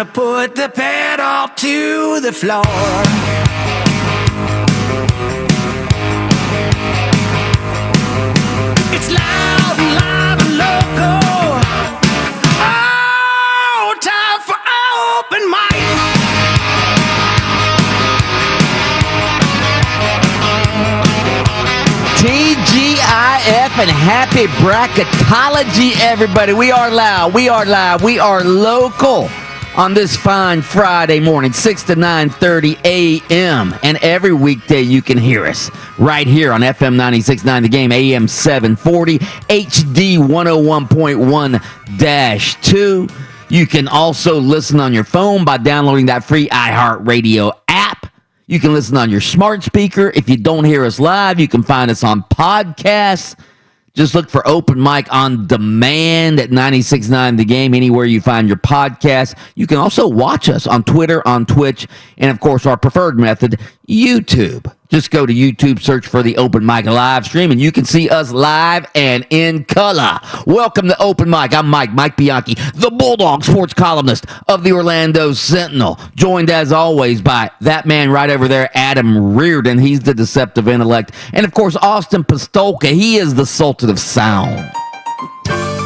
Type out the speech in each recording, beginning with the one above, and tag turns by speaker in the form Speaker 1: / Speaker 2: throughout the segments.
Speaker 1: to put the pedal to the floor. It's loud and live and local. Oh, time for open mic.
Speaker 2: TGIF and happy bracketology, everybody. We are loud, we are live, we are local on this fine Friday morning, 6 to 9:30 a.m. And every weekday you can hear us right here on FM 96.9 The Game, AM 740, HD 101.1-2. You can also listen on your phone by downloading that free iHeartRadio app. You can listen on your smart speaker. If you don't hear us live, you can find us on podcasts. Just look for Open Mic on Demand at 96.9 The Game, anywhere you find your podcast. You can also watch us on Twitter, on Twitch, and, of course, our preferred method, YouTube. Just go to YouTube, search for the Open Mic live stream, and you can see us live and in color. Welcome to Open Mic. I'm Mike Bianchi, the Bulldog sports columnist of the Orlando Sentinel, joined, as always, by that man right over there, Adam Reardon. He's the deceptive intellect. And, of course, Austin Pistolka. He is the Sultan of Sound.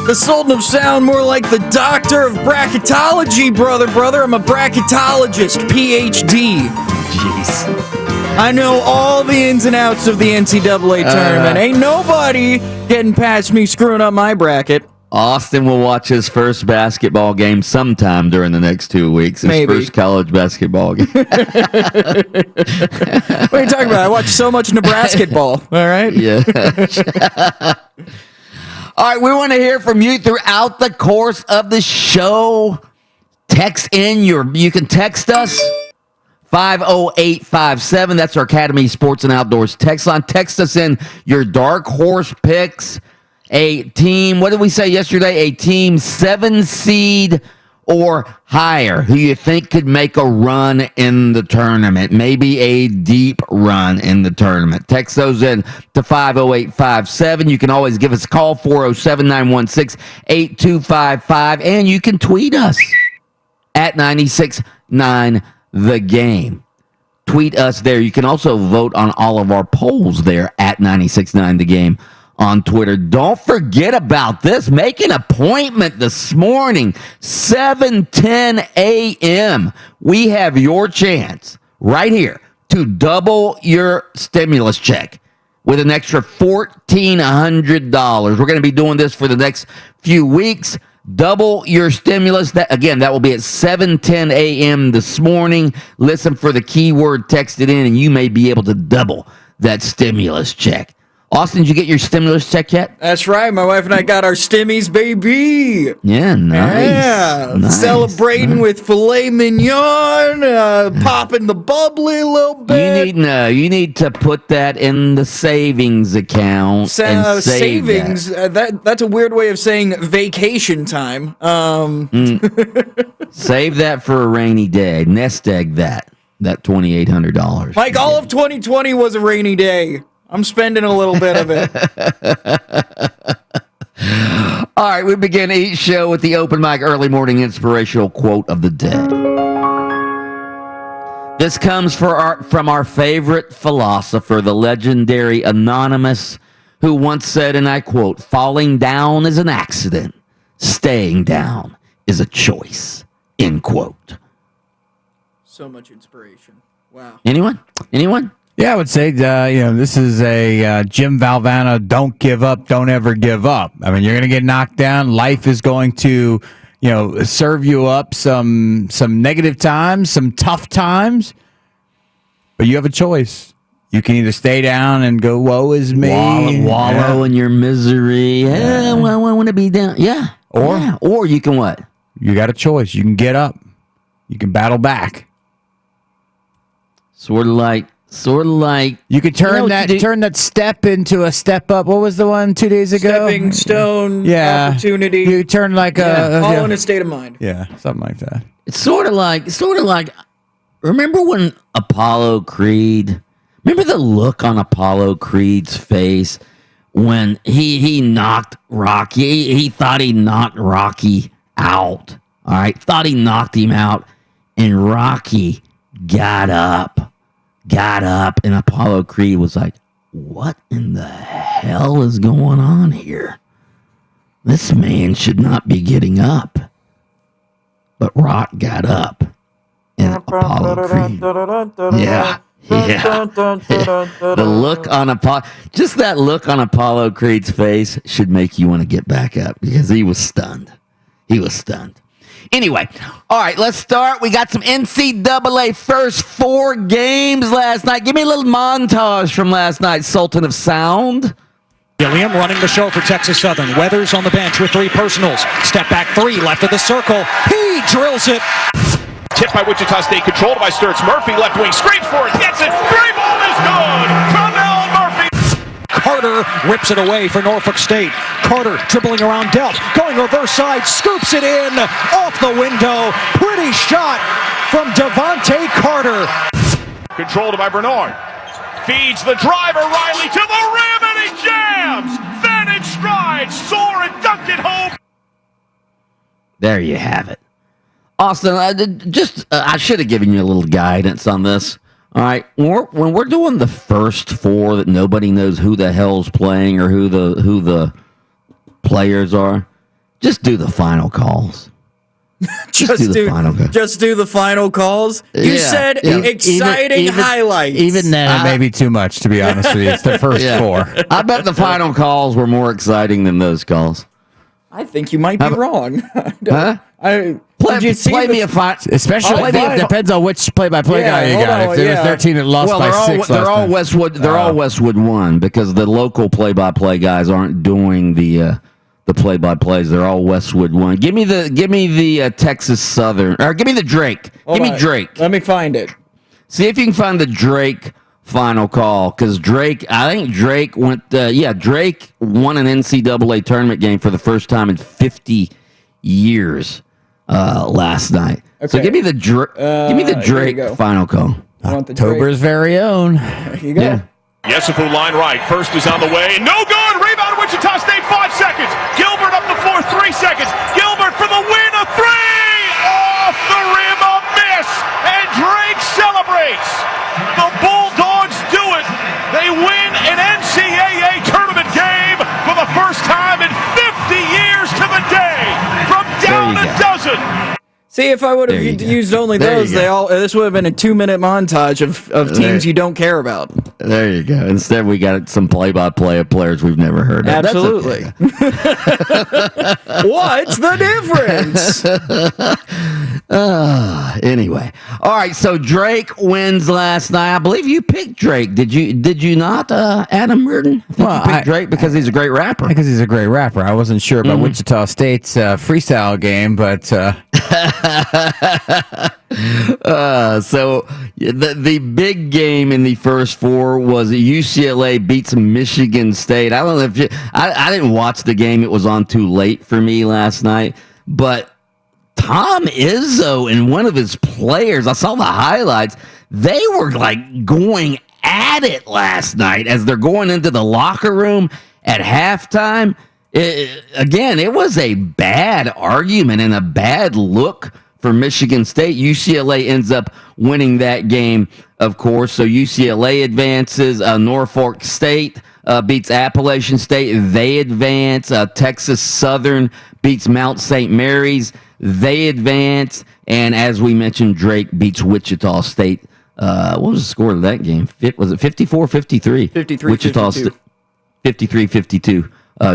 Speaker 3: The Sultan of Sound, more like the Doctor of Bracketology, brother. I'm a bracketologist, PhD.
Speaker 2: Jeez.
Speaker 3: I know all the ins and outs of the NCAA tournament. Ain't nobody getting past me screwing up my bracket.
Speaker 2: Austin will watch his first basketball game sometime during the next 2 weeks. His first college basketball game.
Speaker 3: What are you talking about? I watch so much Nebraska ball. All right?
Speaker 2: Yeah. All right, we want to hear from you throughout the course of the show. You can text us. 50857. That's our Academy Sports and Outdoors text line. Text us in your dark horse picks. A team, what did we say yesterday? A team 7 seed or higher who you think could make a run in the tournament. Maybe a deep run in the tournament. Text those in to 50857. You can always give us a call, 407-916-8255. And you can tweet us at 969 The Game. Tweet us there. You can also vote on all of our polls there at 969 The Game on Twitter. Don't forget about this. Make an appointment this morning, 7:10 a.m. We have your chance right here to double your stimulus check with an extra $1,400. We're going to be doing this for the next few weeks. Double your stimulus. That will be at 7:10 a.m. this morning. Listen for the keyword texted in, and you may be able to double that stimulus check. Austin, did you get your stimulus check yet?
Speaker 3: That's right. My wife and I got our stimmies, baby.
Speaker 2: Yeah, nice.
Speaker 3: Yeah,
Speaker 2: nice.
Speaker 3: Celebrating with filet mignon, popping the bubbly a little bit.
Speaker 2: You need to put that in the savings account and save
Speaker 3: savings. That's a weird way of saying vacation time.
Speaker 2: Save that for a rainy day. Nest egg that $2,800.
Speaker 3: Mike, all of 2020 was a rainy day. I'm spending a little bit of it.
Speaker 2: All right, we begin each show with the Open Mic early morning inspirational quote of the day. This comes from our favorite philosopher, the legendary Anonymous, who once said, and I quote, "Falling down is an accident. Staying down is a choice." End quote.
Speaker 3: So much inspiration. Wow.
Speaker 2: Anyone?
Speaker 4: Yeah, I would say, this is a Jim Valvano, don't give up, don't ever give up. I mean, you're going to get knocked down. Life is going to, serve you up some negative times, some tough times. But you have a choice. You can either stay down and go, woe is me.
Speaker 2: Wallow in your misery. Yeah, well, I want to be down. Yeah. Or you can what?
Speaker 4: You got a choice. You can get up. You can battle back.
Speaker 2: Sort of like
Speaker 4: you could turn that step into a step up. What was the one 2 days ago?
Speaker 3: Stepping stone, opportunity.
Speaker 4: You turn
Speaker 3: all in a state of mind.
Speaker 4: Yeah, something like that.
Speaker 2: It's sort of like. Remember when Apollo Creed? Remember the look on Apollo Creed's face when he knocked Rocky? He thought he knocked Rocky out. All right, thought he knocked him out, and Rocky got up, and Apollo Creed was like, what in the hell is going on here? This man should not be getting up. But Rock got up, and Apollo Creed. Yeah. The look on just that look on Apollo Creed's face should make you want to get back up because he was stunned. Anyway, all right, let's start. We got some NCAA first 4 games last night. Give me a little montage from last night, Sultan of Sound.
Speaker 5: Gilliam running the show for Texas Southern. Weathers on the bench with 3 personals. Step back 3, left of the circle. He drills it.
Speaker 6: Tipped by Wichita State, controlled by Sturts. Murphy, left wing, screams for it, gets it. 3-ball is good. Tramel Murphy.
Speaker 5: Carter rips it away for Norfolk State. Carter dribbling around Delp, going reverse side, scoops it in, off the window. Pretty shot from Devontae Carter.
Speaker 6: Controlled by Bernard. Feeds the driver, Riley, to the rim, and he jams! Then in stride, soar and dunk it home.
Speaker 2: There you have it. Austin, I should have given you a little guidance on this. All right, when we're doing the first 4 that nobody knows who the hell's playing or who the players are, just do the final calls.
Speaker 3: Just do the final calls. You said exciting highlights.
Speaker 4: Even then, it may be too much, to be honest with you. It's the first 4.
Speaker 2: I bet the final calls were more exciting than those calls.
Speaker 3: I think you might be wrong.
Speaker 2: Huh? Play me a final.
Speaker 4: Especially it depends on which play-by-play guy you got. If there was 13 that lost by 6,
Speaker 2: they're all Westwood. They're all Westwood 1 because the local play-by-play guys aren't doing the play-by-plays. They're all Westwood 1. Give me the Texas Southern, or give me the Drake. Give me Drake.
Speaker 3: Let me find it.
Speaker 2: See if you can find the Drake final call, because I think Drake went. Drake won an NCAA tournament game for the first time in 50 years last night. Okay. So give me the Drake final call.
Speaker 4: October's very own.
Speaker 3: Here you go.
Speaker 2: Yeah.
Speaker 6: Yesufu line right. First is on the way. No good. Rebound Wichita State. 5 seconds. Gilbert up the floor. 3 seconds. Gilbert for the win. A 3. Off the rim. A miss. And Drake celebrates. The Bulldogs do it. They win an NCAA tournament game for the first time in 50 years to the day. From down a dozen.
Speaker 3: See, if I would have used only those, this would have been a 2-minute montage of teams you don't care about.
Speaker 2: There you go. Instead, we got some play-by-play of players we've never heard of.
Speaker 3: Absolutely. What's the difference?
Speaker 2: Anyway. All right, so Drake wins last night. I believe you picked Drake. Did you not, Adam Merton? I picked Drake because he's a great rapper.
Speaker 4: Because he's a great rapper. I wasn't sure about Wichita State's freestyle game, but...
Speaker 2: So the big game in the first 4 was UCLA beats Michigan State. I don't know if I didn't watch the game. It was on too late for me last night. But Tom Izzo and one of his players, I saw the highlights. They were like going at it last night as they're going into the locker room at halftime. It was a bad argument and a bad look for Michigan State. UCLA ends up winning that game, of course. So UCLA advances. Norfolk State beats Appalachian State. They advance. Texas Southern beats Mount St. Mary's. They advance. And as we mentioned, Drake beats Wichita State. What was the score of that game? Was it 54-53?
Speaker 3: 53-52.
Speaker 2: Wichita State. 53-52.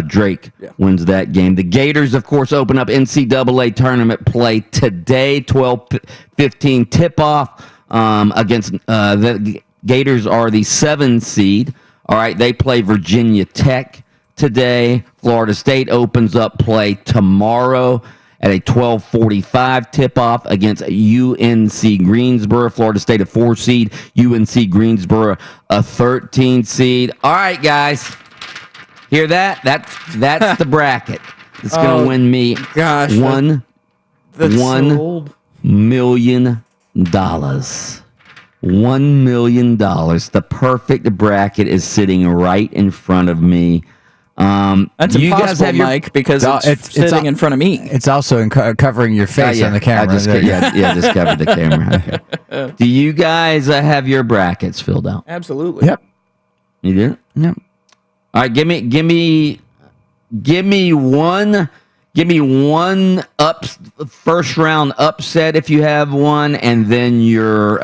Speaker 2: Drake wins that game. The Gators, of course, open up NCAA tournament play today, 12:15 tip-off against the Gators are the 7 seed. All right, they play Virginia Tech today. Florida State opens up play tomorrow at a 12:45 tip-off against UNC Greensboro. Florida State a 4 seed, UNC Greensboro a 13 seed. All right, guys. Hear that? That's the bracket. It's gonna win me $1 million. $1 million. The perfect bracket is sitting right in front of me.
Speaker 3: That's
Speaker 2: you
Speaker 3: impossible,
Speaker 2: guys have your
Speaker 3: Mike, because
Speaker 4: No,
Speaker 3: it's sitting in front of me.
Speaker 4: It's also covering your face on the camera.
Speaker 2: just covered the camera. Okay. Do you guys have your brackets filled out?
Speaker 3: Absolutely.
Speaker 4: Yep.
Speaker 2: You do?
Speaker 4: Yep.
Speaker 2: All right, give me one first round upset if you have one, and then your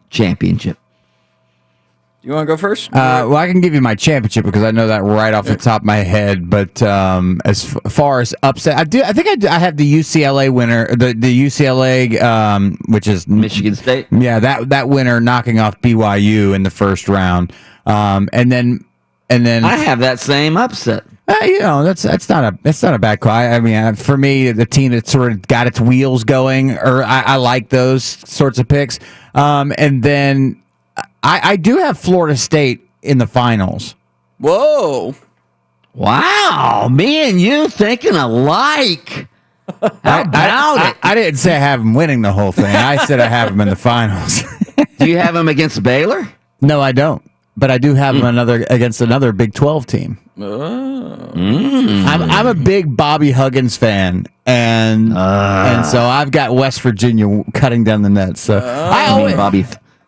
Speaker 2: championship.
Speaker 3: You want to go first?
Speaker 4: Well, I can give you my championship because I know that right off the top of my head. But as far as upset, I think I have the UCLA winner, the UCLA, which is
Speaker 2: Michigan State.
Speaker 4: Yeah, that winner knocking off BYU in the first round, and then
Speaker 2: I have that same upset.
Speaker 4: that's not a bad call. I mean, for me, the team that sort of got its wheels going, or I like those sorts of picks. And then I do have Florida State in the finals.
Speaker 3: Whoa.
Speaker 2: Wow, me and you thinking alike. How about it?
Speaker 4: I didn't say I have them winning the whole thing. I said I have them in the finals.
Speaker 2: Do you have them against Baylor?
Speaker 4: No, I don't. But I do have them against another Big 12 team. I'm a big Bobby Huggins fan, and so I've got West Virginia cutting down the net. So I always.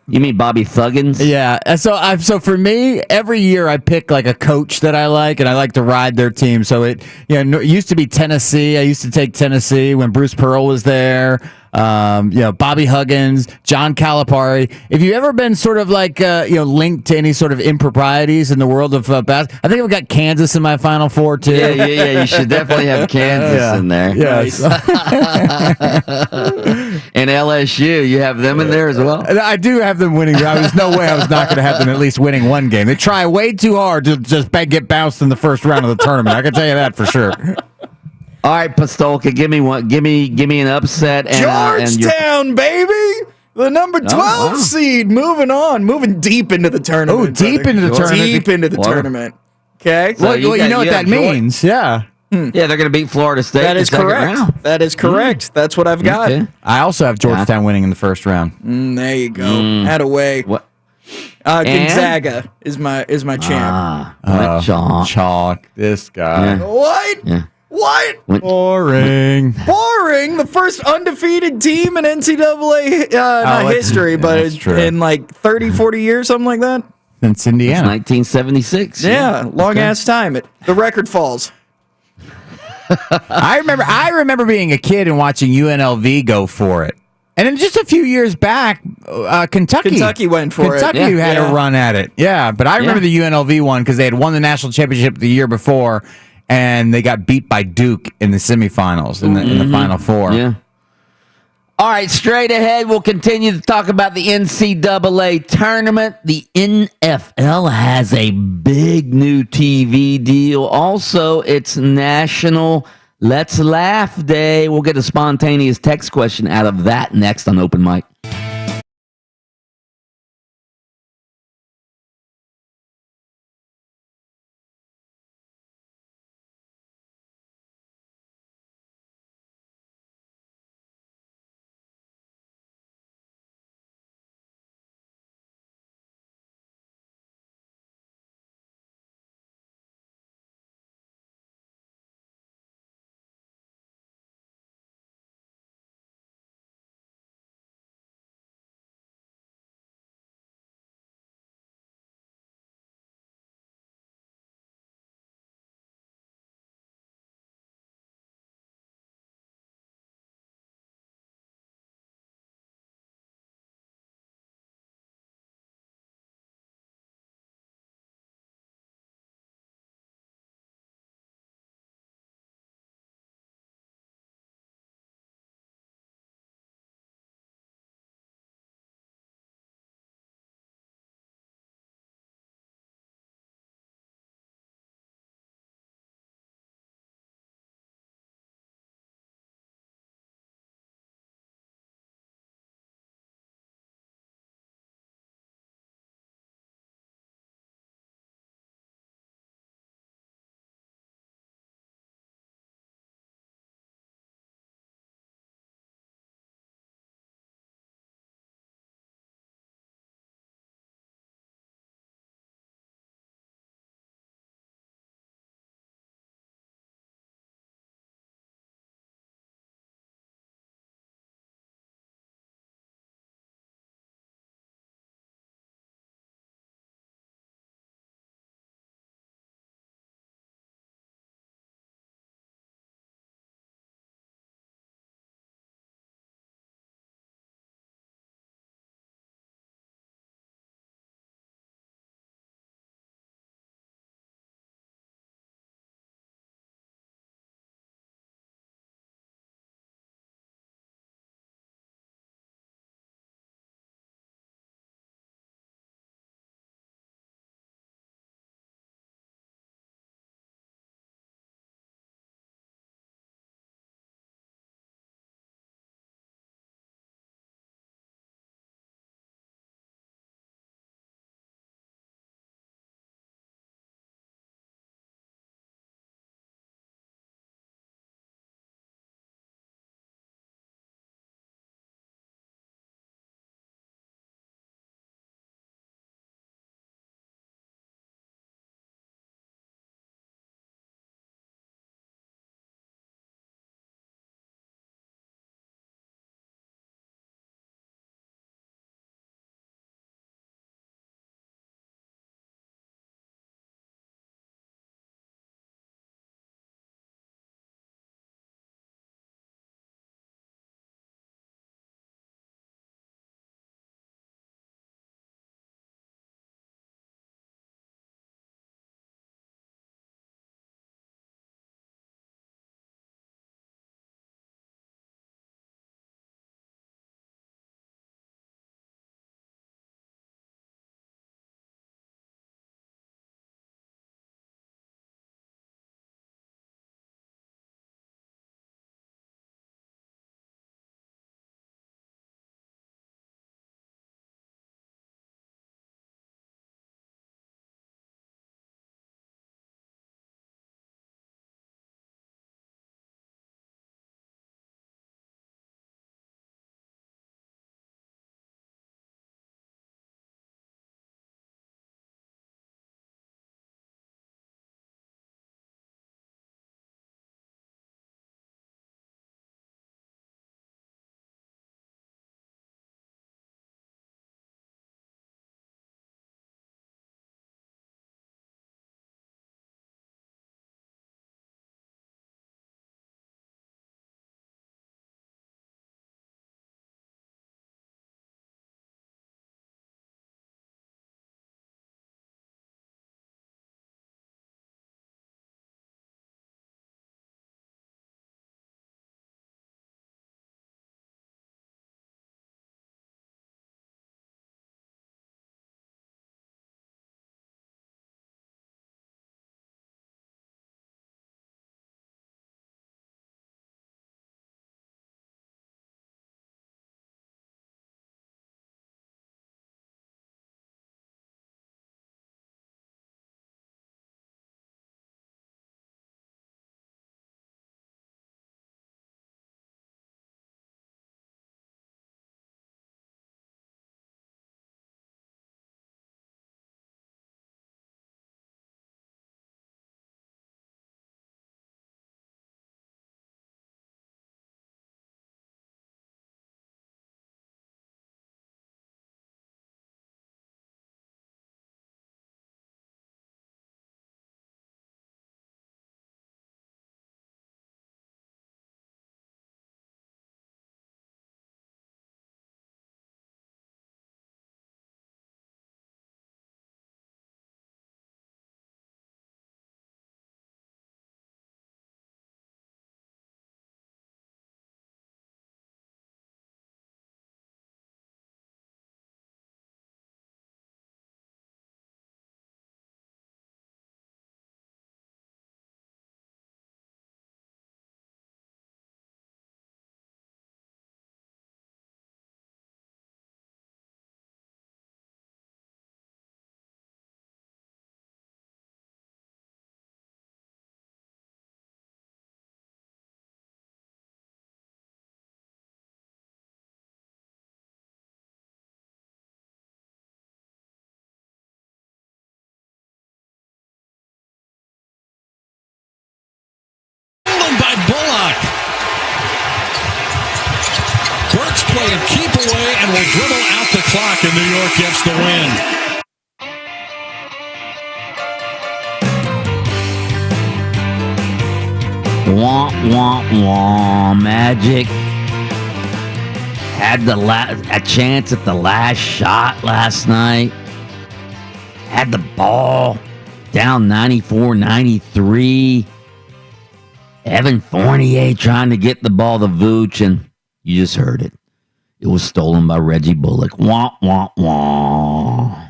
Speaker 2: You mean Bobby Thuggins?
Speaker 4: Yeah, and so for me, every year I pick like a coach that I like, and I like to ride their team. So it used to be Tennessee. I used to take Tennessee when Bruce Pearl was there. Bobby Huggins, John Calipari. If you've ever been sort of like linked to any sort of improprieties in the world of basketball, I think I've got Kansas in my Final Four too.
Speaker 2: Yeah. You should definitely have Kansas in there.
Speaker 4: Yes.
Speaker 2: And LSU, you have them in there as well.
Speaker 4: I do have them winning. There's no way I was not going to have them at least winning one game. They try way too hard to just get bounced in the first round of the tournament. I can tell you that for sure.
Speaker 2: All right, Pastolka, give me one. Give me an upset. And
Speaker 3: Georgetown, baby. The number 12 seed. Moving deep into the tournament.
Speaker 4: Oh, deep into the tournament.
Speaker 3: Deep into the tournament. Okay.
Speaker 2: So
Speaker 4: Well, you know what that means. Yeah.
Speaker 2: Yeah, they're going to beat Florida State.
Speaker 3: That
Speaker 2: in
Speaker 3: is
Speaker 2: the second
Speaker 3: correct.
Speaker 2: round.
Speaker 3: That is correct. That's what I've got.
Speaker 2: Okay.
Speaker 4: I also have Georgetown winning in the first round.
Speaker 3: There you go. Attaboy.
Speaker 2: What?
Speaker 3: Gonzaga is my champ.
Speaker 4: Chalk. This guy.
Speaker 2: Yeah.
Speaker 3: What?
Speaker 2: Yeah.
Speaker 3: What?
Speaker 4: Boring.
Speaker 3: Boring. The first undefeated team in NCAA, not history, but
Speaker 4: that's true.
Speaker 3: in like 30, 40 years, something like that.
Speaker 4: Since
Speaker 2: It's
Speaker 4: Indiana.
Speaker 2: 1976.
Speaker 3: Yeah, long ass time. The record falls.
Speaker 4: I remember being a kid and watching UNLV go for it. And then just a few years back, Kentucky
Speaker 3: went for it.
Speaker 4: Kentucky had a run at it. Yeah, but I remember the UNLV one because they had won the national championship the year before, and they got beat by Duke in the semifinals in the Final Four.
Speaker 2: Yeah. All right, straight ahead, we'll continue to talk about the NCAA tournament. The NFL has a big new TV deal. Also, it's National Let's Laugh Day. We'll get a spontaneous text question out of that next on Open Mic.
Speaker 7: play and keep away and will dribble out the clock, and New York gets the win.
Speaker 2: Wah, wah, wah. Magic had a chance at the last shot last night. Had the ball down 94-93. Evan Fournier trying to get the ball to Vooch, and you just heard it. It was stolen by Reggie Bullock. Wah, wah, wah.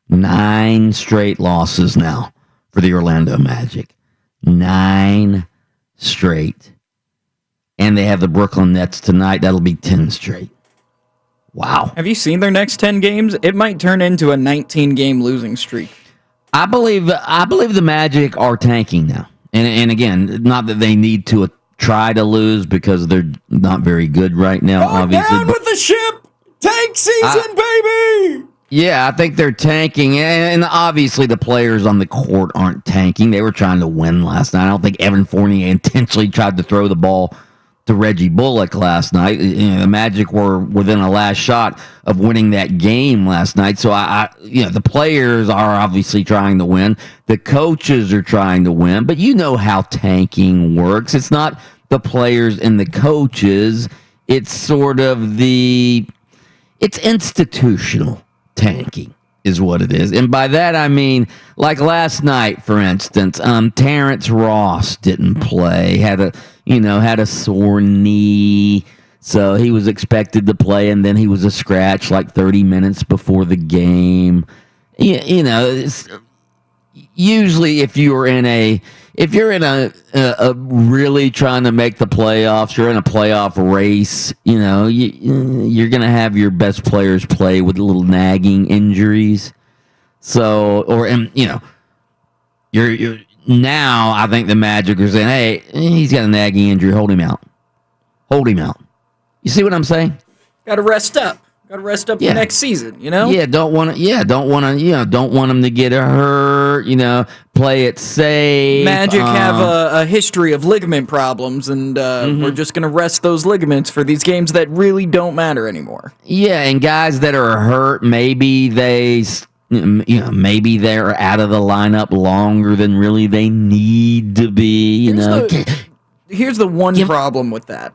Speaker 2: 9 straight losses now for the Orlando Magic. 9 straight. And they have the Brooklyn Nets tonight. That'll be 10 straight. Wow.
Speaker 3: Have you seen their next 10 games? It might turn into a 19-game losing streak.
Speaker 2: I believe the Magic are tanking now. And again, not that they need to try to lose because they're not very good right now, obviously.
Speaker 3: Down with the ship! Tank season, baby!
Speaker 2: Yeah, I think they're tanking, and obviously the players on the court aren't tanking. They were trying to win last night. I don't think Evan Fournier intentionally tried to throw the ball to Reggie Bullock last night. The Magic were within a last shot of winning that game last night. So the players are obviously trying to win. The coaches are trying to win, but you know how tanking works. It's not the players and the coaches. It's sort of it's institutional tanking is what it is. And by that I mean, like last night, for instance, Terrence Ross didn't play, had a sore knee, so he was expected to play, and then he was a scratch like 30 minutes before the game. Usually if you're in a really trying to make the playoffs, you're in a playoff race, you're going to have your best players play with little nagging injuries. So, you're now I think the Magic are saying, hey, he's got a nagging injury, hold him out. You see what I'm saying?
Speaker 3: Got to rest up. Got to rest up for next season,
Speaker 2: Yeah, don't want him to get hurt, play it safe.
Speaker 3: Magic have a history of ligament problems, and we're just going to rest those ligaments for these games that really don't matter anymore.
Speaker 2: Yeah, and guys that are hurt, maybe they're out of the lineup longer than really they need to be,
Speaker 3: Here's the one problem with that,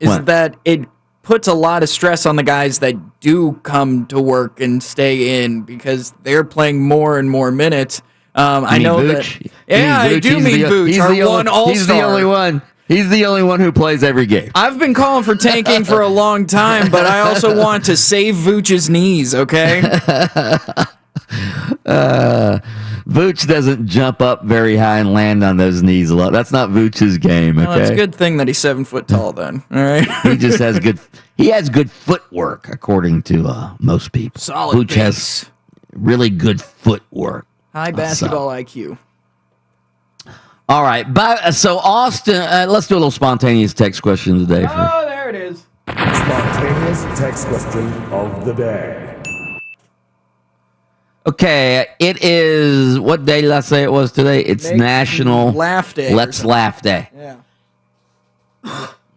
Speaker 3: is that it puts a lot of stress on the guys that do come to work and stay in because they're playing more and more minutes. I know
Speaker 2: Vooch?
Speaker 3: that. Yeah, I do mean Vooch, our one all-star.
Speaker 2: He's the only one. He's the only one who plays every game.
Speaker 3: I've been calling for tanking for a long time, but I also want to save Vooch's knees, okay?
Speaker 2: Vooch doesn't jump up very high and land on those knees a lot. That's not Vooch's game, okay?
Speaker 3: Well, it's a good thing that he's 7 foot tall then, all right?
Speaker 2: He just has good footwork, according to most people.
Speaker 3: Solid
Speaker 2: Vooch
Speaker 3: base.
Speaker 2: has really good footwork.
Speaker 3: High basketball IQ.
Speaker 2: All right, so Austin, let's do a little spontaneous text question today.
Speaker 3: Oh, there it is.
Speaker 8: Spontaneous text question of the day.
Speaker 2: Okay, it is, what day did I say it was today? It's National
Speaker 3: Laugh Day.
Speaker 2: Let's Laugh Day.
Speaker 3: Yeah.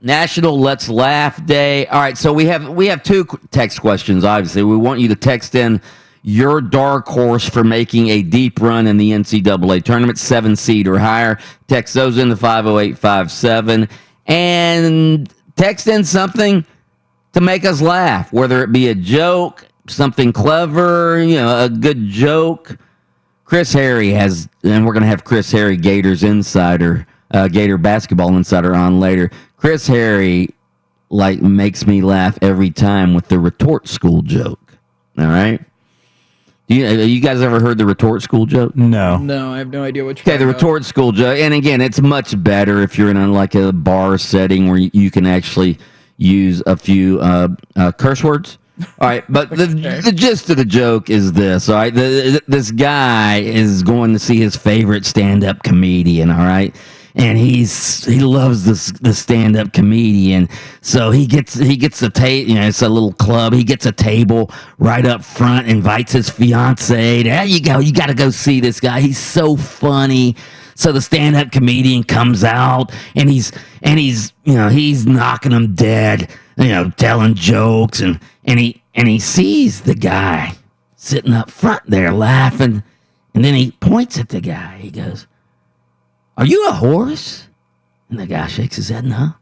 Speaker 2: National Let's Laugh Day. All right, so we have 2 text questions, obviously. We want you to text in your dark horse for making a deep run in the NCAA tournament, 7 seed or higher. Text those in to 50857 and text in something to make us laugh, whether it be a joke, something clever, a good joke. Chris Harry and we're going to have Chris Harry, Gators insider, Gator basketball insider on later. Chris Harry, makes me laugh every time with the retort school joke. All right? You guys ever heard the retort school joke?
Speaker 4: No.
Speaker 3: No, I have no idea what you're
Speaker 2: Okay, the retort school joke. And again, it's much better if you're in a bar setting where you can actually use a few curse words. All right, but the gist of the joke is this, all right? This guy is going to see his favorite stand-up comedian, all right? And he loves the stand-up comedian. So he gets a table, it's a little club. He gets a table right up front, invites his fiance. There you go. You got to go see this guy. He's so funny. So the stand-up comedian comes out and he's knocking him dead. telling jokes, and he sees the guy sitting up front there laughing, and then he points at the guy. He goes, "Are you a horse?" And the guy shakes his head, "No."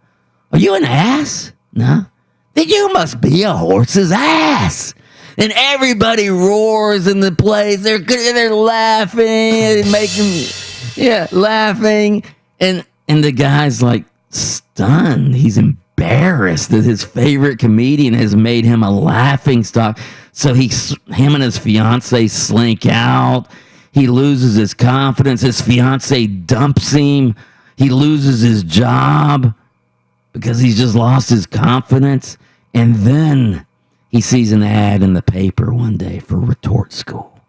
Speaker 2: "Are you an ass?" "No." "Then you must be a horse's ass." And everybody roars in the place. They're laughing and laughing. And the guy's like stunned. He's embarrassed that his favorite comedian has made him a laughing stock. So him and his fiance slink out. He loses his confidence. His fiance dumps him. He loses his job because he's just lost his confidence. And then he sees an ad in the paper one day for retort school.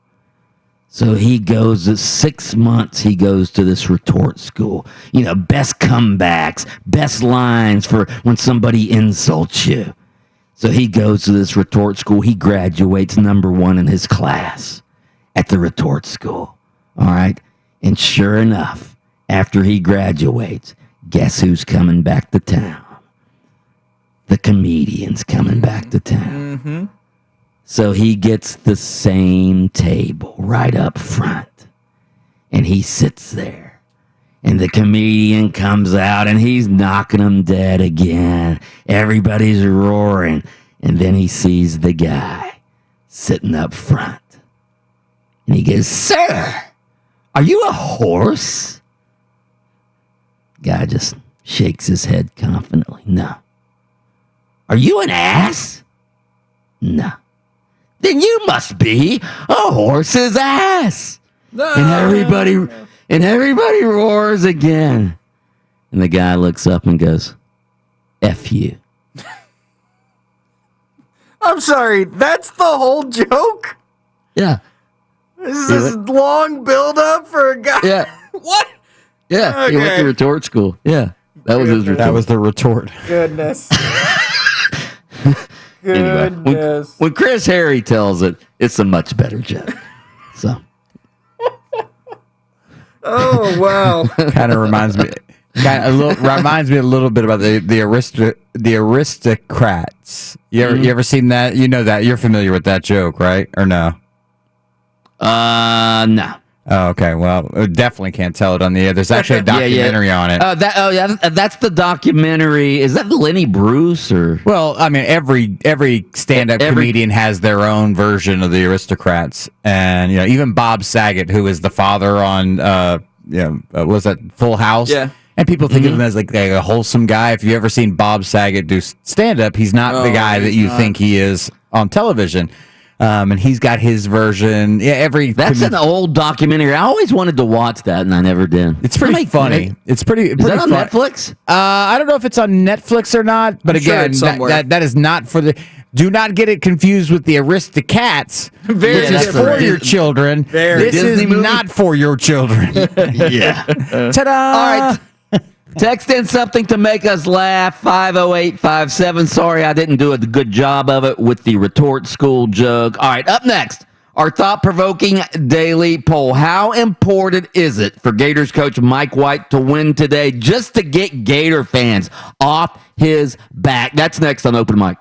Speaker 2: So he goes to 6 months, he goes to this retort school. Best comebacks, best lines for when somebody insults you. So he goes to this retort school. He graduates number 1 in his class at the retort school. All right. And sure enough, after he graduates, guess who's coming back to town? The comedian's coming back to town. Mm-hmm. So he gets the same table right up front. And he sits there. And the comedian comes out and he's knocking him dead again. Everybody's roaring. And then he sees the guy sitting up front. And he goes, "Sir, are you a horse?" Guy just shakes his head confidently. "No." "Are you an ass?" "No." "Then you must be a horse's ass." No. And everybody roars again. And the guy looks up and goes, "F you."
Speaker 3: I'm sorry, that's the whole joke?
Speaker 2: Yeah.
Speaker 3: This is this long build-up for a guy?
Speaker 2: Yeah.
Speaker 3: What?
Speaker 2: Yeah,
Speaker 3: okay.
Speaker 2: He went to retort school. Yeah, that was his retort.
Speaker 4: That was the retort.
Speaker 3: Goodness.
Speaker 2: Anyway, when Chris Harry tells it, it's a much better joke. So.
Speaker 3: Oh wow!
Speaker 4: Kind of reminds me a little bit about the aristocrats. You ever seen that? You know that you're familiar with that joke, right? Or no?
Speaker 2: No.
Speaker 4: Oh, okay. Well, definitely can't tell it on the air. There's actually a documentary on it.
Speaker 2: That's the documentary. Is that Lenny Bruce or?
Speaker 4: Well, I mean, every stand-up comedian has their own version of the aristocrats, and even Bob Saget, who is the father on, was that Full House? Yeah. And people think of him as like a wholesome guy. If you ever seen Bob Saget do stand-up, he's not the guy that you think he is on television. And he's got his version. Yeah,
Speaker 2: that's an old documentary. I always wanted to watch that, and I never did.
Speaker 4: It's pretty funny. It's pretty.
Speaker 2: Is that on Netflix?
Speaker 4: I don't know if it's on Netflix or not. But again, that is not for the. Do not get it confused with the Aristocats. This is for your children. This is not for your children.
Speaker 2: Yeah.
Speaker 4: Ta-da!
Speaker 2: All right. Text in something to make us laugh, 50857. Sorry I didn't do a good job of it with the retort school joke. All right, up next, our thought-provoking daily poll. How important is it for Gators coach Mike White to win today just to get Gator fans off his back? That's next on Open Mic.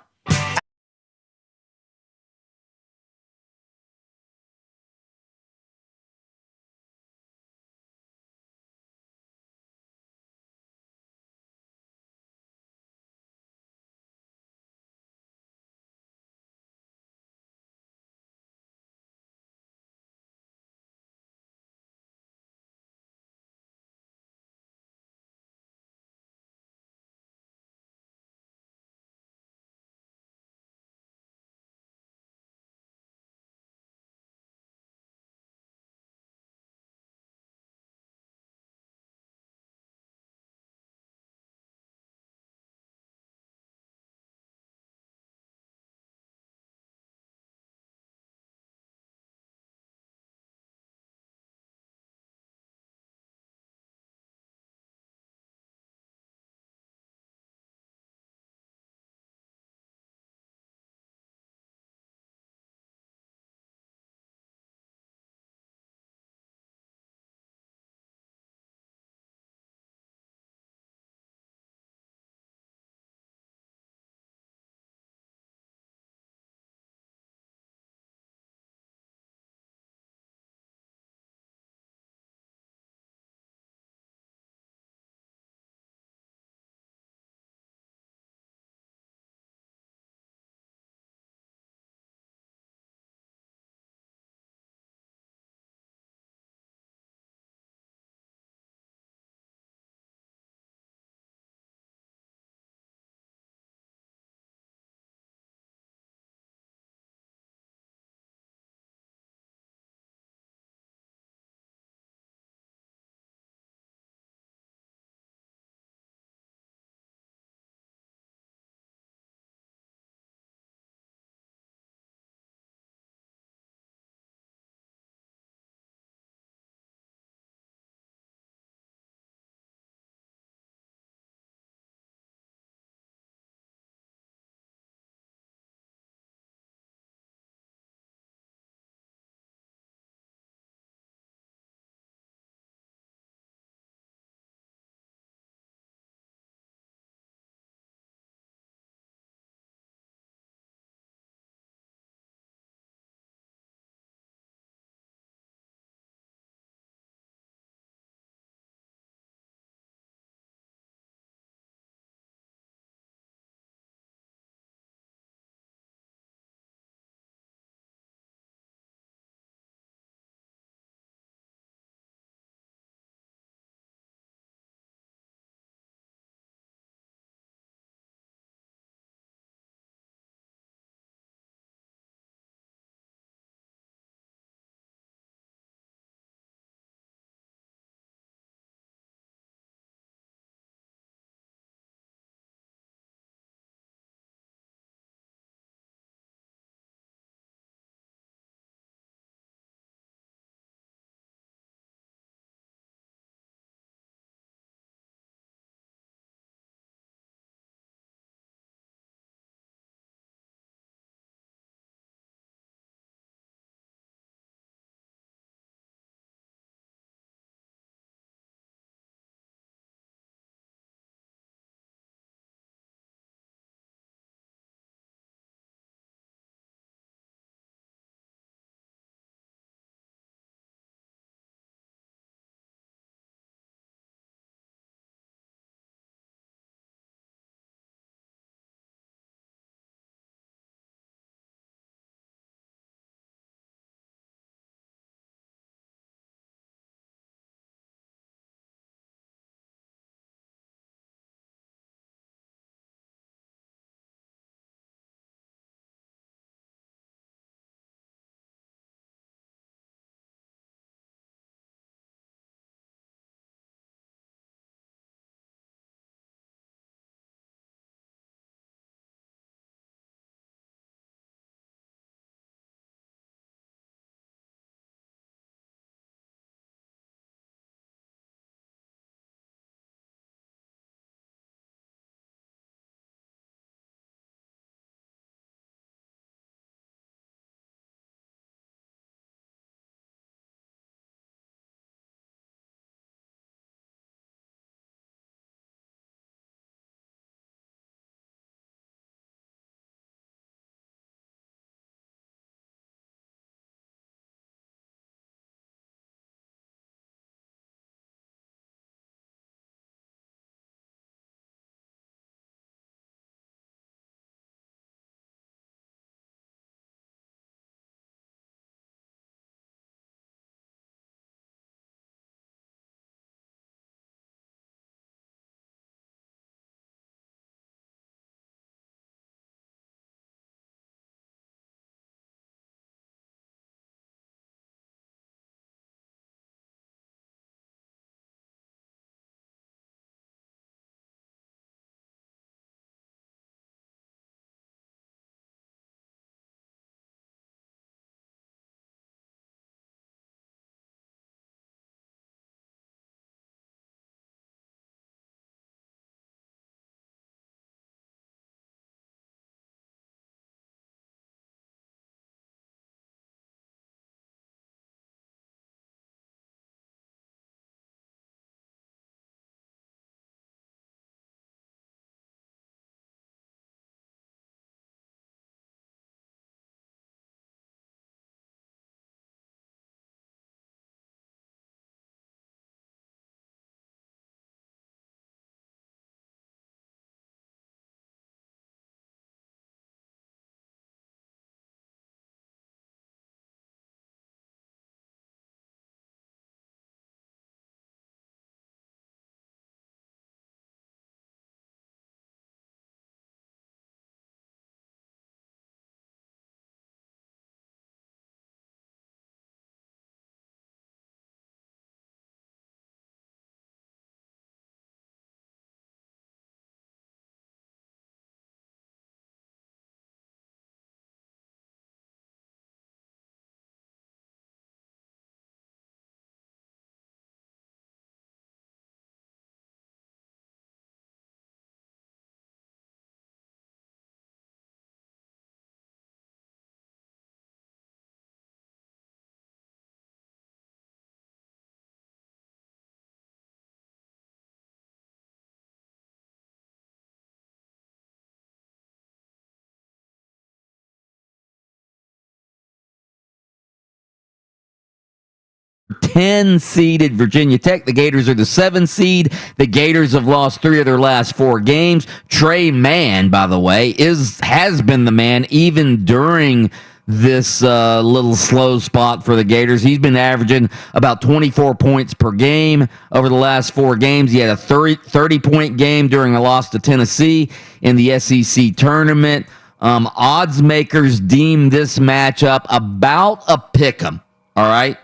Speaker 2: 10-seeded Virginia Tech. The Gators are the 7 seed. The Gators have lost 3 of their last 4 games. Trey Mann, by the way, has been the man even during this little slow spot for the Gators. He's been averaging about 24 points per game over the last 4 games. He had a 30-point game during a loss to Tennessee in the SEC tournament. Odds makers deem this matchup about a pick'em. All right.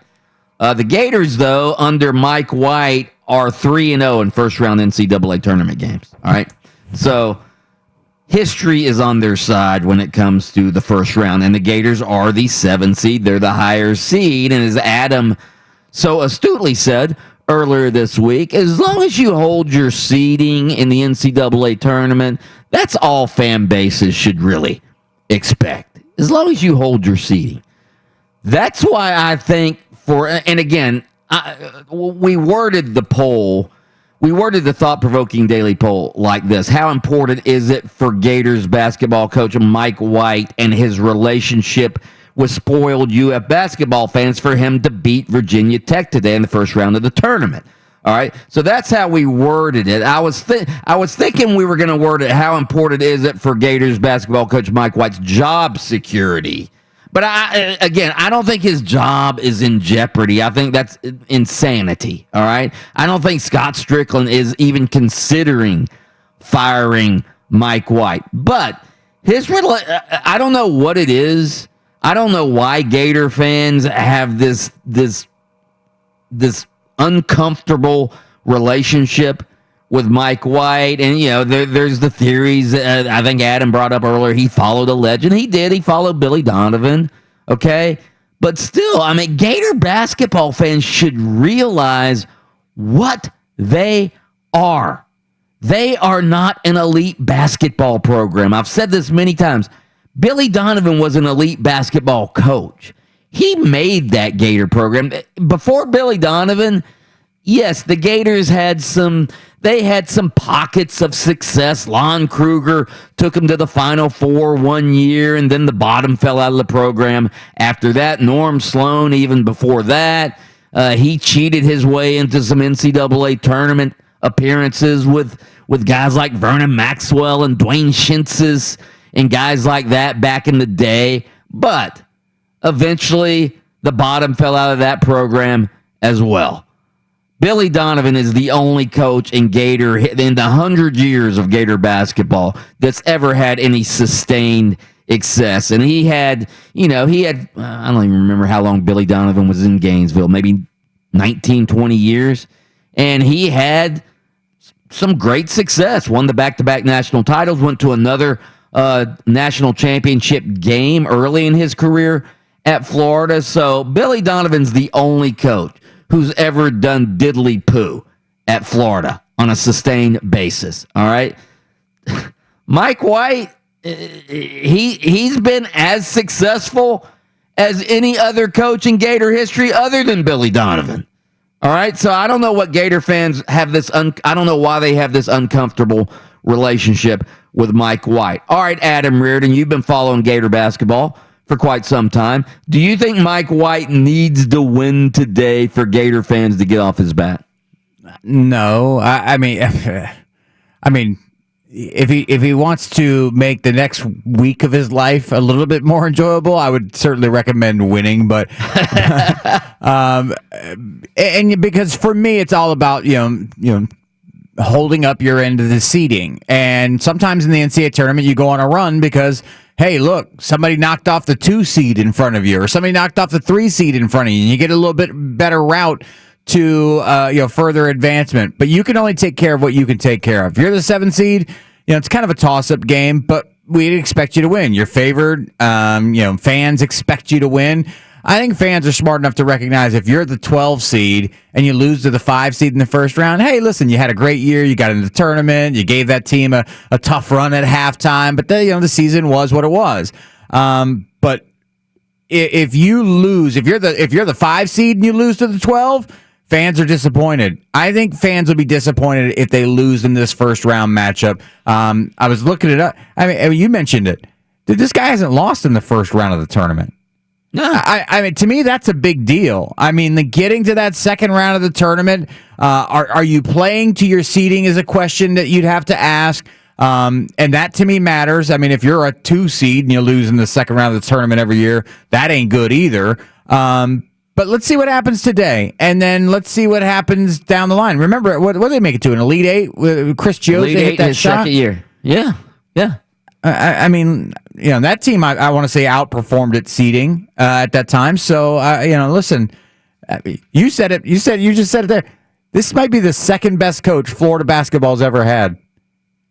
Speaker 2: The Gators, though, under Mike White, are 3-0 in first-round NCAA tournament games. All right. So history is on their side when it comes to the first round, and the Gators are the 7 seed. They're the higher seed, and as Adam so astutely said earlier this week, as long as you hold your seeding in the NCAA tournament, that's all fan bases should really expect, as long as you hold your seeding. That's why I think and again, we worded the poll, we worded the thought-provoking daily poll like this. How important is it for Gators basketball coach Mike White and his relationship with spoiled UF basketball fans for him to beat Virginia Tech today in the first round of the tournament? All right, so that's how we worded it. I was thinking we were going to word it, how important is it for Gators basketball coach Mike White's job security? But I don't think his job is in jeopardy. I think that's insanity, all right? I don't think Scott Strickland is even considering firing Mike White. But I don't know what it is. I don't know why Gator fans have this uncomfortable relationship with Mike White. And, you know, there's the theories. I think Adam brought up earlier. He followed a legend. He did. He followed Billy Donovan. Okay. But still, I mean, Gator basketball fans should realize what they are. They are not an elite basketball program. I've said this many times. Billy Donovan was an elite basketball coach. He made that Gator program. Before Billy Donovan, yes, the Gators had some pockets of success. Lon Kruger took them to the Final Four one year, and then the bottom fell out of the program. After that, Norm Sloan, even before that, he cheated his way into some NCAA tournament appearances with guys like Vernon Maxwell and Dwayne Shintzes and guys like that back in the day. But eventually, the bottom fell out of that program as well. Billy Donovan is the only coach in the 100 years of Gator basketball that's ever had any sustained success. And he had, I don't even remember how long Billy Donovan was in Gainesville, maybe 19, 20 years. And he had some great success, won the back-to-back national titles, went to another national championship game early in his career at Florida. So Billy Donovan's the only coach who's ever done diddly poo at Florida on a sustained basis. All right. Mike White, he's been as successful as any other coach in Gator history other than Billy Donovan. All right. So I don't know what Gator fans have I don't know why they have this uncomfortable relationship with Mike White. All right, Adam Reardon, you've been following Gator basketball for quite some time. Do you think Mike White needs to win today for Gator fans to get off his back?
Speaker 4: No, I mean, if he wants to make the next week of his life a little bit more enjoyable, I would certainly recommend winning. But and because for me, it's all about holding up your end of the seeding. And sometimes in the NCAA tournament, you go on a run because, hey, look, somebody knocked off the 2 seed in front of you, or somebody knocked off the 3 seed in front of you, and you get a little bit better route to further advancement. But you can only take care of what you can take care of. If you're the 7 seed, it's kind of a toss-up game, but we'd expect you to win. You're favored. Fans expect you to win. I think fans are smart enough to recognize if you're the 12 seed and you lose to the 5 seed in the first round, hey, listen, you had a great year. You got into the tournament. You gave that team a tough run at halftime, but the season was what it was. But if you lose, if you're the 5 seed and you lose to the 12, fans are disappointed. I think fans will be disappointed if they lose in this first round matchup. I was looking it up. I mean, you mentioned it. This guy hasn't lost in the first round of the tournament.
Speaker 2: No.
Speaker 4: I mean, to me, that's a big deal. I mean, the getting to that second round of the tournament, are you playing to your seeding is a question that you'd have to ask. And that to me matters. I mean, if you're a 2 seed and you lose in the second round of the tournament every year, that ain't good either. But let's see what happens today, and then let's see what happens down the line. Remember, what did they make it to? An Elite Eight with Chris Jose hit that
Speaker 2: his
Speaker 4: shot?
Speaker 2: second year. Yeah.
Speaker 4: I mean, that team, I want to say, outperformed its seeding at that time. So, listen, you said it. You just said it there. This might be the second best coach Florida basketball's ever had,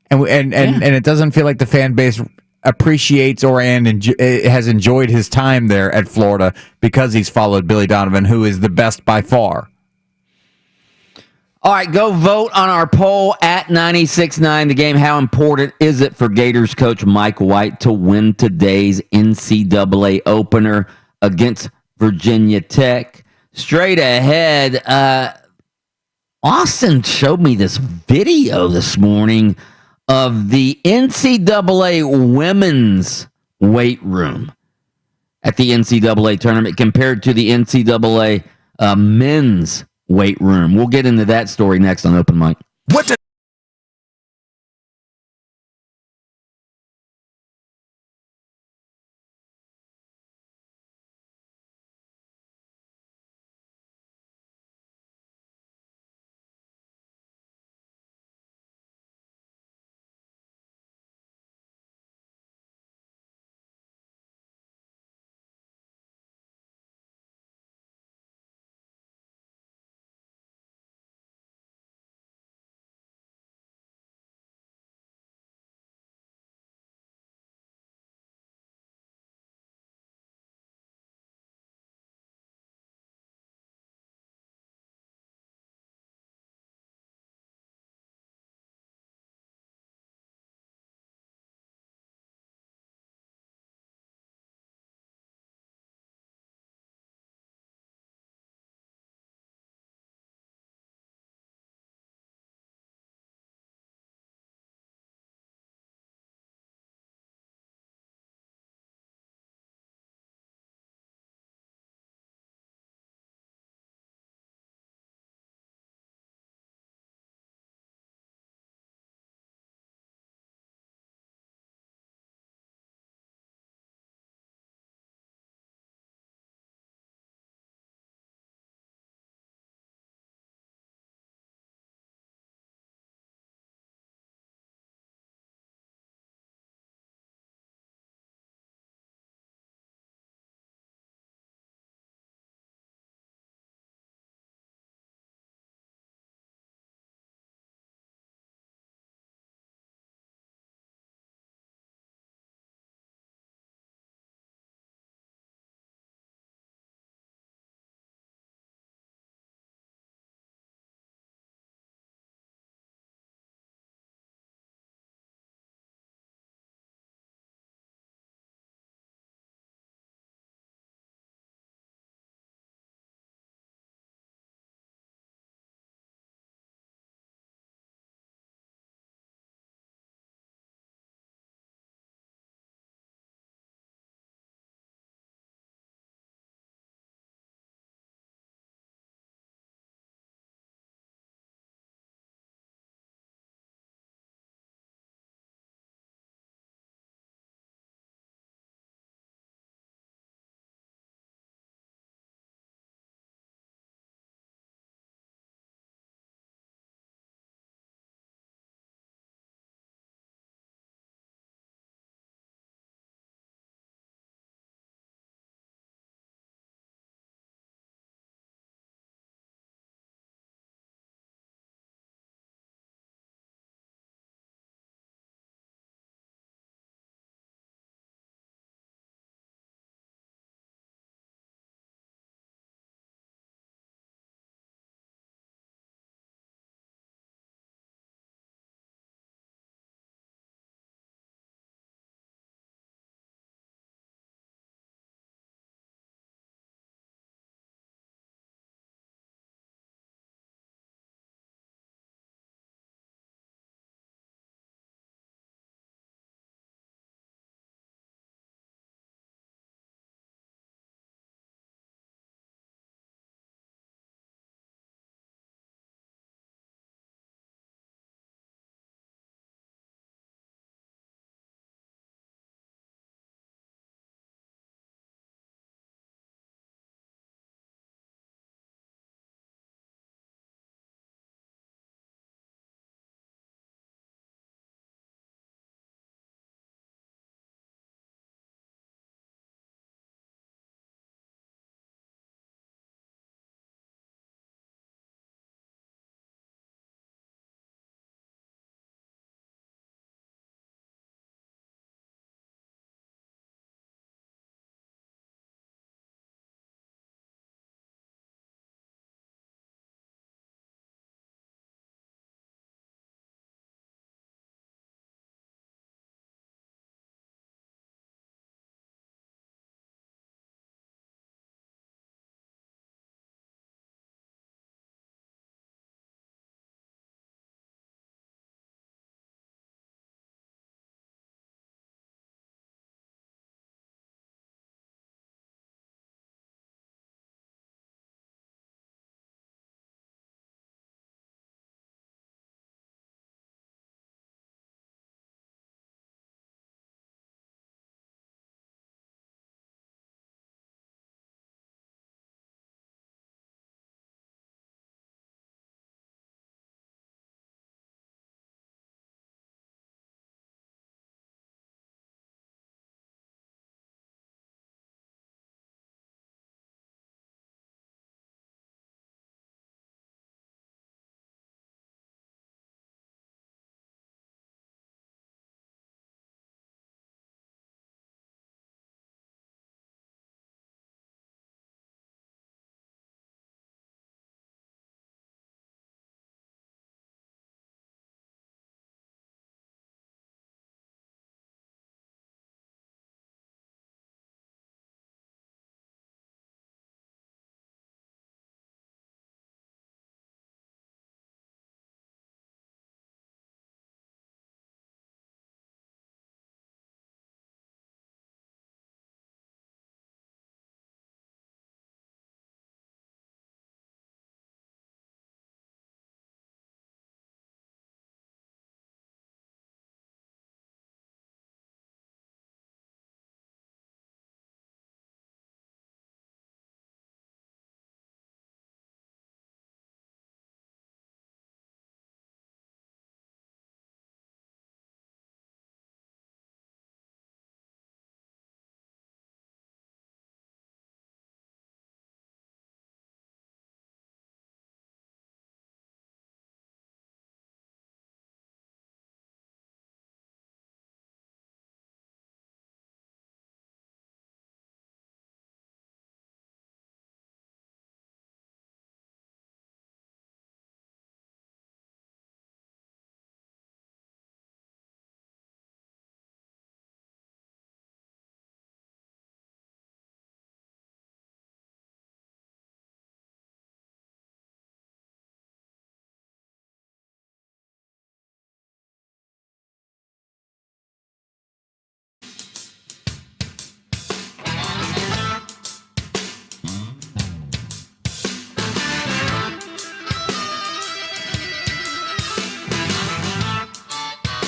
Speaker 4: and it doesn't feel like the fan base appreciates has enjoyed his time there at Florida because he's followed Billy Donovan, who is the best by far.
Speaker 2: All right, go vote on our poll at 96.9 The Game. How important is it for Gators coach Mike White to win today's NCAA opener against Virginia Tech? Straight ahead, Austin showed me this video this morning of the NCAA women's weight room at the NCAA tournament compared to the NCAA men's weight room. We'll get into that story next on Open Mic.
Speaker 1: What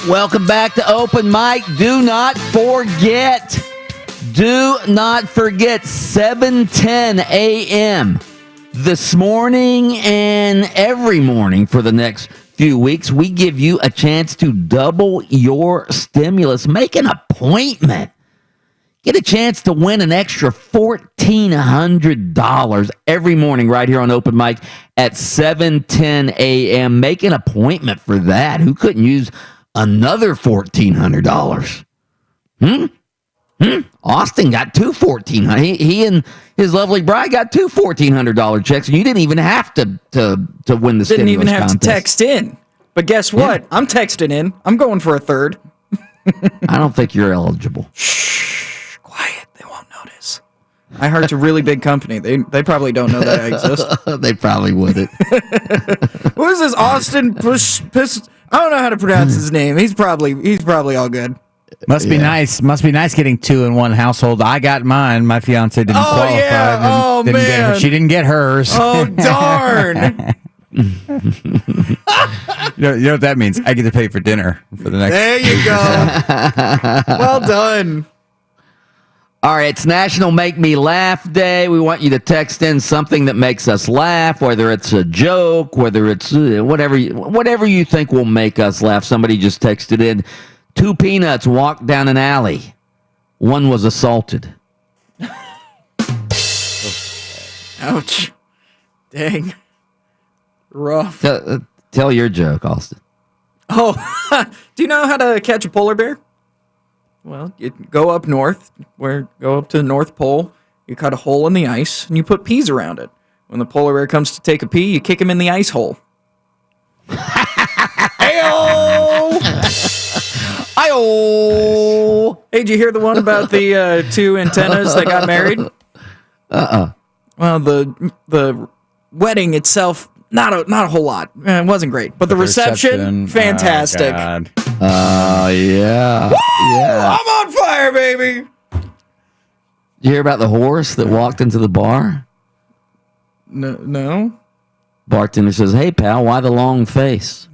Speaker 2: Welcome back to Open Mic. Do not forget, 7:10 a.m. this morning and every morning for the next few weeks, we give you a chance to double your stimulus. Make an appointment. Get a chance to win an extra $1,400 every morning right here on Open Mic at 7:10 a.m. Make an appointment for that. Who couldn't use another $1,400? Austin got two $1,400. He and his lovely bride got two $1,400 checks, and you didn't even have to win the stimulus
Speaker 3: Didn't even have
Speaker 2: contest.
Speaker 3: to text in. But guess what? Yeah. I'm texting in. I'm going for a third.
Speaker 2: I don't think you're eligible.
Speaker 3: Shh, quiet. They won't notice. I heard it's a really big company. They probably don't know that I exist.
Speaker 2: They probably wouldn't.
Speaker 3: Who is this Austin Piss? I don't know how to pronounce his name. He's probably all good.
Speaker 4: Must be nice. Must be nice getting two in one household. I got mine. My fiance didn't qualify.
Speaker 3: Yeah. Man.
Speaker 4: She didn't get hers.
Speaker 3: Oh, darn.
Speaker 4: You know what that means? I get to pay for dinner for the next.
Speaker 3: There you go. Well done.
Speaker 2: All right, it's National Make Me Laugh Day. We want you to text in something that makes us laugh, whether it's a joke, whether it's whatever you think will make us laugh. Somebody just texted in, 2 peanuts walked down an alley. One was assaulted.
Speaker 3: Ouch. Dang. Rough.
Speaker 2: Tell your joke, Austin.
Speaker 3: Oh, do you know how to catch a polar bear? Well, you go up north, go up to the North Pole, you cut a hole in the ice, and you put peas around it. When the polar bear comes to take a pee, you kick him in the ice hole. Ayo!
Speaker 2: Ayo!
Speaker 3: Hey, did you hear the one about the two antennas that got married? Well, the wedding itself, not a whole lot. It wasn't great, but the reception fantastic.
Speaker 2: Oh, yeah.
Speaker 3: Woo!
Speaker 2: Yeah.
Speaker 3: I'm on fire, baby.
Speaker 2: You hear about the horse that walked into the bar?
Speaker 3: No.
Speaker 2: Bartender says, "Hey, pal, why the long face?"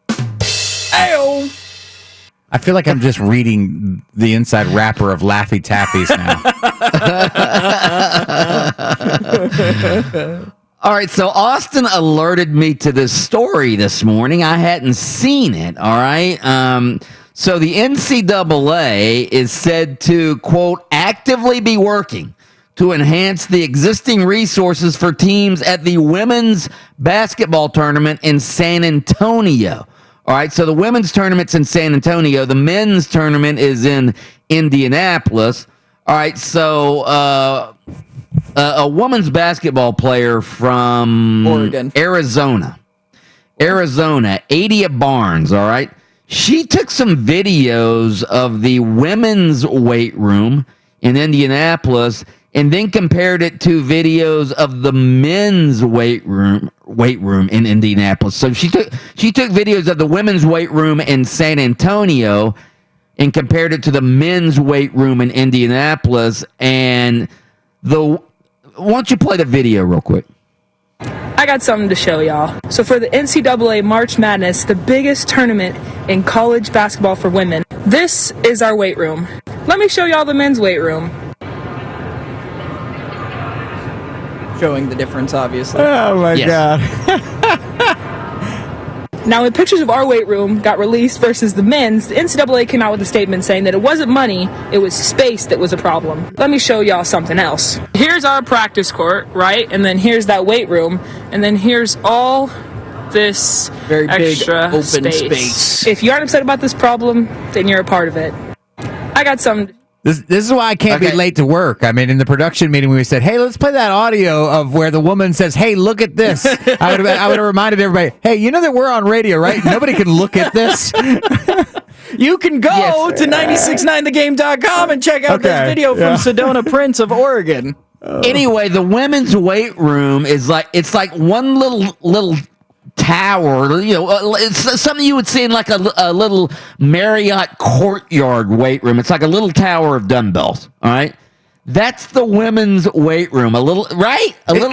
Speaker 3: Ayo!
Speaker 4: I feel like I'm just reading the inside wrapper of Laffy Tappies now.
Speaker 2: All right, so Austin alerted me to this story this morning. I hadn't seen it, all right? So the NCAA is said to, quote, actively be working to enhance the existing resources for teams at the women's basketball tournament in San Antonio. All right, so the women's tournament's in San Antonio. The men's tournament is in Indianapolis. All right, so a women's basketball player from
Speaker 3: Oregon,
Speaker 2: Arizona, Adia Barnes, all right? She took some videos of the women's weight room in Indianapolis and then compared it to videos of the men's weight room in Indianapolis. So she took videos of the women's weight room in San Antonio and compared it to the men's weight room in Indianapolis. And why don't you play the video real quick?
Speaker 9: I got something to show y'all. So for the NCAA March Madness, the biggest tournament in college basketball for women, this is our weight room. Let me show y'all the men's weight room.
Speaker 3: Showing the difference, obviously.
Speaker 4: Oh, my God.
Speaker 9: Now, when pictures of our weight room got released versus the men's, the NCAA came out with a statement saying that it wasn't money, it was space that was a problem. Let me show y'all something else. Here's our practice court, right? And then here's that weight room. And then here's all this
Speaker 3: very
Speaker 9: extra
Speaker 3: big open space.
Speaker 9: If you aren't upset about this problem, then you're a part of it. I got some...
Speaker 4: This is why I can't be late to work. I mean, in the production meeting, we said, "Hey, let's play that audio of where the woman says, 'Hey, look at this.'" I would have reminded everybody, "Hey, you know that we're on radio, right? Nobody can look at this."
Speaker 3: You can go to 969thegame.com and check out this video from Sedona Prince of Oregon.
Speaker 2: Anyway, the women's weight room is like one little tower, it's something you would see in like a little Marriott courtyard weight room. It's like a little tower of dumbbells, all right? That's the women's weight room. A little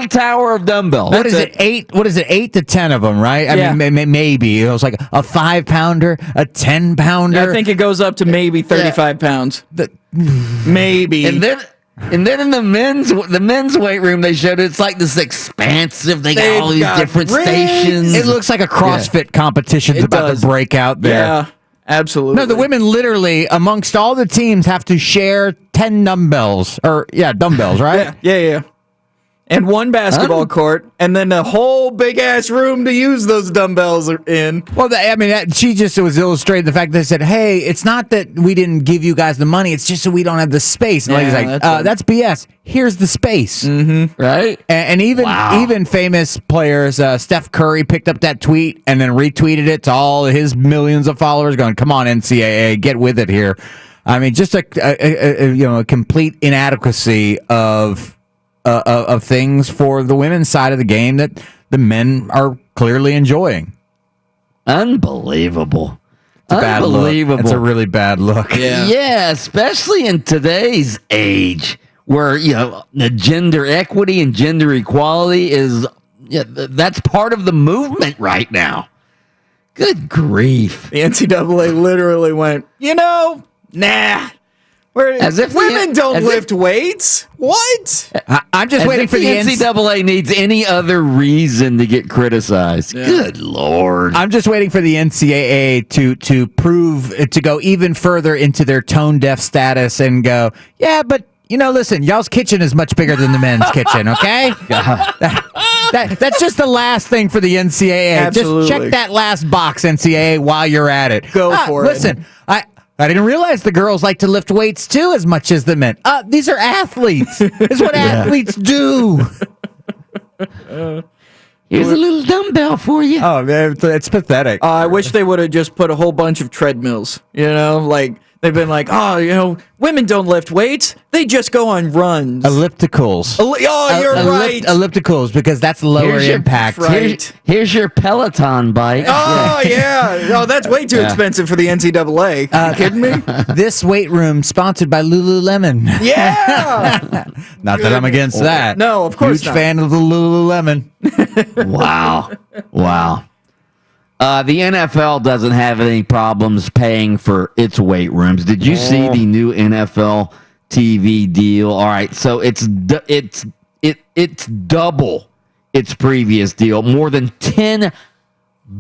Speaker 2: tower of dumbbells.
Speaker 4: What is it? 8? What is it? 8 to 10 of them, right? I mean, maybe it was like a 5-pounder, a 10-pounder.
Speaker 3: I think it goes up to maybe 35 pounds. Maybe.
Speaker 2: And then in the men's weight room, they showed it's like this expansive. They got all these different stations.
Speaker 4: It looks like a CrossFit competition's about to break out there.
Speaker 3: Yeah, absolutely.
Speaker 4: No, the women literally, amongst all the teams, have to share 10 dumbbells. Dumbbells, right?
Speaker 3: Yeah. And one basketball court, and then a whole big-ass room to use those dumbbells in.
Speaker 4: Well, she just was illustrating the fact that they said, hey, it's not that we didn't give you guys the money, it's just that we don't have the space. And the lady's like, that's BS. Here's the space.
Speaker 3: Mm-hmm.
Speaker 2: Right?
Speaker 4: And even famous players, Steph Curry picked up that tweet and then retweeted it to all his millions of followers going, come on, NCAA, get with it here. I mean, just a complete inadequacy of things for the women's side of the game that the men are clearly enjoying.
Speaker 2: Unbelievable.
Speaker 4: It's a bad look. It's a really bad look.
Speaker 2: Yeah, especially in today's age where, the gender equity and gender equality that's part of the movement right now. Good grief.
Speaker 3: The NCAA literally went, nah.
Speaker 2: As if
Speaker 3: women don't lift weights. What?
Speaker 4: I'm just waiting for the
Speaker 2: NCAA needs any other reason to get criticized. Yeah. Good Lord.
Speaker 4: I'm just waiting for the NCAA to go even further into their tone deaf status and go, yeah, but listen, y'all's kitchen is much bigger than the men's kitchen, okay? That's just the last thing for the NCAA.
Speaker 3: Absolutely.
Speaker 4: Just check that last box, NCAA, while you're at it.
Speaker 3: Go for it.
Speaker 4: Listen, I didn't realize the girls like to lift weights too as much as the men. These are athletes. It's what athletes do.
Speaker 2: Here's a little dumbbell for you.
Speaker 4: Oh, man, it's pathetic.
Speaker 3: I wish they would have just put a whole bunch of treadmills, like they've been like, women don't lift weights. They just go on runs.
Speaker 4: Ellipticals.
Speaker 3: You're right.
Speaker 4: Ellipticals, because that's lower impact.
Speaker 3: Right.
Speaker 2: Here's your Peloton bike.
Speaker 3: Oh, yeah. Oh, that's way too expensive for the NCAA. Are you kidding me?
Speaker 4: This weight room sponsored by Lululemon.
Speaker 3: Yeah.
Speaker 4: Not that I'm against that.
Speaker 3: No, of course
Speaker 4: Huge
Speaker 3: not.
Speaker 4: fan of the Lululemon.
Speaker 2: Wow. The NFL doesn't have any problems paying for its weight rooms. Did you see the new NFL TV deal? All right, so it's double its previous deal, more than $10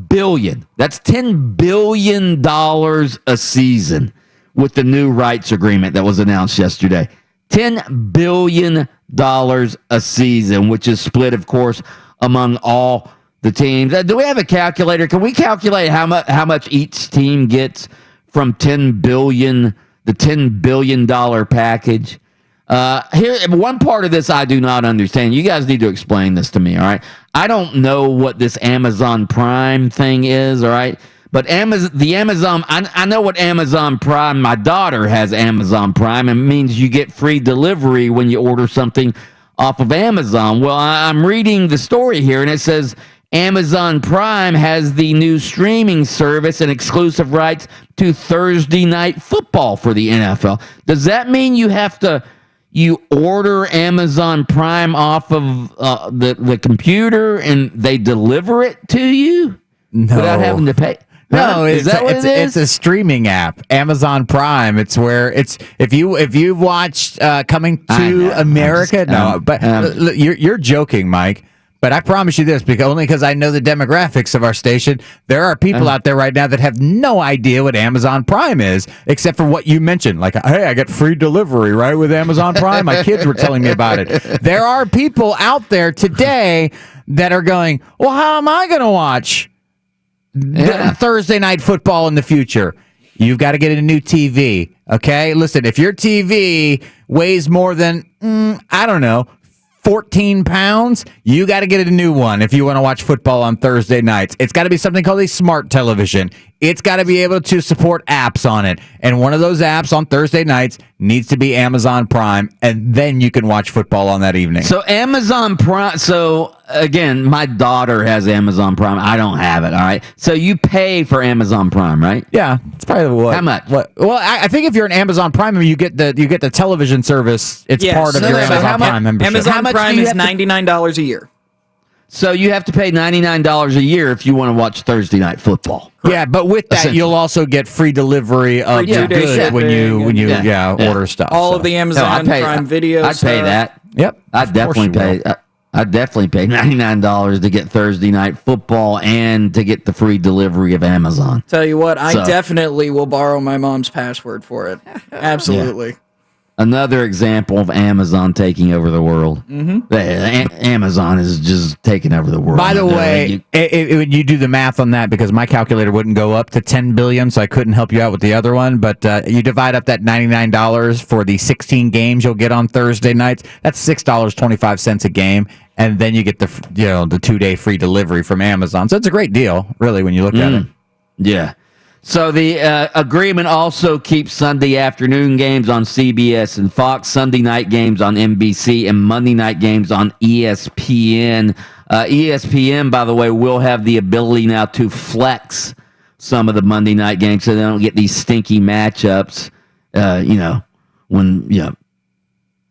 Speaker 2: billion. That's $10 billion a season with the new rights agreement that was announced yesterday. $10 billion a season, which is split, of course, among all the teams. Do we have a calculator? Can we calculate how much each team gets from the $10 billion package? Here, one part of this I do not understand. You guys need to explain this to me, all right? I don't know what this Amazon Prime thing is, all right? But Amazon, I know what Amazon Prime, my daughter has Amazon Prime, and it means you get free delivery when you order something off of Amazon. Well, I'm reading the story here, and it says Amazon Prime has the new streaming service and exclusive rights to Thursday Night Football for the NFL. Does that mean you order Amazon Prime off of the computer and they deliver it to you without having to pay?
Speaker 4: No, it's a streaming app. Amazon Prime. It's where if you've watched Coming to America. You're joking, Mike. But I promise you this, because I know the demographics of our station, there are people out there right now that have no idea what Amazon Prime is, except for what you mentioned. Like, hey, I get free delivery, right, with Amazon Prime. My kids were telling me about it. There are people out there today that are going, well, how am I going to watch Thursday Night Football in the future? You've got to get a new TV, okay? Listen, if your TV weighs more than, 14 pounds, you got to get a new one if you want to watch football on Thursday nights. It's got to be something called a smart television. it's got to be able to support apps on it. And one of those apps on Thursday nights needs to be Amazon Prime, and then you can watch football on that evening.
Speaker 2: So Amazon Prime. So again, my daughter has Amazon Prime. I don't have it. All right. So you pay for Amazon Prime, right?
Speaker 4: Yeah, it's probably what?
Speaker 2: How much?
Speaker 4: What? Well, I think if you're an Amazon Prime, you get the television service. It's part of your Amazon Prime membership.
Speaker 3: Amazon Prime is $99 a year.
Speaker 2: So you have to pay $99 a year if you want to watch Thursday Night Football.
Speaker 4: Yeah, but with that, you'll also get free delivery of your goods when you order stuff.
Speaker 3: All of the Amazon Prime videos.
Speaker 2: I'd pay that.
Speaker 4: Yep.
Speaker 2: I'd definitely pay. I'd definitely pay $99 to get Thursday Night Football and to get the free delivery of Amazon.
Speaker 3: Tell you what, I definitely will borrow my mom's password for it. Absolutely.
Speaker 2: Yeah. Another example of Amazon taking over the world. Mm-hmm. Amazon is just taking over the world.
Speaker 4: By the way, you do the math on that because my calculator wouldn't go up to 10 billion, so I couldn't help you out with the other one. But you divide up that $99 for the 16 games you'll get on Thursday nights. That's $6.25 a game, and then you get the 2-day free delivery from Amazon. So it's a great deal, really, when you look at it.
Speaker 2: Yeah. So the agreement also keeps Sunday afternoon games on CBS and Fox, Sunday night games on NBC, and Monday night games on ESPN. ESPN, by the way, will have the ability now to flex some of the Monday night games so they don't get these stinky matchups.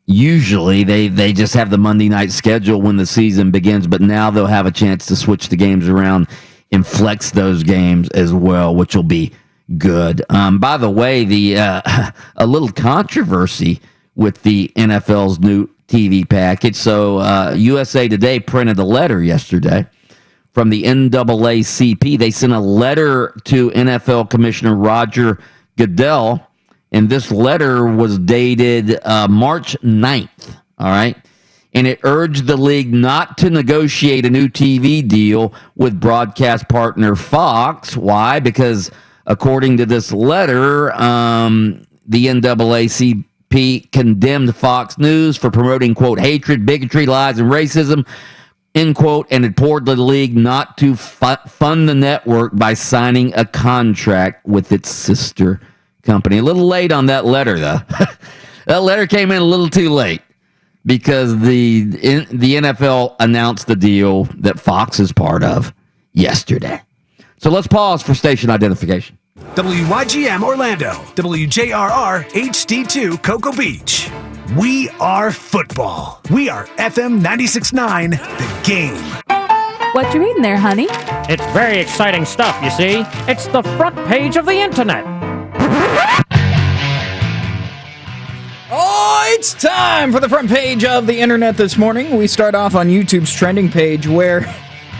Speaker 2: Usually they just have the Monday night schedule when the season begins, but now they'll have a chance to switch the games around and flex those games as well, which will be good. By the way, a little controversy with the NFL's new TV package. So USA Today printed a letter yesterday from the NAACP. They sent a letter to NFL Commissioner Roger Goodell, and this letter was dated March 9th. All right. And it urged the league not to negotiate a new TV deal with broadcast partner Fox. Why? Because according to this letter, the NAACP condemned Fox News for promoting, quote, hatred, bigotry, lies, and racism, end quote, and implored the league not to fund the network by signing a contract with its sister company. A little late on that letter, though. That letter came in a little too late, because the NFL announced the deal that Fox is part of yesterday. So let's pause for station identification.
Speaker 10: WYGM Orlando, WJRR HD2 Cocoa Beach. We are football. We are FM 96.9, The Game.
Speaker 11: What you reading there, honey?
Speaker 12: It's very exciting stuff, you see. It's the front page of the internet.
Speaker 3: Oh, it's time for the front page of the internet this morning. We start off on YouTube's trending page where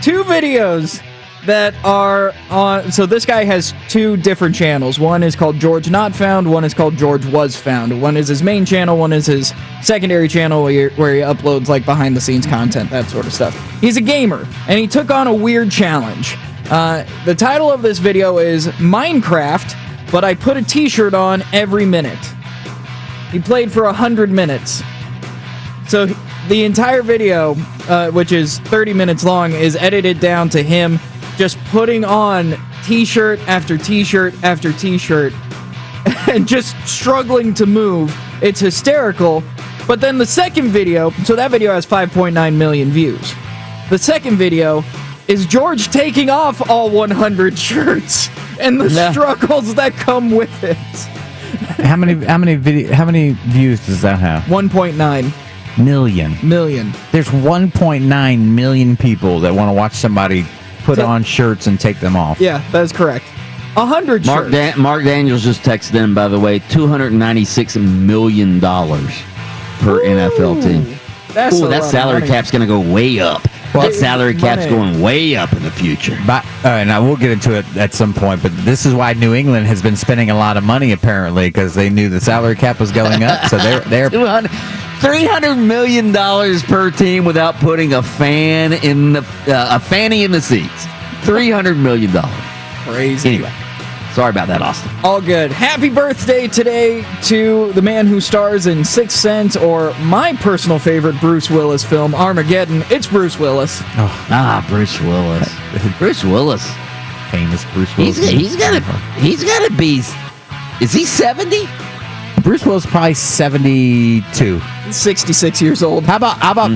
Speaker 3: two videos that are on... So this guy has two different channels. One is called George Not Found. One is called George Was Found. One is his main channel. One is his secondary channel where he uploads like behind-the-scenes content, that sort of stuff. He's a gamer, and he took on a weird challenge. The title of this video is Minecraft, but I put a t-shirt on every minute. He played for 100 minutes. So the entire video, which is 30 minutes long, is edited down to him just putting on t-shirt after t-shirt after t-shirt and just struggling to move. It's hysterical. But then the second video, so that video has 5.9 million views. The second video is George taking off all 100 shirts and the struggles that come with it.
Speaker 4: How many views does that have?
Speaker 3: 1.9
Speaker 4: million. There's 1.9 million people that want to watch somebody put on shirts and take them off.
Speaker 3: Yeah, that is correct. 100 shirts.
Speaker 2: Mark Daniels just texted in, by the way, $296 million per NFL team. That salary cap's going to go way up. That salary cap's going way up in the future.
Speaker 4: But now we'll get into it at some point, but this is why New England has been spending a lot of money, apparently, because they knew the salary cap was going up. So they're
Speaker 2: $300 million per team without putting a fanny in the seats. $300 million.
Speaker 3: Crazy.
Speaker 2: Anyway, sorry about that, Austin.
Speaker 3: All good. Happy birthday today to the man who stars in Sixth Sense, or my personal favorite Bruce Willis film, Armageddon. It's Bruce Willis.
Speaker 2: Bruce Willis. Bruce Willis.
Speaker 4: famous Bruce Willis.
Speaker 2: He's gotta be. Is he 70?
Speaker 4: Bruce Willis is probably 72.
Speaker 3: 66 years old.
Speaker 4: How about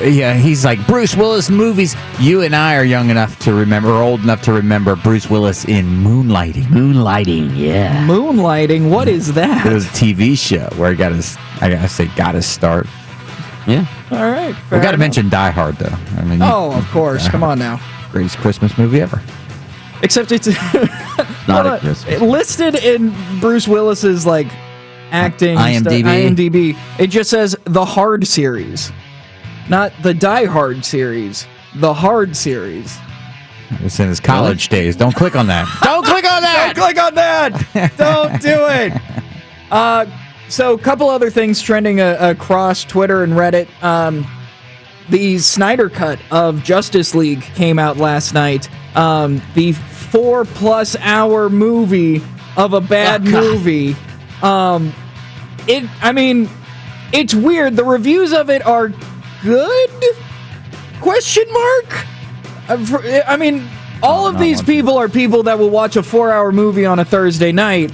Speaker 4: yeah, he's like Bruce Willis movies. You and I are young enough to remember, or old enough to remember Bruce Willis in Moonlighting.
Speaker 2: Yeah.
Speaker 3: Moonlighting? What is that?
Speaker 4: It was a TV show where he got his start.
Speaker 2: Yeah.
Speaker 3: All right.
Speaker 4: We got to mention Die Hard, though. I mean,
Speaker 3: of course. Come on now.
Speaker 4: Greatest Christmas movie ever.
Speaker 3: Except it's
Speaker 2: not a Christmas.
Speaker 3: Listed in Bruce Willis's like acting IMDb. It just says the Hard series, not the Die Hard series. The Hard series.
Speaker 4: It's in his college days. Don't click on that. Don't click on that.
Speaker 3: Don't click on that. Don't do it. So, a couple other things trending across Twitter and Reddit. The Snyder Cut of Justice League came out last night. The 4+ hour movie of a bad movie. It's weird. The reviews of it are good? Question mark? All of these people are people that will watch a 4-hour movie on a Thursday night.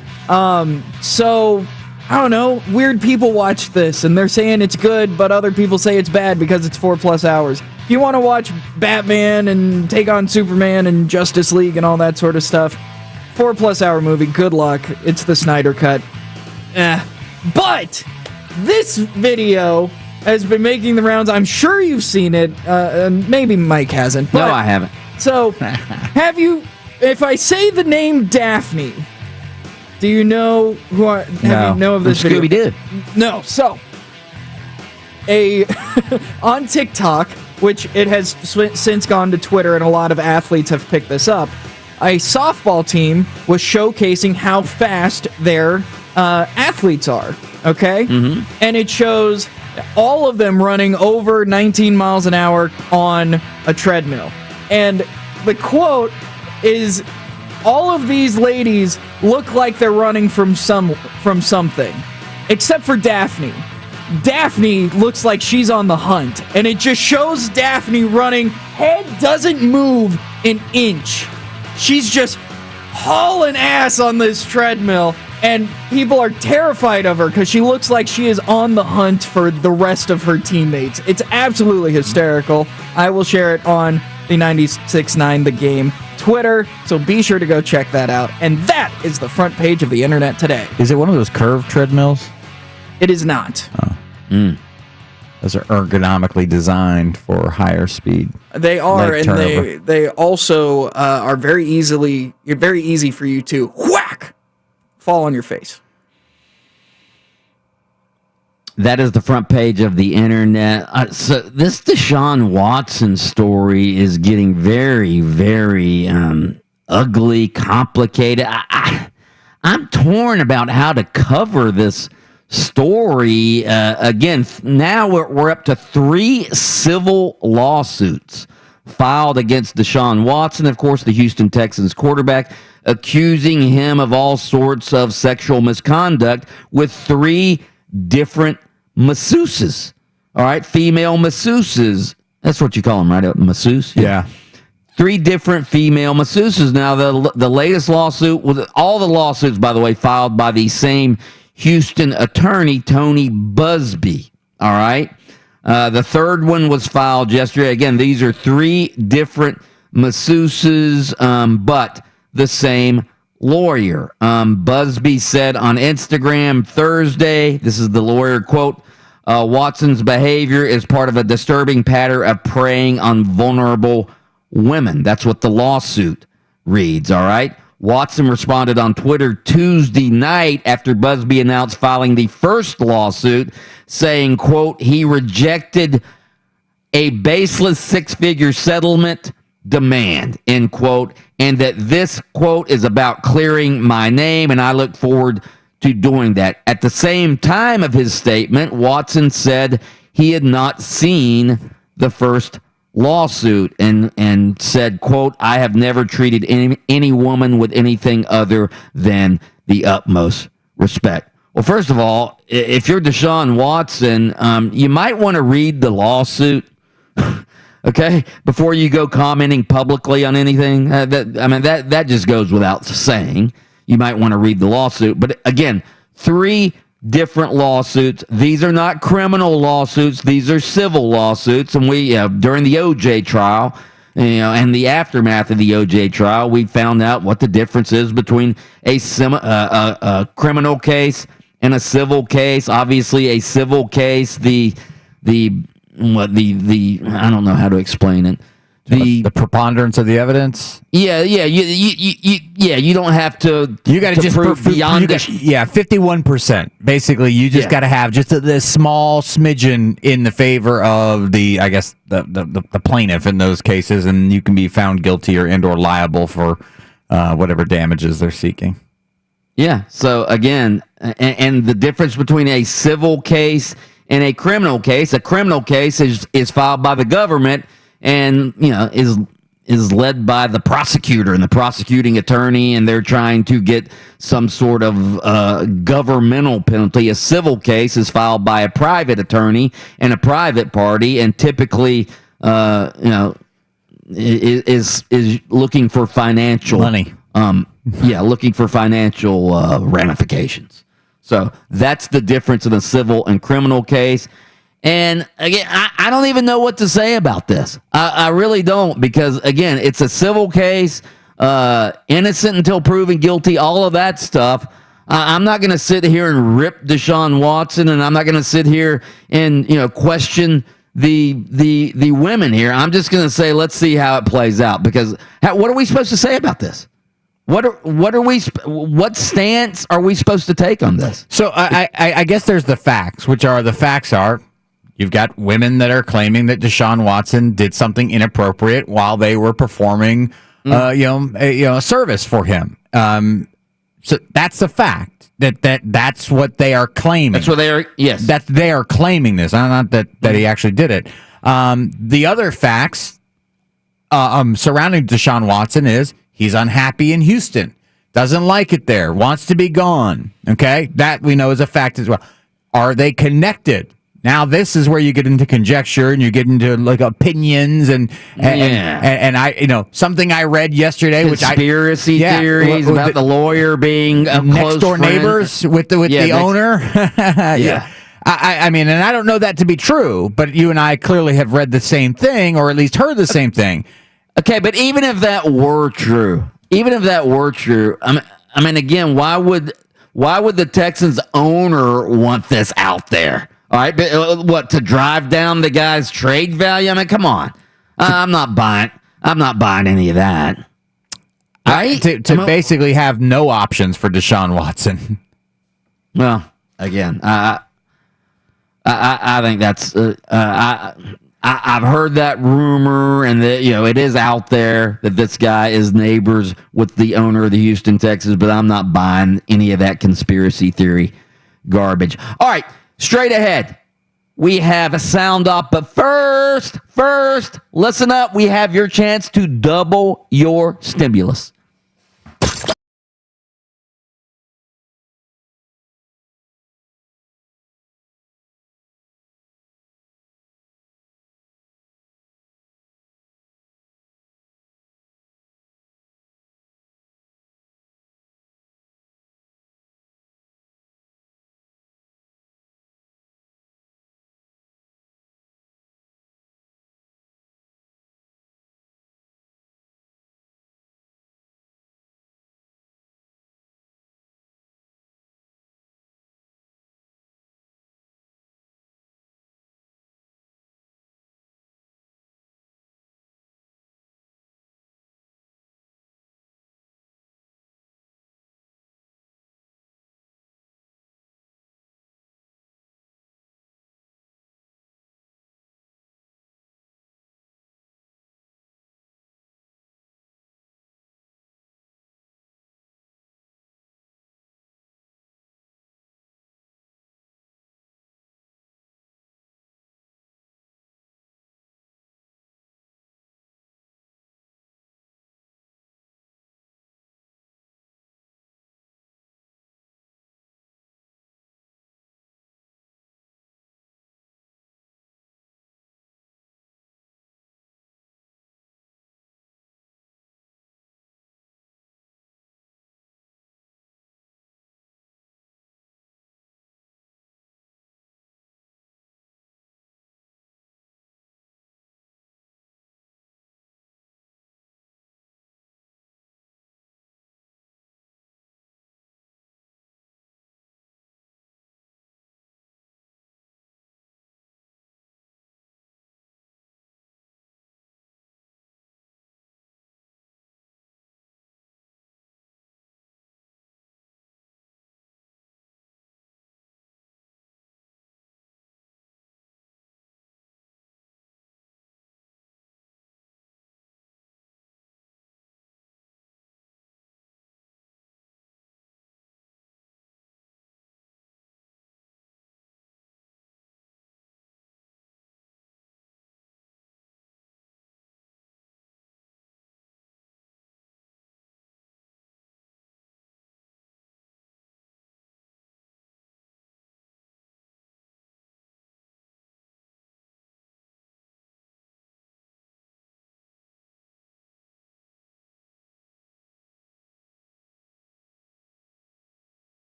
Speaker 3: So, I don't know. Weird people watch this, and they're saying it's good, but other people say it's bad because it's 4+ hours. If you want to watch Batman and take on Superman and Justice League and all that sort of stuff, 4+ hour movie, good luck. It's the Snyder Cut. But this video has been making the rounds. I'm sure you've seen it. Maybe Mike hasn't.
Speaker 2: No, I haven't.
Speaker 3: So, have you... If I say the name Daphne, do you know who I... Have you know of this video?
Speaker 2: Scooby-Doo.
Speaker 3: No. So, on TikTok, which it has since gone to Twitter, and a lot of athletes have picked this up, a softball team was showcasing how fast their athletes are, okay? Mm-hmm. And it shows all of them running over 19 miles an hour on a treadmill. And the quote is, all of these ladies look like they're running from something, except for Daphne. Daphne looks like she's on the hunt, and it just shows Daphne running. Head doesn't move an inch. She's just hauling ass on this treadmill, and people are terrified of her because she looks like she is on the hunt for the rest of her teammates. It's absolutely hysterical. I will share it on the 96.9 The Game Twitter, so be sure to go check that out. And that is the front page of the internet today.
Speaker 4: Is it one of those curved treadmills?
Speaker 3: It is not.
Speaker 4: Oh. Those are ergonomically designed for higher speed.
Speaker 3: They are, and they also are very easy for you to fall on your face.
Speaker 2: That is the front page of the internet. So this Deshaun Watson story is getting very, very ugly, complicated. I'm torn about how to cover this story. Again, now we're up to 3 civil lawsuits filed against Deshaun Watson, of course, the Houston Texans quarterback, accusing him of all sorts of sexual misconduct with 3 different masseuses. All right, female masseuses. That's what you call them, right? A masseuse?
Speaker 4: Yeah.
Speaker 2: 3 different female masseuses. Now, the latest lawsuit, all the lawsuits, by the way, filed by the same Houston attorney, Tony Busby. All right. The third one was filed yesterday. Again, these are 3 different masseuses, but the same lawyer. Busby said on Instagram Thursday, this is the lawyer quote, Watson's behavior is part of a disturbing pattern of preying on vulnerable women. That's what the lawsuit reads, all right? Watson responded on Twitter Tuesday night after Busby announced filing the first lawsuit, saying, quote, he rejected a baseless 6-figure settlement demand, end quote, and that this, quote, is about clearing my name, and I look forward to doing that. At the same time of his statement, Watson said he had not seen the first lawsuit and said, quote, I have never treated any woman with anything other than the utmost respect. Well, first of all, if you're Deshaun Watson, you might want to read the lawsuit. Okay, before you go commenting publicly on anything, that just goes without saying. You might want to read the lawsuit, but again, 3 different lawsuits. These are not criminal lawsuits; these are civil lawsuits. And we, during the OJ trial, and the aftermath of the OJ trial, we found out what the difference is between a criminal case and a civil case. Obviously, a civil case, the I don't know how to explain it.
Speaker 4: The preponderance of the evidence.
Speaker 2: Yeah. You don't have to.
Speaker 4: You got to just
Speaker 2: prove beyond.
Speaker 4: 51%. Basically, you just got to have just a small smidgen in the favor of the plaintiff in those cases, and you can be found guilty or liable for whatever damages they're seeking.
Speaker 2: Yeah. So again, and the difference between a civil case and a criminal case is filed by the government and is led by the prosecutor and the prosecuting attorney, and they're trying to get some sort of governmental penalty. A civil case is filed by a private attorney and a private party, and typically is looking for financial
Speaker 4: money.
Speaker 2: Looking for financial ramifications. So that's the difference in a civil and criminal case. And again, I don't even know what to say about this. I really don't, because again, it's a civil case, innocent until proven guilty, all of that stuff. I'm not going to sit here and rip Deshaun Watson, and I'm not going to sit here and question the women here. I'm just going to say, let's see how it plays out, because what are we supposed to say about this? What stance are we supposed to take on this?
Speaker 4: So I guess there's the facts, which are you've got women that are claiming that Deshaun Watson did something inappropriate while they were performing a service for him. So that's a fact. That's what they are claiming.
Speaker 2: That's what they are. Yes,
Speaker 4: that they are claiming this. Not that he actually did it. The other facts surrounding Deshaun Watson is he's unhappy in Houston, doesn't like it there, wants to be gone. Okay, that we know is a fact as well. Are they connected? Now this is where you get into conjecture and you get into like opinions and I something I read yesterday,
Speaker 2: conspiracy theories about the lawyer being a
Speaker 4: next door
Speaker 2: friend.
Speaker 4: neighbors with the owner.
Speaker 2: Yeah.
Speaker 4: I mean, and I don't know that to be true, but you and I clearly have read the same thing, or at least heard the same thing.
Speaker 2: Okay, but even if that were true, I mean, again, why would the Texans owner want this out there? All right, but what, to drive down the guy's trade value? I mean, come on, I'm not buying any of that. Right?
Speaker 4: To basically have no options for Deshaun Watson.
Speaker 2: Well, again, I think that's I've heard that rumor, and that it is out there that this guy is neighbors with the owner of the Houston Texans, but I'm not buying any of that conspiracy theory garbage. All right, straight ahead, we have a sound off, but first, listen up. We have your chance to double your stimulus.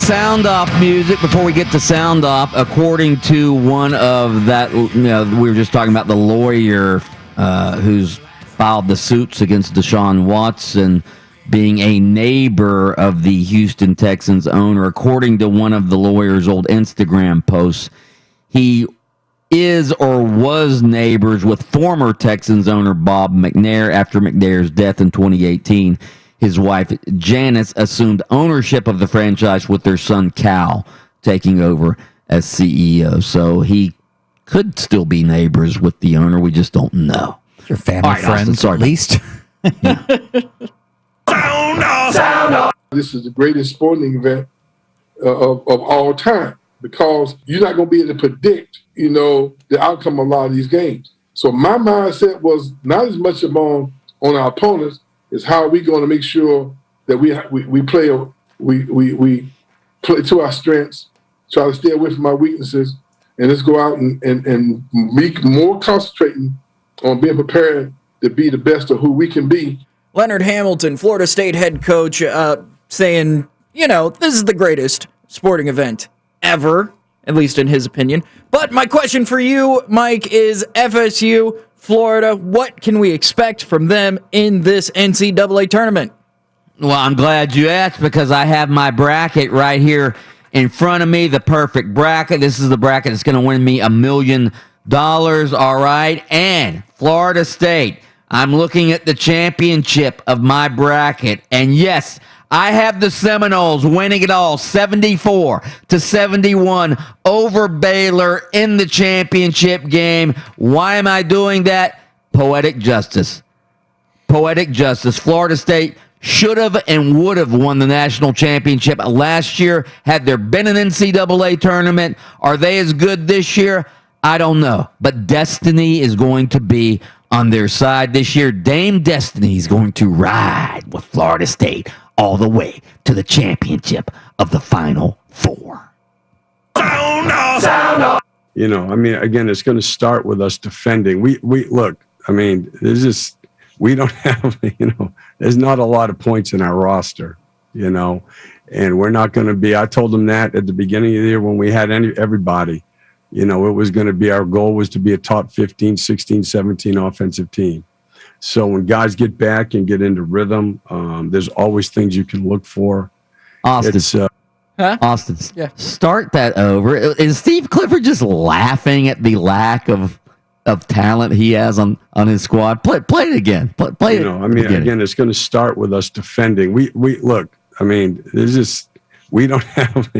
Speaker 2: Sound off music before we get to sound off. According to one of that, we were just talking about the lawyer who's filed the suits against Deshaun Watson being a neighbor of the Houston Texans owner. According to one of the lawyer's old Instagram posts, he is or was neighbors with former Texans owner Bob McNair. After McNair's death in 2018, his wife Janice assumed ownership of the franchise, with their son Cal taking over as CEO. So he could still be neighbors with the owner. We just don't know.
Speaker 4: Your family friends, at least.
Speaker 11: Sound off. This is the greatest sporting event of all time, because you're not going to be able to predict, the outcome of a lot of these games. So my mindset was not as much on our opponents as how are we going to make sure that we play to our strengths, try to stay away from our weaknesses, and let's go out and make more concentrating on being prepared to be the best of who we can be.
Speaker 3: Leonard Hamilton, Florida State head coach, saying, this is the greatest sporting event ever, at least in his opinion. But my question for you, Mike, is FSU, Florida, what can we expect from them in this NCAA tournament?
Speaker 2: Well, I'm glad you asked, because I have my bracket right here in front of me, the perfect bracket. This is the bracket that's going to win me $1 million, all right? And Florida State, I'm looking at the championship of my bracket, and yes, I have the Seminoles winning it all 74-71 over Baylor in the championship game. Why am I doing that? Poetic justice. Poetic justice. Florida State should have and would have won the national championship last year had there been an NCAA tournament. Are they as good this year? I don't know. But destiny is going to be on their side this year. Dame Destiny is going to ride with Florida State all the way to the championship of the Final Four.
Speaker 11: Sound off.
Speaker 13: Again, it's going to start with us defending. We look, we don't have, there's not a lot of points in our roster, and we're not going to be, I told them that at the beginning of the year when we had everybody, it was going to be, our goal was to be a top 15, 16, 17 offensive team. So when guys get back and get into rhythm, there's always things you can look for.
Speaker 2: Austin,
Speaker 3: Yeah.
Speaker 2: Start that over. Is Steve Clifford just laughing at the lack of talent he has on his squad? Play it again. Play it.
Speaker 13: Again, it's going to start with us defending. We look. There's just, we don't have.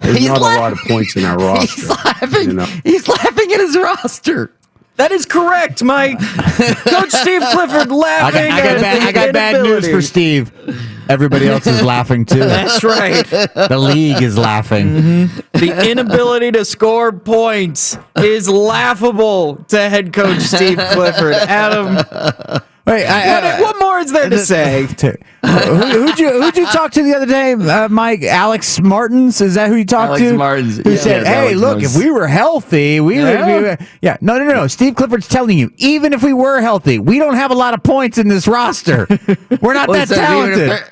Speaker 13: There's not a lot of points in our roster.
Speaker 2: He's laughing. He's laughing at his roster.
Speaker 3: That is correct, Mike. Coach Steve Clifford laughing.
Speaker 4: I got bad news for Steve. Everybody else is laughing too.
Speaker 3: That's right.
Speaker 4: The league is laughing.
Speaker 3: Mm-hmm. The inability to score points is laughable to head coach Steve Clifford. Adam,
Speaker 4: wait,
Speaker 3: what more is there to say?
Speaker 4: Who'd you talk to the other day, Mike? Alex Martins? Is that who you talked to?
Speaker 2: Alex Martins.
Speaker 4: Who said, "Hey,
Speaker 2: Alex
Speaker 4: look,
Speaker 2: Martins.
Speaker 4: if we were healthy, we would be." Yeah, no. Steve Clifford's telling you, even if we were healthy, we don't have a lot of points in this roster. We're not that talented.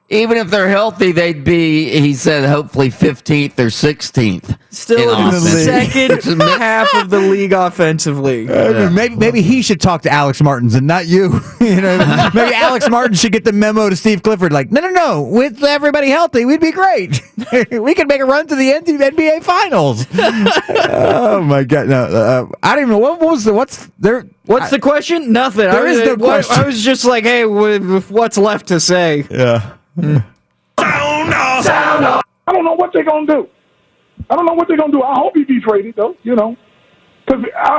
Speaker 2: Even if they're healthy, they'd be, he said, hopefully 15th or 16th.
Speaker 3: Still in the second half of the league offensively.
Speaker 4: Maybe he should talk to Alex Martins and not you. Maybe Alex Martins should get the memo to Steve Clifford. Like, no. With everybody healthy, we'd be great. We could make a run to the NBA Finals. Oh my God! No, I don't even know what's the
Speaker 3: question? Nothing.
Speaker 4: There is no question.
Speaker 3: I was just like, hey, what's left to say?
Speaker 4: Yeah.
Speaker 11: Sound off. I don't know what they're going to do. I hope he be traded, though, Because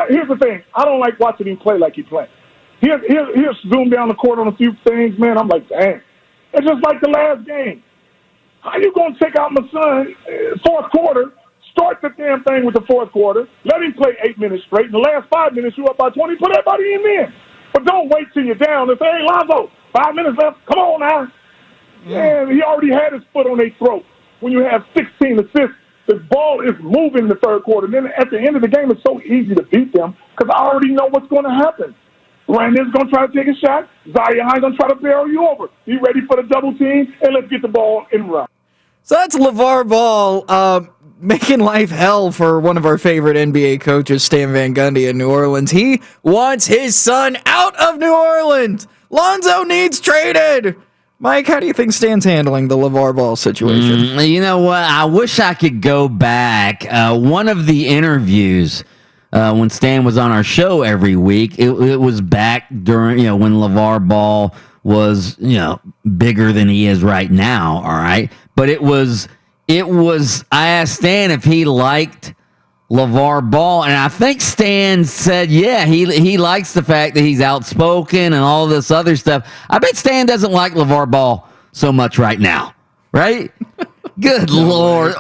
Speaker 11: here's the thing. I don't like watching him play like he plays. He'll zoom down the court on a few things, man. I'm like, dang. It's just like the last game. How you going to take out my son fourth quarter, start the damn thing with the fourth quarter, let him play 8 minutes straight, in the last 5 minutes you up by 20, put everybody in. But don't wait till you're down and say, hey, Lonzo, 5 minutes left, come on now. And he already had his foot on their throat. When you have 16 assists, the ball is moving in the third quarter. Then at the end of the game, it's so easy to beat them because I already know what's going to happen. Brandon's going to try to take a shot. Zion going to try to barrel you over. Be ready for the double team, and let's get the ball and run.
Speaker 3: So that's LeVar Ball making life hell for one of our favorite NBA coaches, Stan Van Gundy in New Orleans. He wants his son out of New Orleans. Lonzo needs traded. Mike, how do you think Stan's handling the LeVar Ball situation?
Speaker 2: You know what? I wish I could go back. One of the interviews when Stan was on our show every week, it was back during, when LeVar Ball was, bigger than he is right now. All right. But I asked Stan if he liked LeVar Ball, and I think Stan said, yeah, he likes the fact that he's outspoken and all this other stuff. I bet Stan doesn't like LeVar Ball so much right now, right? Good Lord.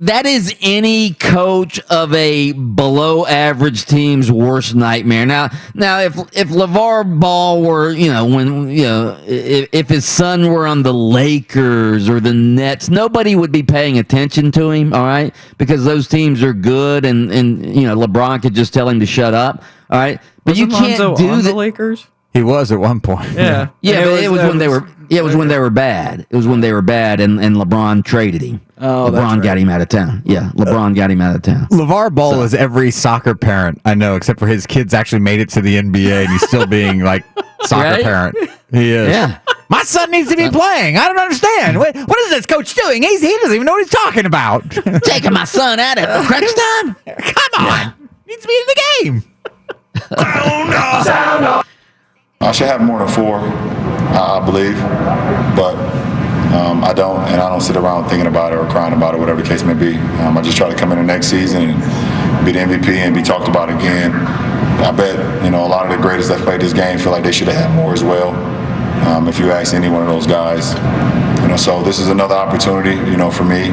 Speaker 2: That is any coach of a below average team's worst nightmare. Now if LeVar Ball were, if his son were on the Lakers or the Nets, nobody would be paying attention to him, all right? Because those teams are good and LeBron could just tell him to shut up, all right? But you can't do
Speaker 3: the Lakers?
Speaker 4: He was at one point.
Speaker 3: Yeah.
Speaker 2: Yeah, but it was when they were. Yeah, it was when they were bad. It was when they were bad, and LeBron traded him.
Speaker 3: Oh,
Speaker 2: LeBron got him out of town. Yeah, LeBron got him out of town.
Speaker 4: LeVar Ball is every soccer parent I know, except for his kids actually made it to the NBA, and he's still being like soccer parent. He is.
Speaker 2: Yeah.
Speaker 4: My son needs to be playing. I don't understand. What is this coach doing? He doesn't even know what he's talking about.
Speaker 2: Taking my son out at crunch time?
Speaker 4: Come on. Needs to be in the game.
Speaker 14: I should have more than 4, I believe, but I don't, and I don't sit around thinking about it or crying about it, whatever the case may be. I just try to come in the next season and be the MVP and be talked about again. I bet, a lot of the greatest that played this game feel like they should have had more as well, if you ask any one of those guys. So this is another opportunity, for me,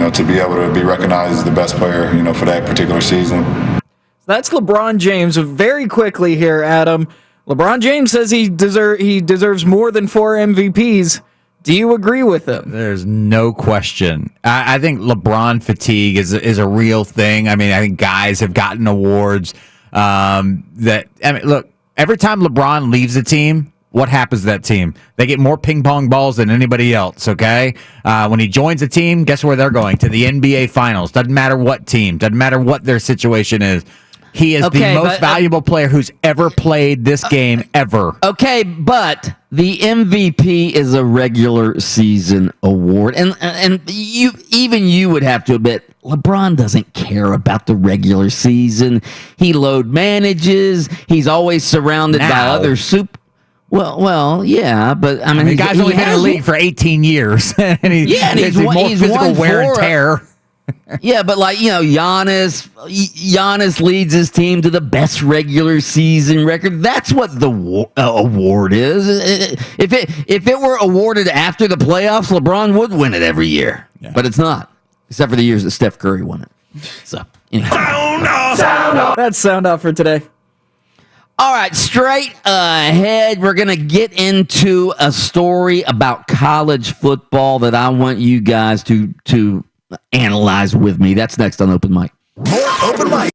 Speaker 14: to be able to be recognized as the best player, for that particular season.
Speaker 3: That's LeBron James. Very quickly here, Adam. LeBron James says he deserves more than 4 MVPs. Do you agree with him?
Speaker 4: There's no question. I think LeBron fatigue is a real thing. I mean, I think guys have gotten awards look, every time LeBron leaves a team, what happens to that team? They get more ping pong balls than anybody else, okay? When he joins a team, guess where they're going? To the NBA Finals. Doesn't matter what team. Doesn't matter what their situation is. He is the most valuable player who's ever played this game ever.
Speaker 2: Okay, but the MVP is a regular season award, and you would have to admit LeBron doesn't care about the regular season. He load manages. He's always surrounded by other super. Well, yeah, but I mean,
Speaker 4: the guy's only been in the league for 18 years, and he's more physical wear and tear.
Speaker 2: Yeah, but Giannis leads his team to the best regular season record. That's what the award is. If it were awarded after the playoffs, LeBron would win it every year. Yeah. But it's not, except for the years that Steph Curry won it. So, anyway.
Speaker 3: Sound off. That's sound off for today.
Speaker 2: All right, straight ahead, we're going to get into a story about college football that I want you guys to analyze with me. That's next on Open Mic.
Speaker 10: More Open Mic.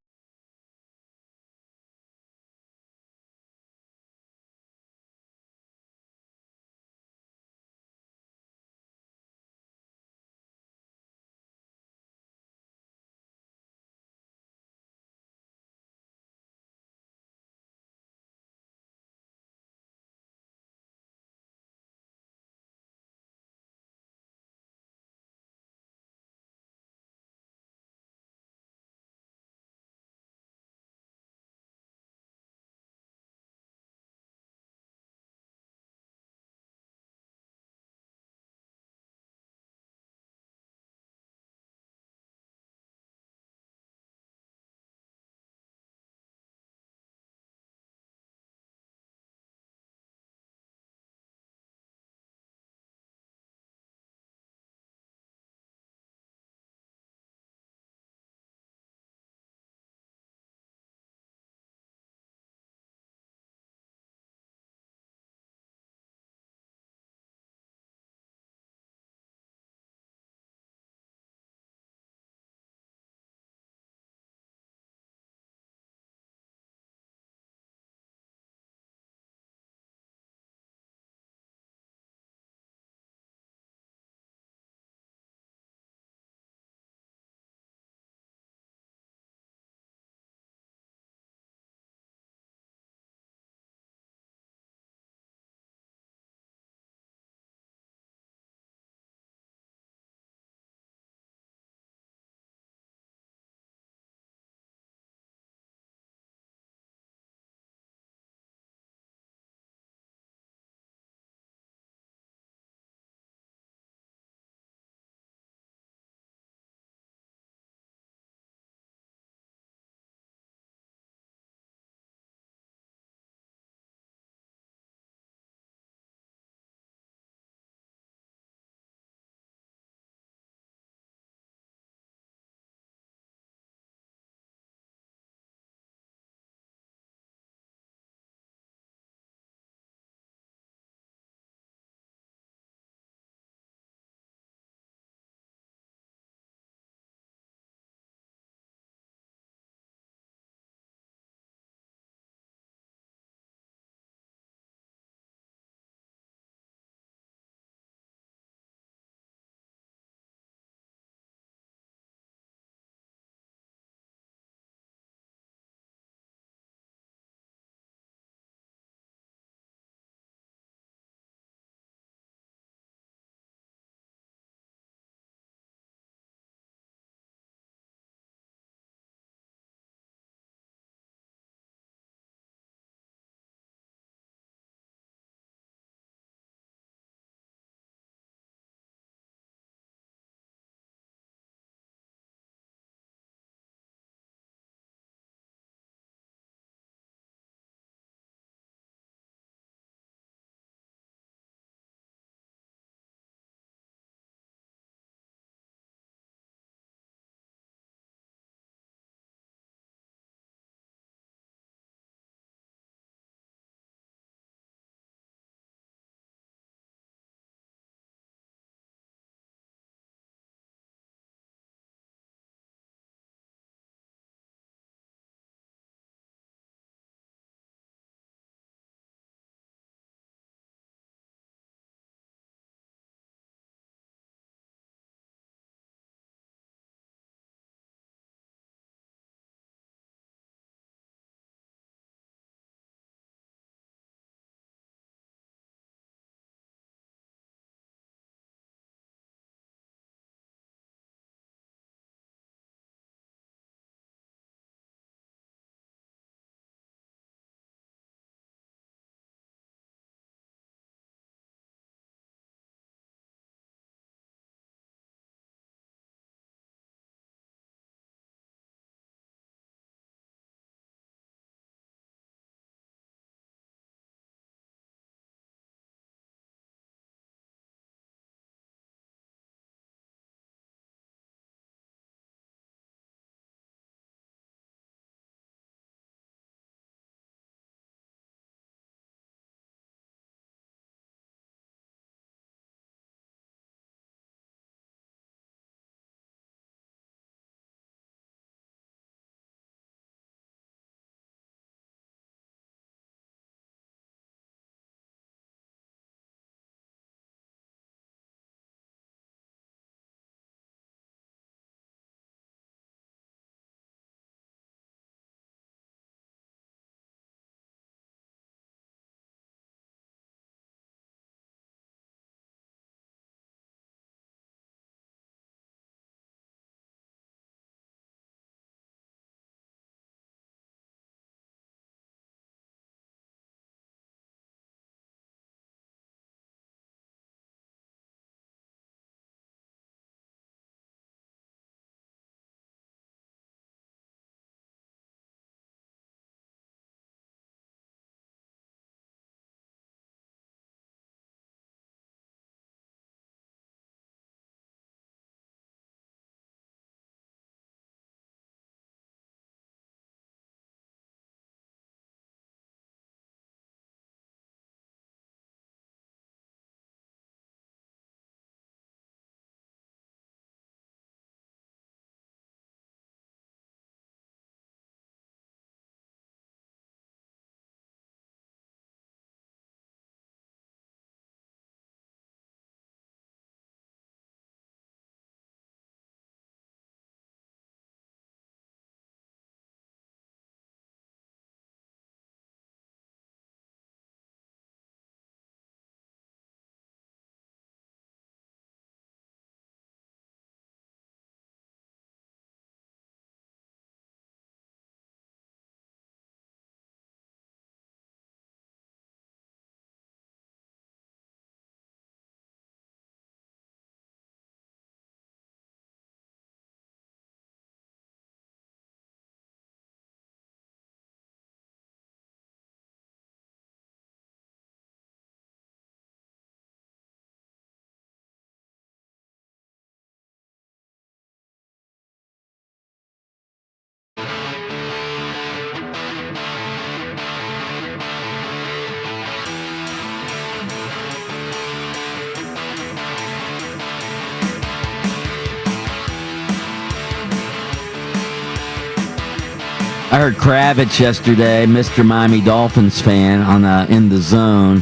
Speaker 2: I heard Kravitz yesterday, Mr. Miami Dolphins fan, on In the Zone,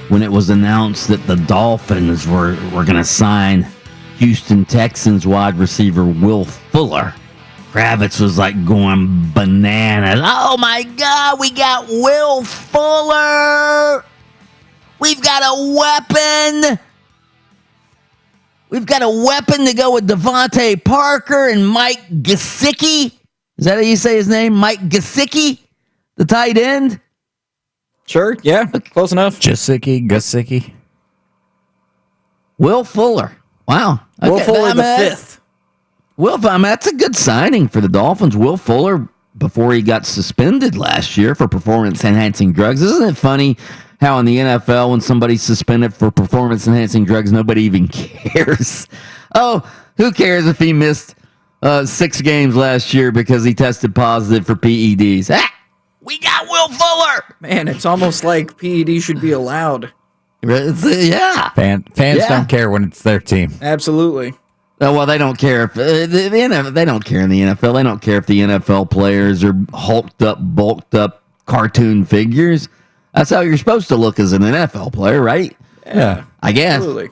Speaker 2: when it was announced that the Dolphins were going to sign Houston Texans wide receiver Will Fuller. Kravitz was like going bananas. Oh my God, we got Will Fuller! We've got a weapon! We've got a weapon to go with Devontae Parker and Mike Gesicki. Is that how you say his name? Mike Gesicki? The tight end?
Speaker 3: Sure, yeah, close enough.
Speaker 4: Gesicki.
Speaker 2: Will Fuller. Wow. Okay,
Speaker 3: Will Fuller the fifth.
Speaker 2: That's a good signing for the Dolphins. Will Fuller, before he got suspended last year for performance-enhancing drugs. Isn't it funny how in the NFL, when somebody's suspended for performance-enhancing drugs, nobody even cares? Oh, who cares if he missed 6 games last year because he tested positive for PEDs? Ah, we got Will Fuller!
Speaker 3: Man, it's almost like PED should be allowed.
Speaker 2: Yeah.
Speaker 4: Fans don't care when it's their team.
Speaker 3: Absolutely.
Speaker 2: Oh, well, they don't care if they don't care in the NFL. They don't care if the NFL players are bulked up cartoon figures. That's how you're supposed to look as an NFL player, right?
Speaker 3: Yeah,
Speaker 2: I guess.
Speaker 3: Absolutely.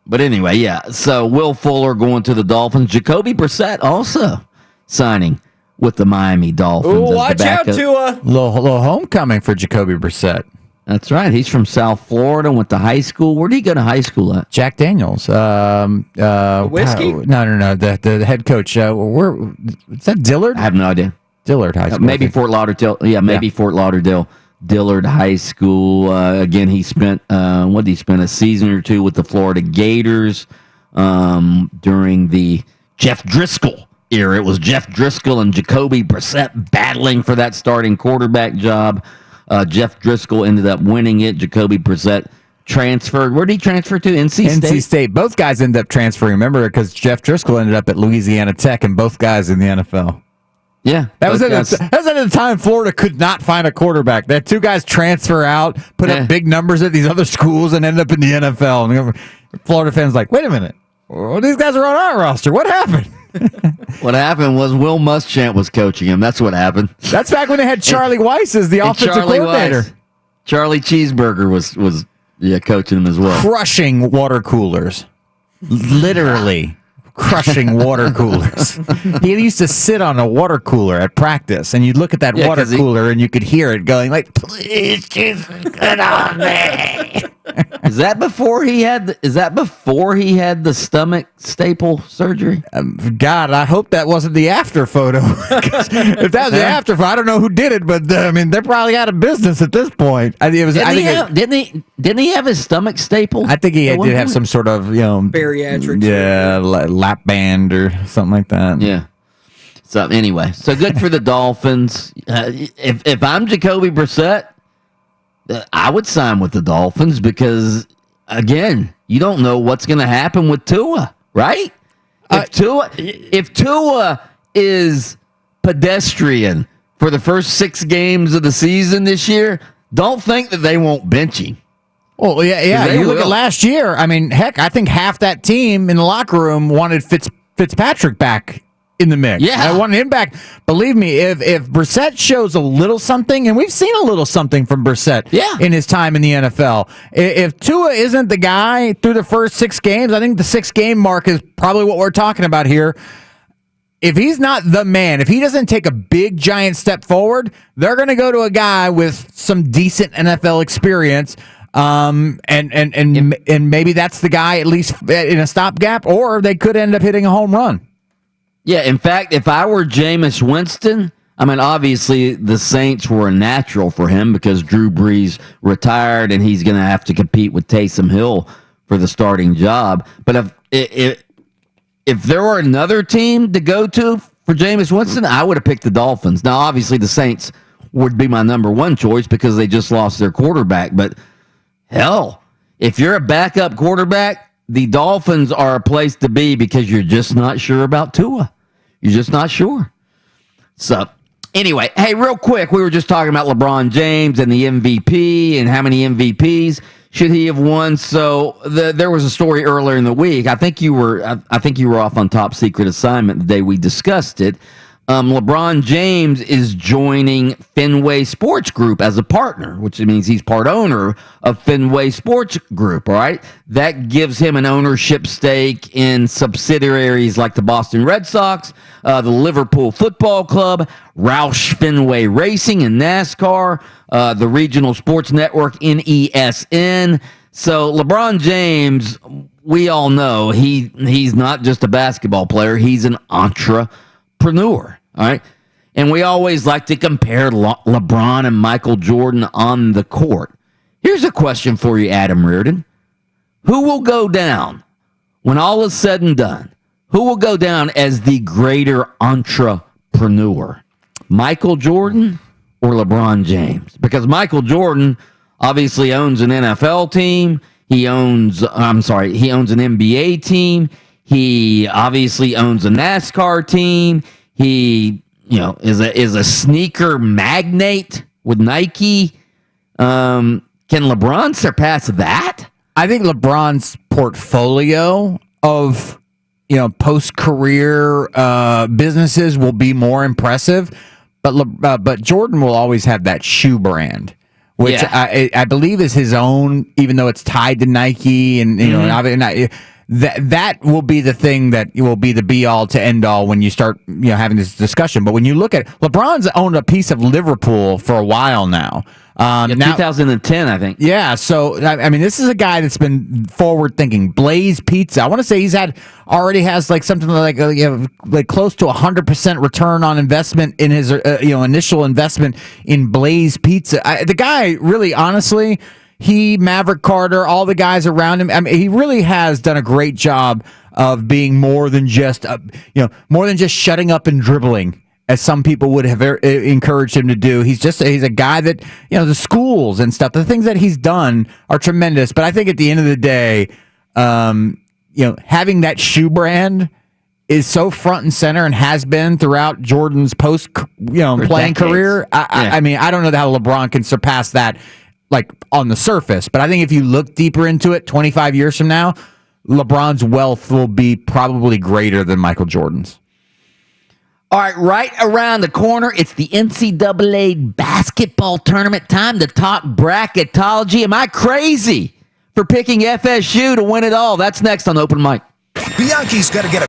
Speaker 2: But anyway, yeah. So Will Fuller going to the Dolphins. Jacoby Brissett also signing with the Miami Dolphins.
Speaker 3: Oh, watch out, Tua.
Speaker 4: Little homecoming for Jacoby Brissett.
Speaker 2: That's right. He's from South Florida. Went to high school. Where did he go to high school at?
Speaker 4: Jack Daniels.
Speaker 3: Whiskey?
Speaker 4: No. The head coach. Where is that? Dillard?
Speaker 2: I have no idea.
Speaker 4: Dillard High School.
Speaker 2: Maybe Fort Lauderdale. Yeah, maybe Fort Lauderdale. Dillard High School. Again, he spent a season or two with the Florida Gators during the Jeff Driscoll era. It was Jeff Driscoll and Jacoby Brissett battling for that starting quarterback job. Jeff Driscoll ended up winning it. Jacoby Brissett transferred. Where did he transfer to? NC State?
Speaker 4: NC State. Both guys ended up transferring. Remember, because Jeff Driscoll ended up at Louisiana Tech, and both guys in the NFL.
Speaker 2: Yeah.
Speaker 4: That was at the time Florida could not find a quarterback. They had 2 guys transfer out, put up big numbers at these other schools, and end up in the NFL. And Florida fans like, wait a minute. Well, these guys are on our roster. What happened?
Speaker 2: What happened was Will Muschamp was coaching him. That's what happened.
Speaker 4: That's back when they had Charlie Weiss as the offensive coordinator.
Speaker 2: Charlie Cheeseburger was coaching him as well.
Speaker 4: Crushing water coolers. Literally crushing water coolers. He used to sit on a water cooler at practice, and you'd look at that water cooler, and you could hear it going like, "Please, Jesus, get on me."
Speaker 2: Is that before he had the stomach staple surgery?
Speaker 4: God, I hope that wasn't the after photo. If that was the after photo, I don't know who did it, but they're probably out of business at this point.
Speaker 2: Didn't he have his stomach stapled?
Speaker 4: I think he did have some sort of
Speaker 3: bariatric,
Speaker 4: lap band or something like that.
Speaker 2: Yeah. So anyway, so good for the Dolphins. If I'm Jacoby Brissett, I would sign with the Dolphins because, again, you don't know what's going to happen with Tua, right? If Tua is pedestrian for the first 6 games of the season this year, don't think that they won't bench him.
Speaker 4: Well, yeah. You look at last year. I mean, heck, I think half that team in the locker room wanted Fitzpatrick back in the mix.
Speaker 2: Yeah.
Speaker 4: I want him back. Believe me, if Brissett shows a little something, and we've seen a little something from Brissett in his time in the NFL, if Tua isn't the guy through the first 6 games, I think the 6-game mark is probably what we're talking about here. If he's not the man, if he doesn't take a big, giant step forward, they're going to go to a guy with some decent NFL experience, and maybe that's the guy, at least in a stopgap, or they could end up hitting a home run.
Speaker 2: Yeah, in fact, if I were Jameis Winston, I mean, obviously the Saints were a natural for him because Drew Brees retired and he's going to have to compete with Taysom Hill for the starting job. But if there were another team to go to for Jameis Winston, I would have picked the Dolphins. Now, obviously the Saints would be my number 1 choice because they just lost their quarterback. But hell, if you're a backup quarterback, the Dolphins are a place to be because you're just not sure about Tua. You're just not sure. So, anyway, hey, real quick, we were just talking about LeBron James and the MVP and how many MVPs should he have won. So, there was a story earlier in the week. I think you were off on top secret assignment the day we discussed it. LeBron James is joining Fenway Sports Group as a partner, which means he's part owner of Fenway Sports Group, all right? That gives him an ownership stake in subsidiaries like the Boston Red Sox, the Liverpool Football Club, Roush Fenway Racing and NASCAR, the Regional Sports Network, NESN. So LeBron James, we all know he's not just a basketball player, he's an entrepreneur. All right. And we always like to compare LeBron and Michael Jordan on the court. Here's a question for you, Adam Reardon. Who will go down when all is said and done? Who will go down as the greater entrepreneur? Michael Jordan or LeBron James? Because Michael Jordan obviously owns an NFL team. He owns an NBA team. He obviously owns a NASCAR team. He, is a sneaker magnate with Nike. Can LeBron surpass that?
Speaker 4: I think LeBron's portfolio of post-career businesses will be more impressive, but Jordan will always have that shoe brand, which I believe is his own, even though it's tied to Nike and that will be the thing that will be the be all to end all when you start having this discussion. But when you look at LeBron's owned a piece of Liverpool for a while now.
Speaker 2: Now, 2010, I think.
Speaker 4: Yeah, so I mean, this is a guy that's been forward thinking. Blaze Pizza. I want to say already has like something like close to 100% return on investment in his initial investment in Blaze Pizza. The guy really, honestly. Maverick Carter, all the guys around him. I mean, he really has done a great job of being more than just shutting up and dribbling, as some people would have encouraged him to do. He's a guy that, the schools and stuff, the things that he's done are tremendous. But I think at the end of the day, having that shoe brand is so front and center and has been throughout Jordan's playing career. I mean, I don't know how LeBron can surpass that, like on the surface, but I think if you look deeper into it, 25 years from now, LeBron's wealth will be probably greater than Michael Jordan's.
Speaker 2: All right around the corner, it's the NCAA basketball tournament. Time to talk bracketology. Am I crazy for picking FSU to win it all? That's next on Open Mic.
Speaker 10: Bianchi's got to get a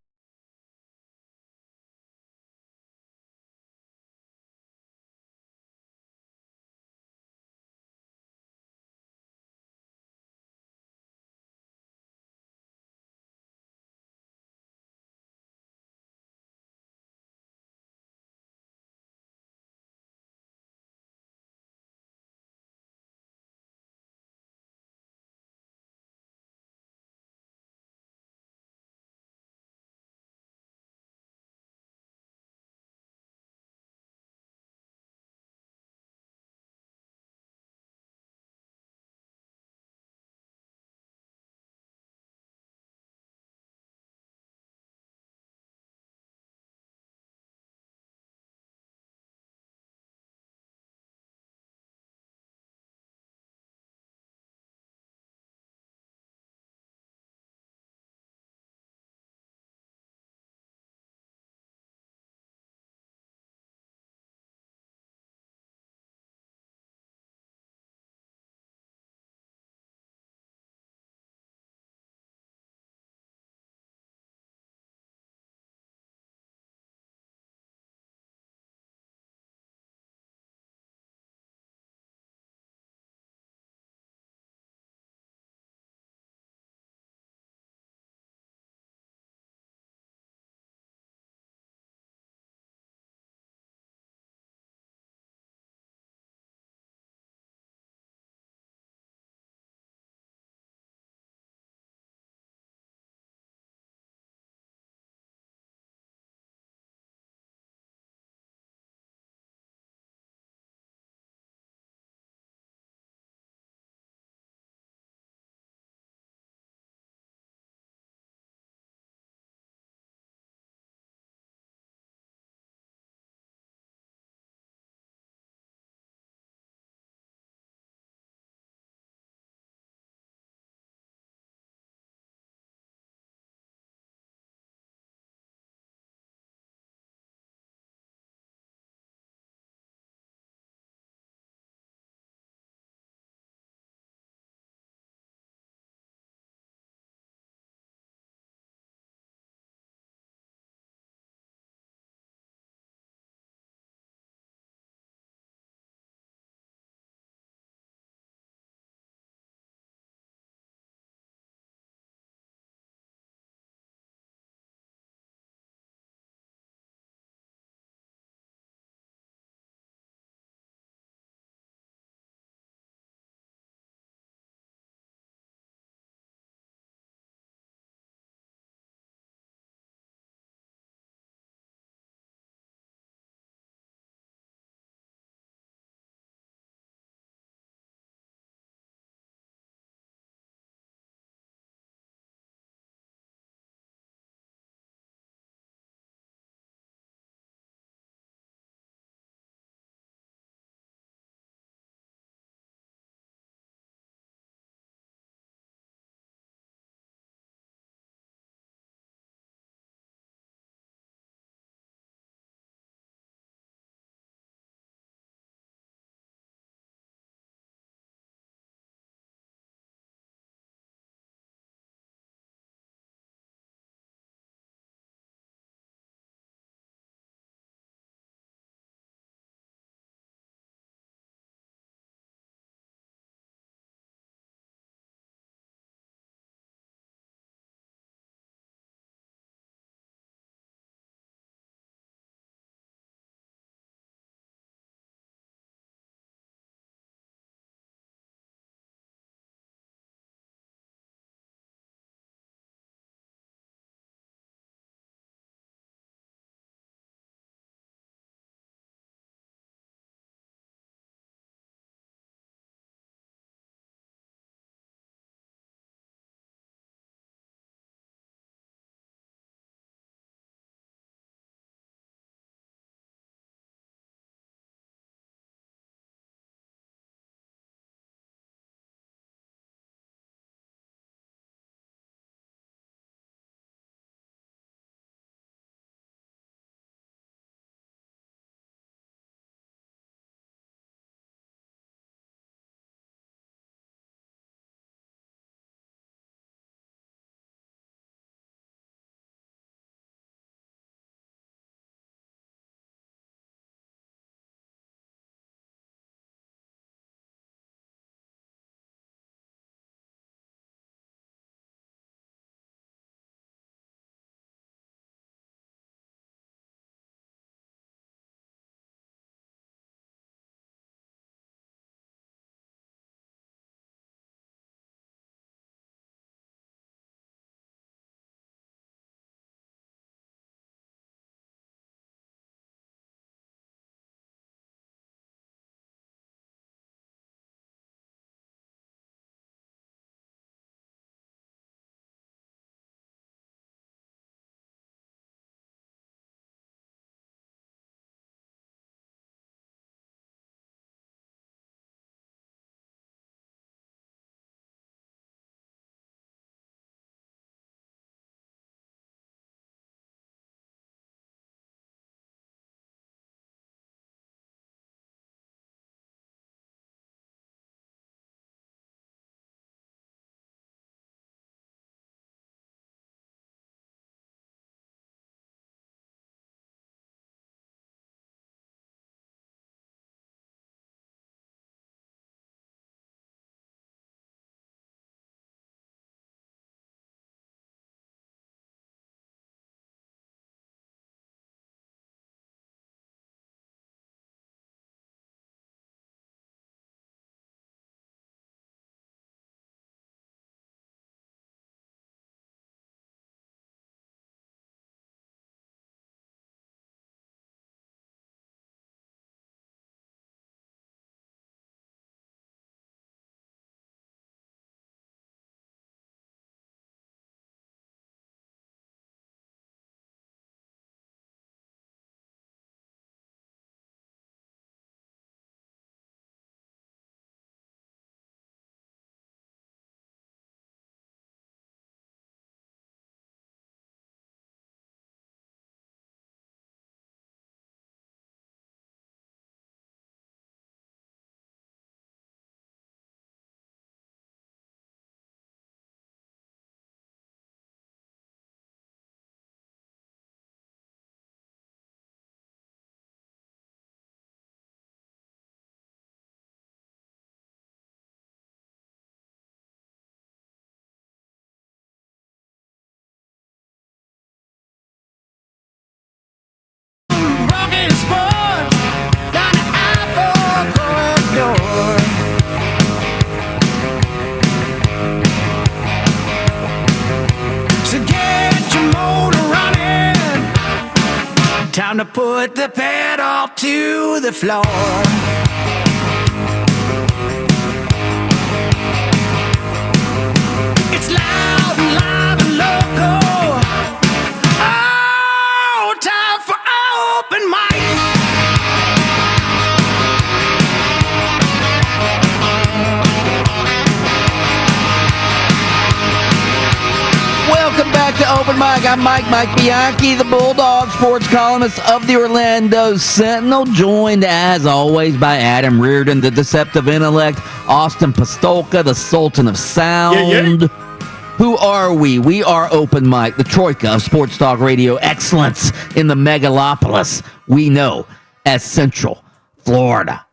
Speaker 1: Put the pedal to the floor. It's loud and live and local. Oh, time for open mic.
Speaker 2: Welcome back to Open Mic. I'm Mike Bianchi, the Bulldog sports columnist of the Orlando Sentinel, joined as always by Adam Reardon, the deceptive intellect, Austin Pastolka, the Sultan of Sound. Who are we? We are Open Mic, the troika of sports talk radio excellence in the megalopolis we know as Central Florida.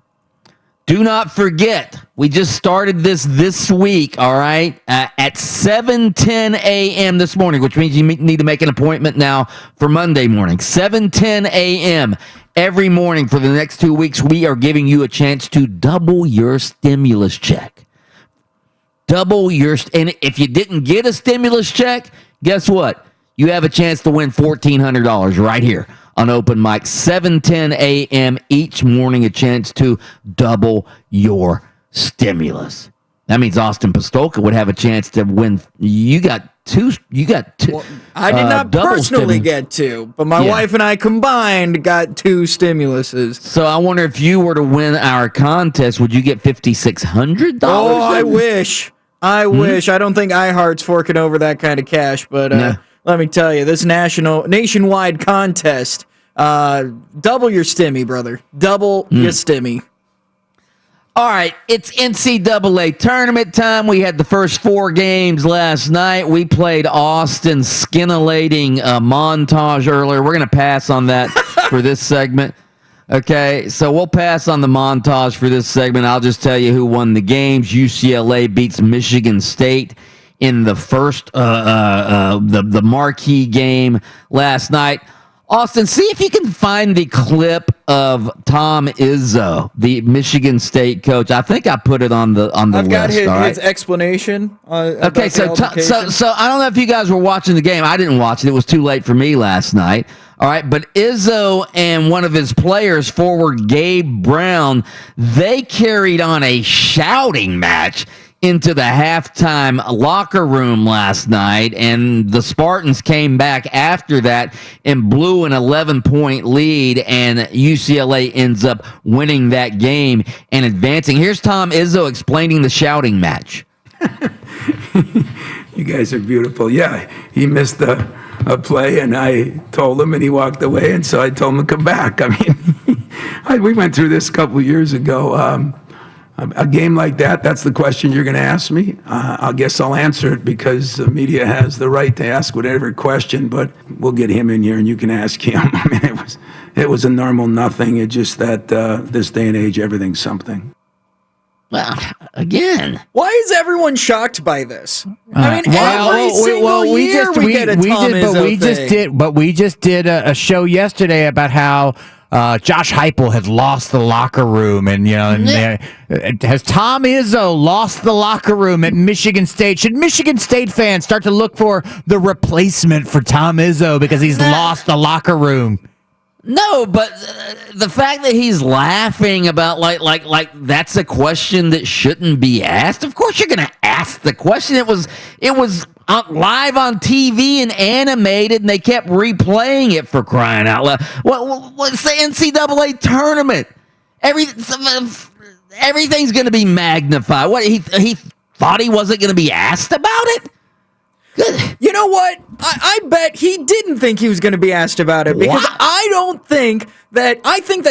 Speaker 2: Do not forget, we just started this week, all right, at 7:10 a.m. this morning, which means you need to make an appointment now for Monday morning. 7:10 a.m. every morning for the next 2 weeks, we are giving you a chance to double your stimulus check. And if you didn't get a stimulus check, guess what? You have a chance to win $1,400 right here on Open Mic, 7:10 a.m. each morning, a chance to double your stimulus. That means Austin Pastolka would have a chance to win. You got two.
Speaker 3: Well, I did not personally get two, but my wife and I combined got two stimuluses.
Speaker 2: So I wonder if you were to win our contest, would you get $5,600?
Speaker 3: Oh, I wish. I don't think iHeart's forking over that kind of cash, but let me tell you, this nationwide contest, double your stimmy, brother. Double your stimmy.
Speaker 2: All right, it's NCAA tournament time. We had the first 4 games last night. We played Austin's scintillating montage earlier. We're going to pass on that for this segment. Okay, so we'll pass on the montage for this segment. I'll just tell you who won the games. UCLA beats Michigan State in the first, the marquee game last night. Austin, see if you can find the clip of Tom Izzo, the Michigan State coach. I think I put it on the
Speaker 3: I've
Speaker 2: list.
Speaker 3: got
Speaker 2: Right?
Speaker 3: his explanation.
Speaker 2: Okay, so I don't know if you guys were watching the game. I didn't watch it. It was too late for me last night. All right, but Izzo and one of his players, forward Gabe Brown, they carried on a shouting match into the halftime locker room last night, and the Spartans came back after that and blew an 11-point lead, and UCLA ends up winning that game and advancing. Here's Tom Izzo explaining the shouting match.
Speaker 15: You guys are beautiful. Yeah, he missed a play, and I told him, and he walked away, and so I told him to come back. I mean, we went through this a couple of years ago. A game like that's the question you're going to ask me. I guess I'll answer it because the media has the right to ask whatever question, but we'll get him in here and you can ask him. I mean, it was a normal nothing. It's just that this day and age, everything's something.
Speaker 2: Well, again,
Speaker 3: why is everyone shocked by this? I mean, every single year we get a Tom Izzo thing.
Speaker 4: We just did a show yesterday about how Josh Heupel had lost the locker room, and has Tom Izzo lost the locker room at Michigan State? Should Michigan State fans start to look for the replacement for Tom Izzo because he's lost the locker room?
Speaker 2: No, but the fact that he's laughing about like that's a question that shouldn't be asked. Of course, you're going to ask the question. It was live on TV and animated, and they kept replaying it for crying out loud. What's the NCAA tournament? Everything's going to be magnified. What he thought he wasn't going to be asked about it? Good.
Speaker 3: You know what? I bet he didn't think he was going to be asked about it because I think that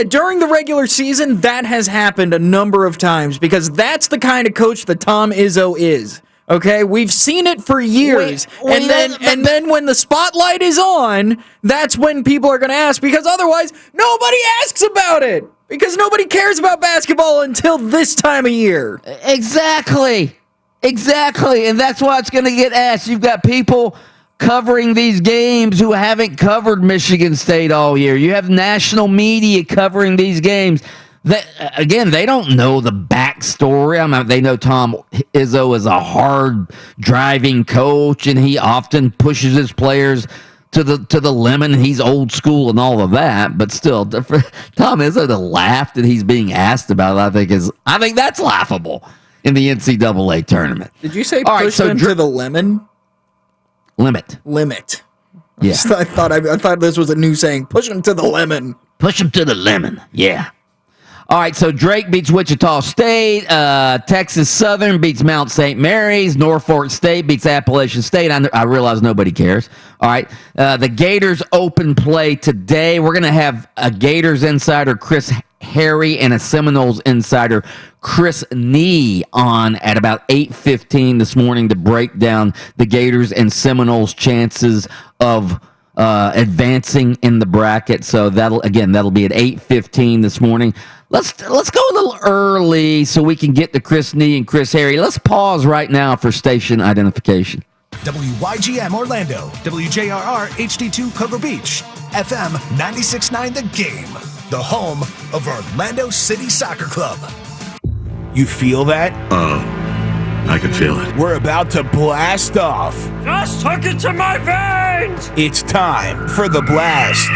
Speaker 3: during the regular season that has happened a number of times because that's the kind of coach that Tom Izzo is. Okay, we've seen it for years, and then when the spotlight is on, that's when people are going to ask because otherwise nobody asks about it because nobody cares about basketball until this time of year.
Speaker 2: Exactly, and that's why it's going to get asked. You've got people covering these games who haven't covered Michigan State all year. You have national media covering these games. They don't know the backstory. I mean, they know Tom Izzo is a hard driving coach, and he often pushes his players to the lemon. He's old school and all of that, but still, Tom Izzo, the laugh that he's being asked about, I think that's laughable in the NCAA tournament.
Speaker 3: Did you say
Speaker 2: all
Speaker 3: push them to the lemon?
Speaker 2: Limit.
Speaker 3: Yeah. I thought this was a new saying. Push them to the lemon.
Speaker 2: Push them to the lemon. Yeah. All right, so Drake beats Wichita State. Texas Southern beats Mount St. Mary's. Norfolk State beats Appalachian State. I realize nobody cares. All right, the Gators open play today. We're going to have a Gators insider, Chris Harry, and a Seminoles insider, Chris Nee, on at about 8:15 this morning to break down the Gators and Seminoles' chances of advancing in the bracket. So that'll be at 8:15 this morning. Let's go a little early so we can get to Chris Nee and Chris Harry. Let's pause right now for station identification.
Speaker 10: WYGM Orlando, WJRR HD2 Cocoa Beach, FM 96.9 The Game, the home of Orlando City Soccer Club. You feel that?
Speaker 16: I can feel it.
Speaker 10: We're about to blast off.
Speaker 12: Just hook it to my veins!
Speaker 10: It's time for the blast.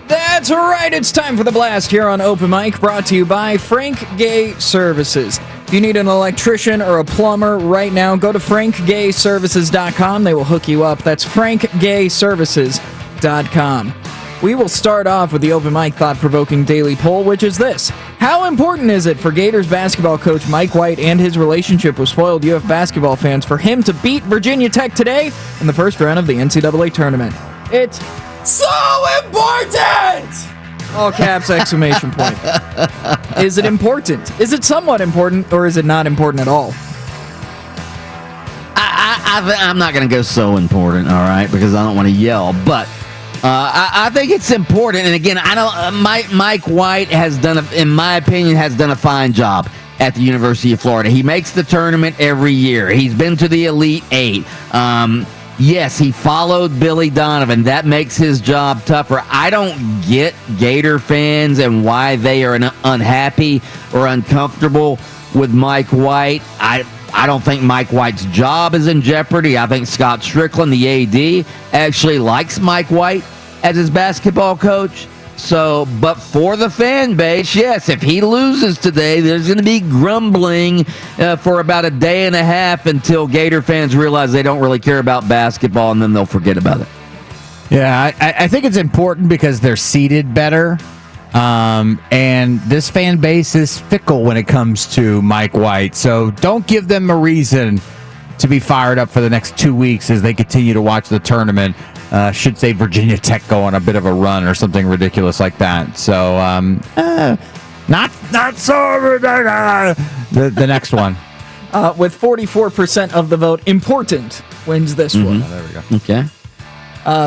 Speaker 3: That's right, it's time for the blast here on Open Mic, brought to you by Frank Gay Services. If you need an electrician or a plumber right now, go to frankgayservices.com. They will hook you up. That's frankgayservices.com. We will start off with the Open Mic thought-provoking daily poll, which is this. How important is it for Gators basketball coach Mike White and his relationship with spoiled UF basketball fans for him to beat Virginia Tech today in the first round of the NCAA tournament? It's so important! All caps, exclamation point. Is it important? Is it somewhat important, or is it not important at all?
Speaker 2: I'm not going to go so important, all right, because I don't want to yell, but I think it's important. And again, Mike White in my opinion, has done a fine job at the University of Florida. He makes the tournament every year. He's been to the Elite Eight. Yes, he followed Billy Donovan. That makes his job tougher. I don't get Gator fans and why they are unhappy or uncomfortable with Mike White. I don't think Mike White's job is in jeopardy. I think Scott Strickland, the AD, actually likes Mike White as his basketball coach. So, but for the fan base, yes, if he loses today, there's going to be grumbling for about a day and a half until Gator fans realize they don't really care about basketball, and then they'll forget about it.
Speaker 4: Yeah, I think it's important because they're seeded better. And this fan base is fickle when it comes to Mike White. So don't give them a reason to be fired up for the next 2 weeks as they continue to watch the tournament. Should say Virginia Tech go on a bit of a run or something ridiculous like that. So not so the next one.
Speaker 3: With 44% of the vote, important wins this one.
Speaker 4: There we go.
Speaker 2: Okay.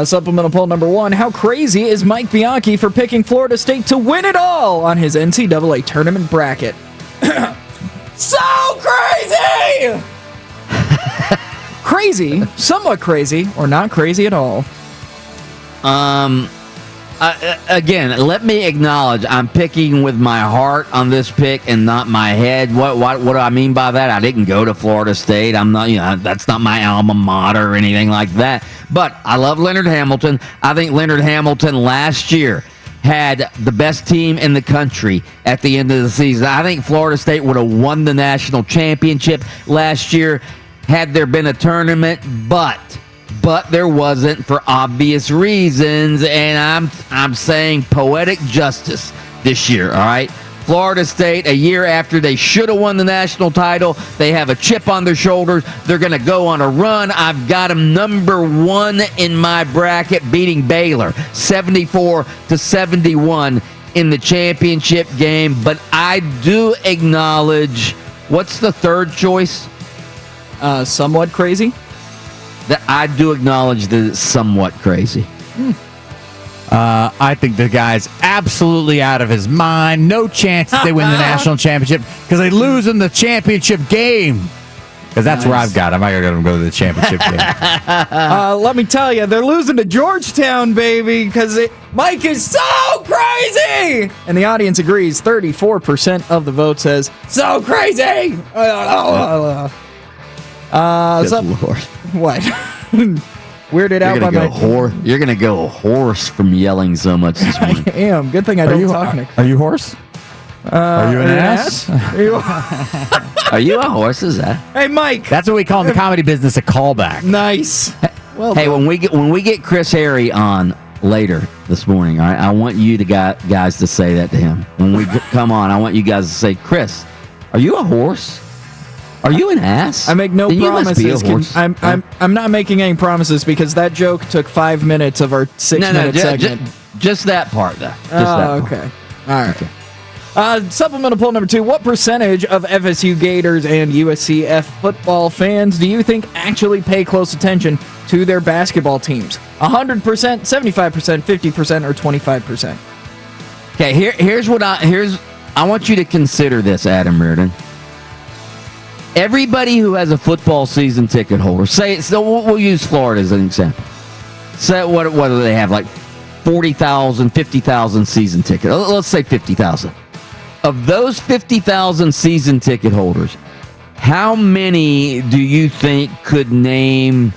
Speaker 3: Supplemental poll number 1. How crazy is Mike Bianchi for picking Florida State to win it all on his NCAA tournament bracket? So crazy! Crazy, somewhat crazy, or not crazy at all.
Speaker 2: Again, let me acknowledge I'm picking with my heart on this pick and not my head. What do I mean by that? I didn't go to Florida State. I'm not, that's not my alma mater or anything like that. But I love Leonard Hamilton. I think Leonard Hamilton last year had the best team in the country at the end of the season. I think Florida State would have won the national championship last year had there been a tournament, but there wasn't for obvious reasons, and I'm saying poetic justice this year, all right? Florida State, a year after they should have won the national title, they have a chip on their shoulders. They're going to go on a run. I've got them number 1 in my bracket, beating Baylor 74-71 in the championship game, but I do acknowledge, what's the third choice?
Speaker 3: Somewhat crazy?
Speaker 2: That I do acknowledge that it's somewhat crazy.
Speaker 4: I think the guy's absolutely out of his mind. No chance that they win the national championship because they lose in the championship game. Because that's where I've got him. I got to go to the championship game.
Speaker 3: Let me tell you, they're losing to Georgetown, baby, because Mike is so crazy! And the audience agrees. 34% of the vote says, so crazy!
Speaker 2: Good Lord.
Speaker 3: What? weirded out by my...
Speaker 2: You're going to go hoarse from yelling so much this morning.
Speaker 3: I am. Good thing I don't talk, Nick.
Speaker 4: Are you hoarse? Are you an ass?
Speaker 2: Are you a horse? Is that?
Speaker 3: Hey, Mike.
Speaker 4: That's what we call in the comedy business a callback.
Speaker 3: Nice. Well
Speaker 2: hey,
Speaker 3: done.
Speaker 2: when we get Chris Harry on later this morning, all right, I want you to guys to say that to him. When we come on, I want you guys to say, Chris, are you a horse? Are you an ass?
Speaker 3: I make no
Speaker 2: Then you must be a
Speaker 3: promises.
Speaker 2: horse.
Speaker 3: I'm not making any promises because that joke took 5 minutes of our 6-minute segment.
Speaker 2: Just that part, though.
Speaker 3: Okay. All right. Supplemental poll number 2. What percentage of FSU Gators and USCF football fans do you think actually pay close attention to their basketball teams? 100%, 75%, 50%, or 25%?
Speaker 2: Okay, here's what I want you to consider this, Adam Reardon. Everybody who has a football season ticket holder, we'll use Florida as an example. Say what do they have, like 40,000, 50,000 season tickets? Let's say 50,000. Of those 50,000 season ticket holders, how many do you think could name,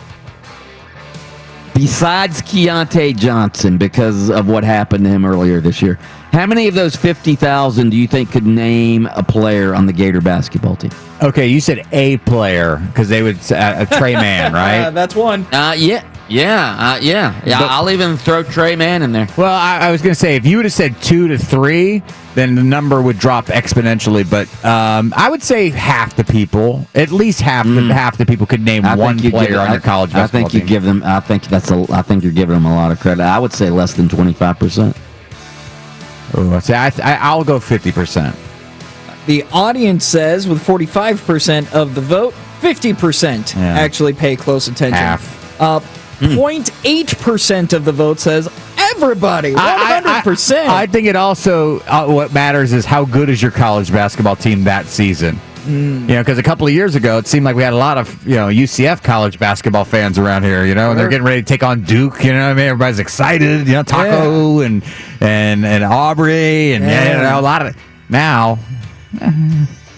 Speaker 2: besides Keontae Johnson because of what happened to him earlier this year, how many of those 50,000 do you think could name a player on the Gator basketball team?
Speaker 4: Okay, you said a player because they would Trey Mann, right?
Speaker 3: That's one.
Speaker 2: Yeah. I'll even throw Trey Mann in there.
Speaker 4: Well, I was going to say, if you would have said 2 to 3, then the number would drop exponentially. But I would say half the people, at least half the people, could name one player on your college basketball team.
Speaker 2: I think you're giving them a lot of credit. I would say less than 25%.
Speaker 4: Oh, I'll go 50%.
Speaker 3: The audience says, with 45% of the vote, 50% actually pay close attention.
Speaker 4: Half.
Speaker 3: 0.8% of the vote says everybody, 100%.
Speaker 4: I think it also, what matters is how good is your college basketball team that season. Because a couple of years ago, it seemed like we had a lot of UCF college basketball fans around here. And they're getting ready to take on Duke. You know what I mean? Everybody's excited. Taco and Aubrey and a lot of now.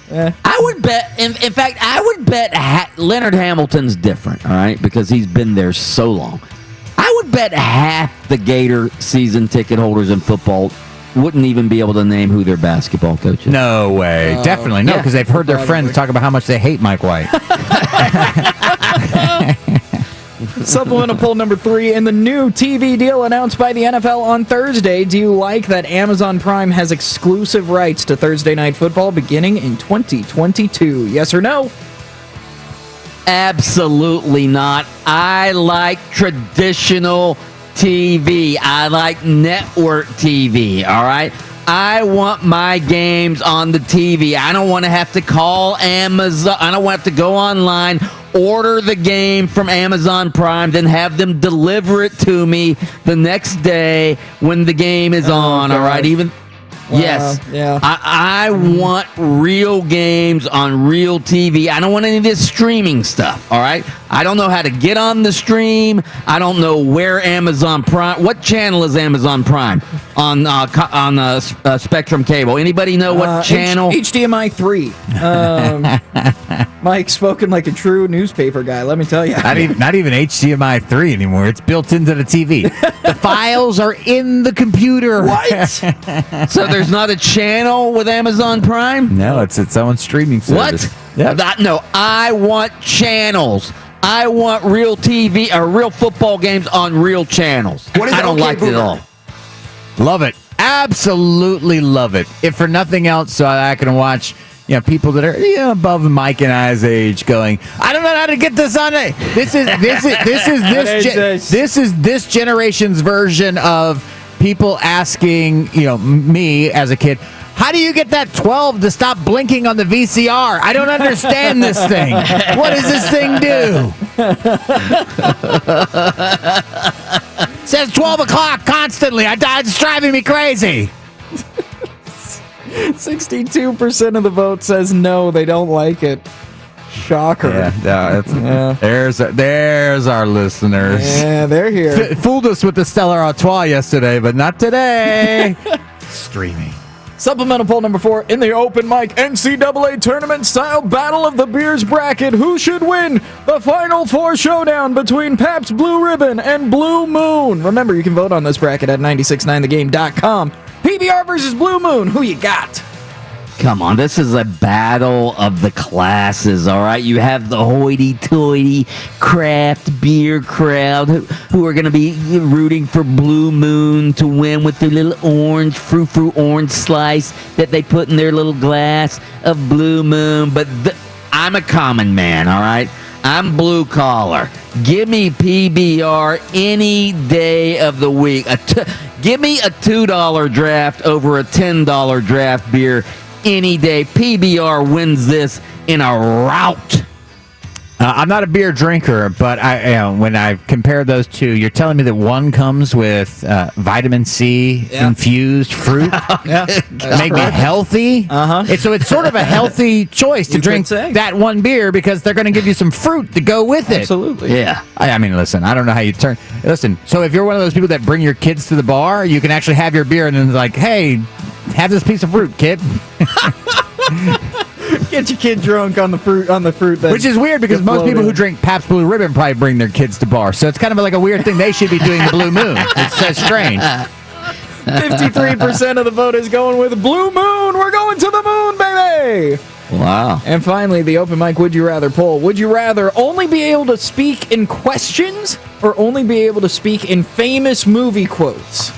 Speaker 2: I would bet. In fact, I would bet Leonard Hamilton's different. All right, because he's been there so long. I would bet half the Gator season ticket holders in football wouldn't even be able to name who their basketball coach is.
Speaker 4: No way. Definitely no, because they've heard their friends talk about how much they hate Mike White.
Speaker 3: Supplemental poll number 3. In the new TV deal announced by the NFL on Thursday, do you like that Amazon Prime has exclusive rights to Thursday Night Football beginning in 2022? Yes or no?
Speaker 2: Absolutely not. I like traditional TV. I like network TV, all right? I want my games on the TV. I don't want to have to call Amazon. I don't want to have to go online, order the game from Amazon Prime, then have them deliver it to me the next day when the game is on, all right? Yes.
Speaker 3: Yeah.
Speaker 2: I want real games on real TV. I don't want any of this streaming stuff, all right? I don't know how to get on the stream. I don't know where Amazon Prime... What channel is Amazon Prime on Spectrum Cable? Anybody know what channel?
Speaker 3: HDMI 3. Mike spoken like a true newspaper guy, let me tell you.
Speaker 4: Not even HDMI 3 anymore. It's built into the TV. The files are in the computer.
Speaker 3: What?
Speaker 2: So there's not a channel with Amazon Prime?
Speaker 4: No, it's its own streaming service.
Speaker 2: What?
Speaker 4: Yep.
Speaker 2: No, I want channels. I want real TV or real football games on real channels. I don't like it at all.
Speaker 4: Love it. Absolutely love it. If for nothing else, so I can watch people that are above Mike and I's age going, I don't know how to get this on it. This is this generation's version of people asking, me as a kid, how do you get that 12 to stop blinking on the VCR? I don't understand this thing. What does this thing do? It says 12 o'clock constantly. It's driving me crazy.
Speaker 3: 62% of the vote says no, they don't like it. Shocker.
Speaker 4: There's our listeners.
Speaker 3: Yeah, they're here.
Speaker 4: Fooled us with the Stella Artois yesterday, but not today. Streaming.
Speaker 3: Supplemental poll number 4 in the open mic NCAA tournament style battle of the beers bracket. Who should win the Final Four showdown between Pabst Blue Ribbon and Blue Moon? Remember, you can vote on this bracket at 969thegame.com. PBR versus Blue Moon. Who you got?
Speaker 2: Come on, this is a battle of the classes, all right? You have the hoity-toity craft beer crowd who are going to be rooting for Blue Moon to win with their little frou-frou orange slice that they put in their little glass of Blue Moon. But I'm a common man, all right? I'm blue collar. Give me PBR any day of the week. Give me a $2 draft over a $10 draft beer any day. PBR wins this in a rout.
Speaker 4: I'm not a beer drinker, but when I compare those two, you're telling me that one comes with vitamin C infused fruit, make me healthy. So it's sort of a healthy choice to drink that one beer because they're going to give you some fruit to go with it.
Speaker 3: Absolutely.
Speaker 2: Yeah.
Speaker 4: I mean, listen, I don't know how you turn. Listen, so if you're one of those people that bring your kids to the bar, you can actually have your beer and then like, hey, have this piece of fruit, kid.
Speaker 3: Get your kid drunk on the fruit.
Speaker 4: Which is weird because most people who drink Pabst Blue Ribbon probably bring their kids to bars. So it's kind of like a weird thing they should be doing the Blue Moon. It's so strange.
Speaker 3: 53% of the vote is going with Blue Moon. We're going to the moon, baby.
Speaker 2: Wow.
Speaker 3: And finally, the open mic Would You Rather poll. Would you rather only be able to speak in questions or only be able to speak in famous movie quotes?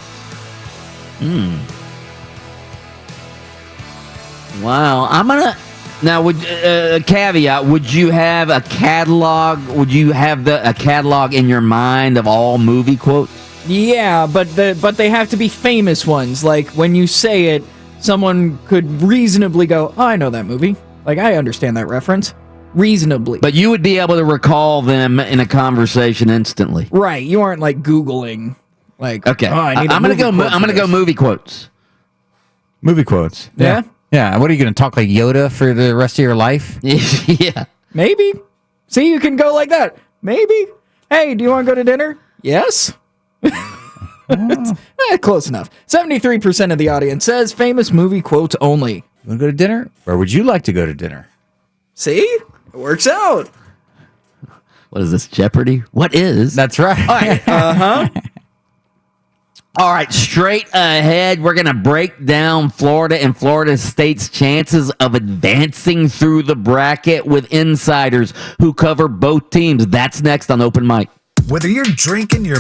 Speaker 2: Wow. I'm going to... Now, caveat, would you have a catalog? Would you have a catalog in your mind of all movie quotes?
Speaker 3: Yeah, but they have to be famous ones. Like, when you say it, someone could reasonably go, oh, I know that movie. Like, I understand that reference. Reasonably.
Speaker 2: But you would be able to recall them in a conversation instantly.
Speaker 3: Right. You aren't, like, Googling. Like,
Speaker 2: okay.
Speaker 3: Oh, I'm
Speaker 2: going to go movie quotes.
Speaker 4: Movie quotes.
Speaker 3: Yeah?
Speaker 4: Yeah, what are you going to talk like Yoda for the rest of your life?
Speaker 2: Yeah.
Speaker 3: Maybe. See, you can go like that. Maybe. Hey, do you want to go to dinner? Yes. Close enough. 73% of the audience says famous movie quotes only.
Speaker 4: You want to go to dinner? Or would you like to go to dinner?
Speaker 3: See? It works out.
Speaker 2: What is this, Jeopardy? What is?
Speaker 4: That's right.
Speaker 2: All right. All right, straight ahead, we're going to break down Florida and Florida State's chances of advancing through the bracket with insiders who cover both teams. That's next on Open Mic.
Speaker 10: Whether you're drinking your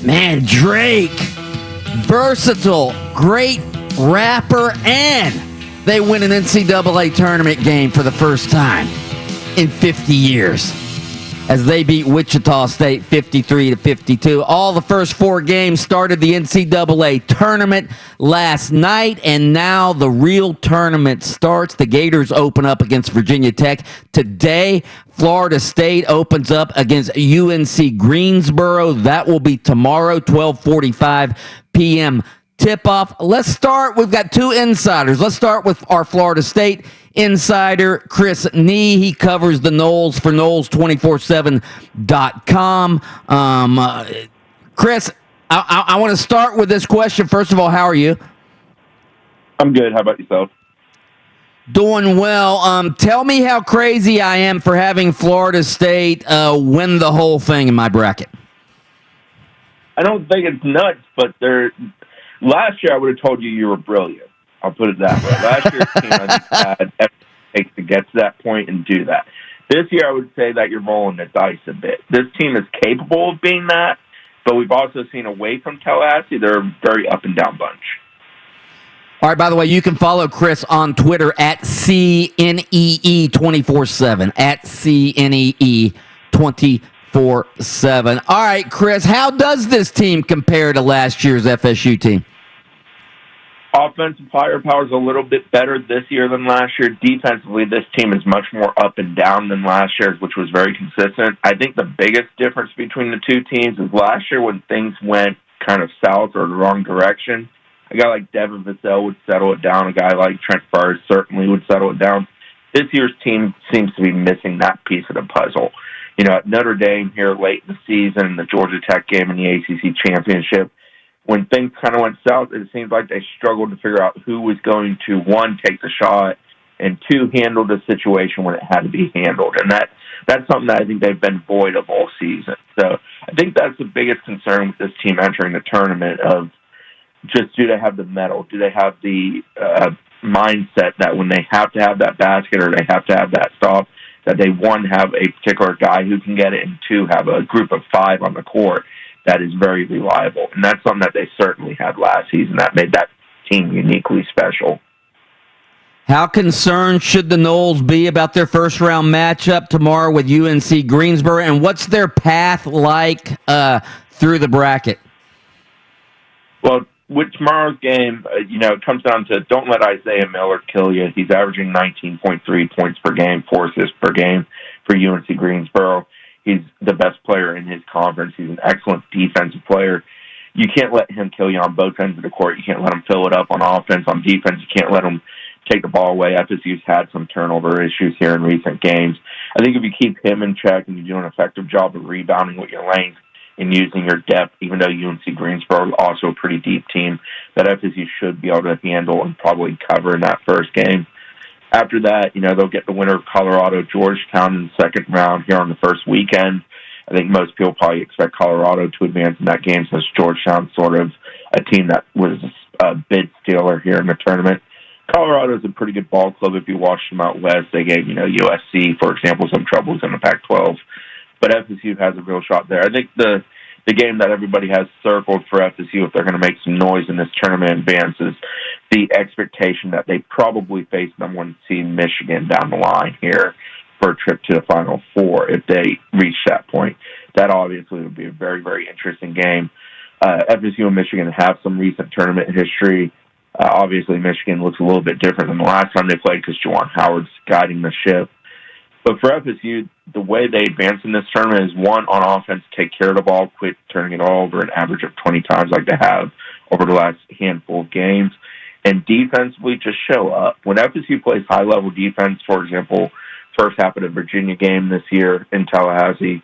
Speaker 2: Man, Drake, versatile, great rapper, and they win an NCAA tournament game for the first time in 50 years as they beat Wichita State 53-52. All the first 4 games started the NCAA tournament last night, and now the real tournament starts. The Gators open up against Virginia Tech today. Florida State opens up against UNC Greensboro. That will be tomorrow, 12:45 p.m. tip-off. Let's start. We've got 2 insiders. Let's start with our Florida State insider, Chris Nee. He covers the Noles for Noles247.com. Chris, I want to start with this question. First of all, how are you?
Speaker 17: I'm good. How about yourself?
Speaker 2: Doing well. Tell me how crazy I am for having Florida State win the whole thing in my bracket.
Speaker 17: I don't think it's nuts, but last year I would have told you were brilliant. I'll put it that way. Last year's team, I think, had everything to get to that point and do that. This year, I would say that you're rolling the dice a bit. This team is capable of being that, but we've also seen away from Tallahassee, they're a very up-and-down bunch.
Speaker 2: All right, by the way, you can follow Chris on Twitter at CNEE247, at CNEE247. All right, Chris, how does this team compare to last year's FSU team?
Speaker 17: Offensive firepower is a little bit better this year than last year. Defensively, this team is much more up and down than last year's, which was very consistent. I think the biggest difference between the two teams is last year when things went kind of south or the wrong direction, a guy like Devin Vassell would settle it down. A guy like Trent Burris certainly would settle it down. This year's team seems to be missing that piece of the puzzle. You know, at Notre Dame here late in the season, the Georgia Tech game in the ACC championship, when things kind of went south, it seems like they struggled to figure out who was going to, 1, take the shot, and 2, handle the situation when it had to be handled. And that's something that I think they've been void of all season. So I think that's the biggest concern with this team entering the tournament of just, do they have the mettle? Do they have the mindset that when they have to have that basket or they have to have that stop, that they, 1, have a particular guy who can get it, and 2, have a group of 5 on the court that is very reliable. And that's something that they certainly had last season that made that team uniquely special.
Speaker 2: How concerned should the Noles be about their first-round matchup tomorrow with UNC Greensboro, and what's their path like through the bracket?
Speaker 17: Well, with tomorrow's game, it comes down to don't let Isaiah Miller kill you. He's averaging 19.3 points per game, 4 assists per game for UNC Greensboro. He's the best player in his conference. He's an excellent defensive player. You can't let him kill you on both ends of the court. You can't let him fill it up on offense. On defense, you can't let him take the ball away. FSU's had some turnover issues here in recent games. I think if you keep him in check and you do an effective job of rebounding with your length and using your depth, even though UNC Greensboro is also a pretty deep team, that FSU should be able to handle and probably cover in that first game. After that, they'll get the winner of Colorado-Georgetown in the second round here on the first weekend. I think most people probably expect Colorado to advance in that game since Georgetown's sort of a team that was a bid stealer here in the tournament. Colorado's a pretty good ball club if you watch them out west. They gave, USC, for example, some troubles in the Pac-12. But FSU has a real shot there. I think the game that everybody has circled for FSU, if they're going to make some noise in this tournament advance, is the expectation that they probably face number 1 seed Michigan down the line here for a trip to the Final Four if they reach that point. That obviously would be a very, very interesting game. FSU and Michigan have some recent tournament history. Obviously, Michigan looks a little bit different than the last time they played because Juwan Howard's guiding the ship. But for FSU, the way they advance in this tournament is, 1, on offense, take care of the ball, quit turning it all over an average of 20 times like they have over the last handful of games, and defensively just show up. When FSU plays high-level defense, for example, first half of the Virginia game this year in Tallahassee,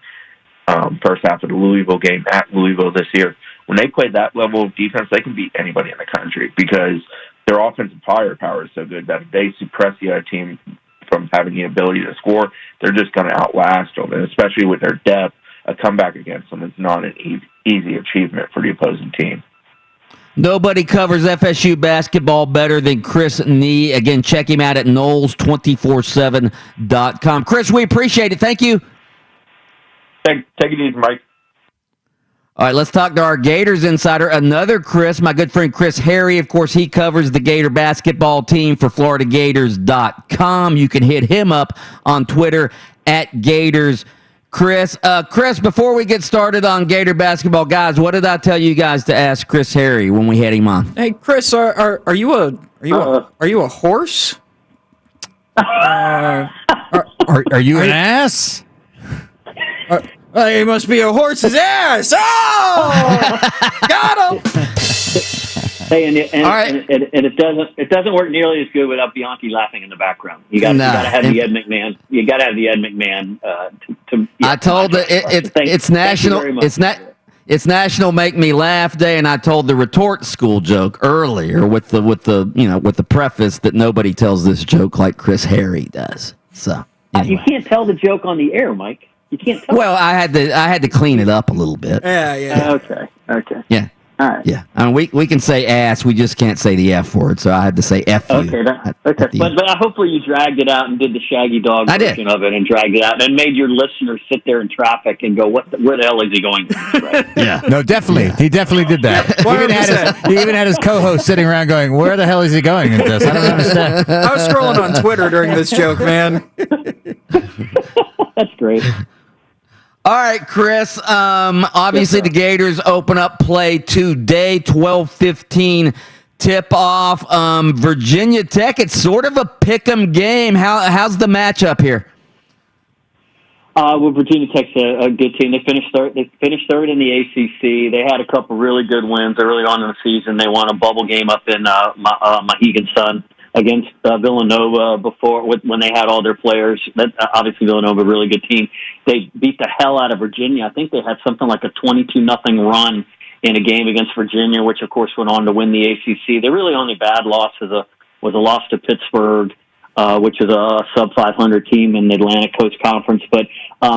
Speaker 17: first half of the Louisville game at Louisville this year, when they play that level of defense, they can beat anybody in the country because their offensive firepower is so good that if they suppress the other team from having the ability to score, they're just going to outlast them. And especially with their depth, a comeback against them is not an easy achievement for the opposing team.
Speaker 2: Nobody covers FSU basketball better than Chris Nee. Again, check him out at Noles247.com. Chris, we appreciate it. Thank you.
Speaker 17: Take it easy, Mike.
Speaker 2: All right, let's talk to our Gators insider, another Chris, my good friend Chris Harry. Of course, he covers the Gator basketball team for FloridaGators.com. You can hit him up on Twitter at Gators. Chris, before we get started on Gator basketball, guys, what did I tell you guys to ask Chris Harry when we had him on?
Speaker 3: Hey, Chris, are you a horse?
Speaker 4: Are you an ass?
Speaker 3: He must be a horse's ass. Oh, got him.
Speaker 18: Hey, and
Speaker 2: right.
Speaker 18: it doesn't work nearly as good without Bianchi laughing in the background. You got to have the Ed McMahon. You got to have the Ed McMahon.
Speaker 2: I told it's national. It's National Make Me Laugh Day, and I told the retort school joke earlier with the preface that nobody tells this joke like Chris Harry does. So anyway.
Speaker 18: You can't tell the joke on the air, Mike. You can't tell.
Speaker 2: Well, I had to clean it up a little bit.
Speaker 3: Yeah.
Speaker 18: Okay.
Speaker 2: Yeah.
Speaker 18: All right.
Speaker 2: Yeah. I mean, we can say ass, we just can't say the F word, so I had to say F you.
Speaker 18: Okay. But hopefully you dragged it out and did the Shaggy Dog version of it and dragged it out and made your listeners sit there in traffic and go, where the hell is he going? Right?
Speaker 4: Yeah. No, definitely. He definitely did that. He even had his co-host sitting around going, where the hell is he going with this? I don't understand.
Speaker 3: I was scrolling on Twitter during this joke, man.
Speaker 18: That's great.
Speaker 2: All right, Chris. Obviously, the Gators open up play today, 12:15 tip-off. Virginia Tech, it's sort of a pick-em game. How's the matchup here?
Speaker 18: Well, Virginia Tech's a good team. They finished third in the ACC. They had a couple really good wins early on in the season. They won a bubble game up in Mohegan Sun against Villanova when they had all their players. Obviously, Villanova, a really good team. They beat the hell out of Virginia. I think they had something like a 22-0 run in a game against Virginia, which, of course, went on to win the ACC. Their really only bad loss was a loss to Pittsburgh, which is a sub-500 team in the Atlantic Coast Conference. But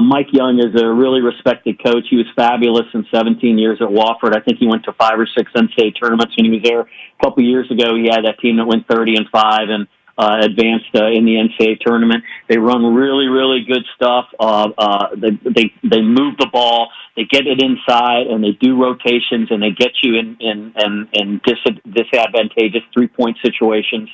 Speaker 18: Mike Young is a really respected coach. He was fabulous in 17 years at Wofford. I think he went to 5 or 6 NCAA tournaments when he was there. A couple years ago, he had that team that went 30-5 and advanced in the NCAA tournament. They run really, really good stuff. They move the ball, they get it inside, and they do rotations, and they get you in disadvantageous 3-point situations.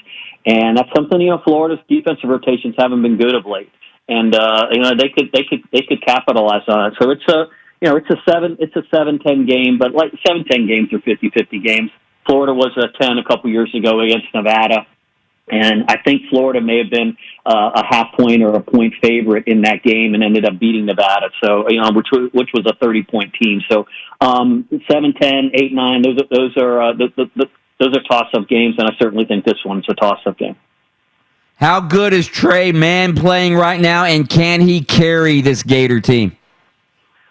Speaker 18: And that's something, Florida's defensive rotations haven't been good of late. And they could capitalize on it. So it's a 7-10 game, but like 7-10 games are 50-50 games. Florida was a 10 a couple years ago against Nevada. And I think Florida may have been a half point or a point favorite in that game and ended up beating Nevada. So, which was a 30-point team. So, 7-10, 8-9, those are toss-up games, and I certainly think this one's a toss-up game.
Speaker 2: How good is Trey Mann playing right now, and can he carry this Gator team?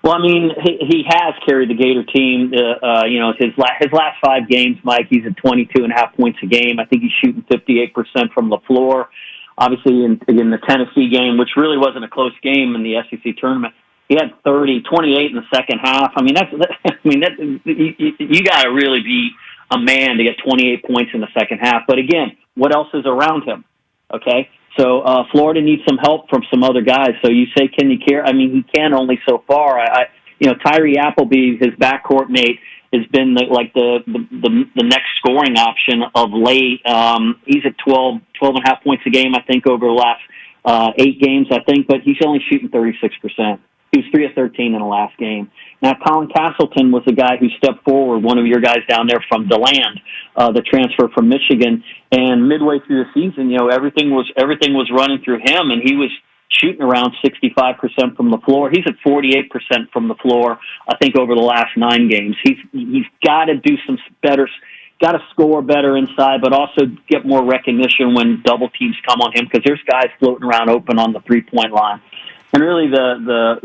Speaker 18: Well, I mean, he has carried the Gator team. His last 5 games, Mike, he's at 22.5 points a game. I think he's shooting 58% from the floor. Obviously, in the Tennessee game, which really wasn't a close game in the SEC tournament, he had 28 in the second half. I mean, you got to really be a man to get 28 points in the second half. But again, what else is around him? Okay. So Florida needs some help from some other guys. So you say, can he carry? I mean, he can only so far. Tyree Appleby, his backcourt mate, has been the next scoring option of late. He's at 12.5 points a game, I think, over the last 8 games, I think, but he's only shooting 36%. He was 3 of 13 in the last game. Now, Colin Castleton was the guy who stepped forward, one of your guys down there from DeLand, the transfer from Michigan. And midway through the season, everything was running through him, and he was shooting around 65% from the floor. He's at 48% from the floor, I think, over the last 9 games. He's got to do some better, got to score better inside, but also get more recognition when double teams come on him, because there's guys floating around open on the 3-point line. And really, the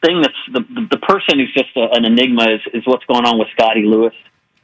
Speaker 18: thing that's the person who's just an enigma is what's going on with Scotty Lewis.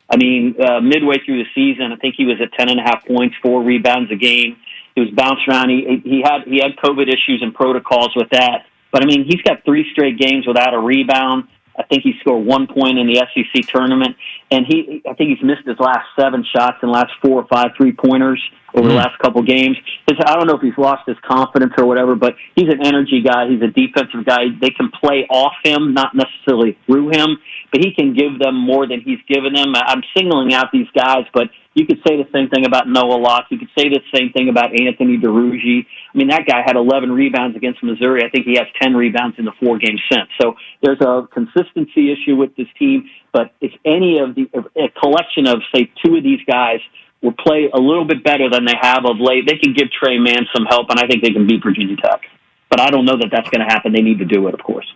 Speaker 18: I mean, midway through the season, I think he was at 10.5 points, 4 rebounds a game. He was bouncing around. He had COVID issues and protocols with that. But I mean, he's got 3 straight games without a rebound. I think he scored 1 point in the SEC tournament, and I think he's missed his last 7 shots and last 4 or 5 3-pointers over the last couple games. I don't know if he's lost his confidence or whatever, but he's an energy guy. He's a defensive guy. They can play off him, not necessarily through him, but he can give them more than he's given them. I'm singling out these guys, but you could say the same thing about Noah Locke. You could say the same thing about Anthony DeRougie. I mean, that guy had 11 rebounds against Missouri. I think he has 10 rebounds in the 4 games since. So there's a consistency issue with this team, but if any of a collection of, say, 2 of these guys will play a little bit better than they have of late, they can give Trey Mann some help, and I think they can beat Virginia Tech. But I don't know that that's going to happen. They need to do it, of course.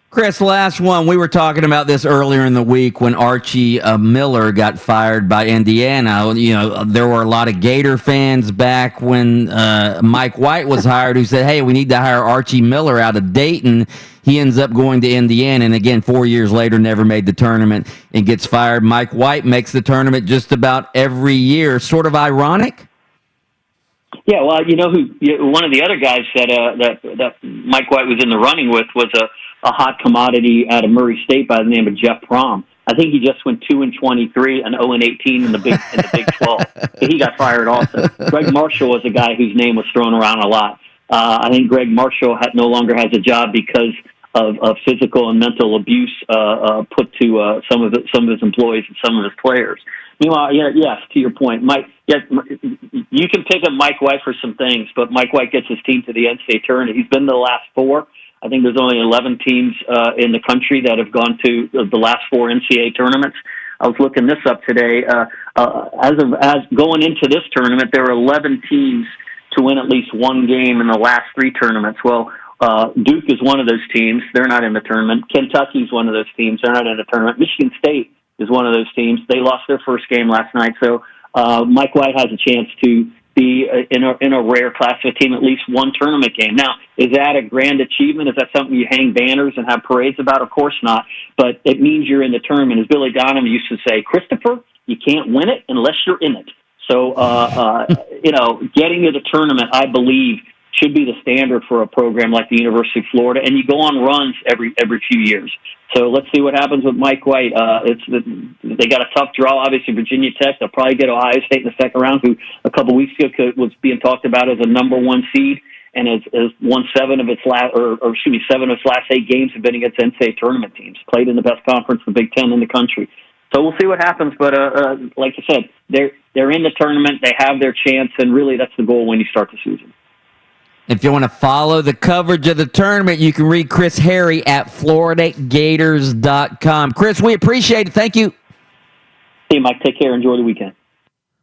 Speaker 2: Chris, last one. We were talking about this earlier in the week when Archie Miller got fired by Indiana. You know, there were a lot of Gator fans back when Mike White was hired who said, hey, we need to hire Archie Miller out of Dayton. He ends up going to Indiana, and again, 4 years later, never made the tournament and gets fired. Mike White makes the tournament just about every year. Sort of ironic?
Speaker 18: Yeah, well, you know one of the other guys that Mike White was in the running with was a hot commodity out of Murray State by the name of Jeff Prom. I think he just went 2-23 and 0-18 in the Big 12. He got fired also. Greg Marshall was a guy whose name was thrown around a lot. I think Greg Marshall no longer has a job because of physical and mental abuse put to some of his employees and some of his players. Meanwhile, yes, to your point, Mike. Yes, you can pick up Mike White for some things, but Mike White gets his team to the NCAA tournament. He's been to the last 4. I think there's only 11 teams in the country that have gone to the last 4 NCAA tournaments. I was looking this up today. As going into this tournament, there were 11 teams to win at least 1 game in the last 3 tournaments. Well, Duke is one of those teams. They're not in the tournament. Kentucky's one of those teams. They're not in the tournament. Michigan State is one of those teams. They lost their first game last night. So Mike White has a chance to be in a rare class of team at least 1 tournament game. Now, is that a grand achievement? Is that something you hang banners and have parades about? Of course not. But it means you're in the tournament. As Billy Donovan used to say, Christopher, you can't win it unless you're in it. So, getting to the tournament, I believe, should be the standard for a program like the University of Florida. And you go on runs every few years. So let's see what happens with Mike White. They got a tough draw. Obviously, Virginia Tech. They'll probably get Ohio State in the second round, who a couple weeks ago was being talked about as a number 1 seed, and has won 7 of its last 8 games have been against NCAA tournament teams. Played in the best conference, the Big Ten in the country. So we'll see what happens. But like I said, they're in the tournament. They have their chance, and really that's the goal when you start the season.
Speaker 2: If you want to follow the coverage of the tournament, you can read Chris Harry at FloridaGators.com. Chris, we appreciate it. Thank you.
Speaker 18: Hey, Mike, take care. Enjoy the weekend.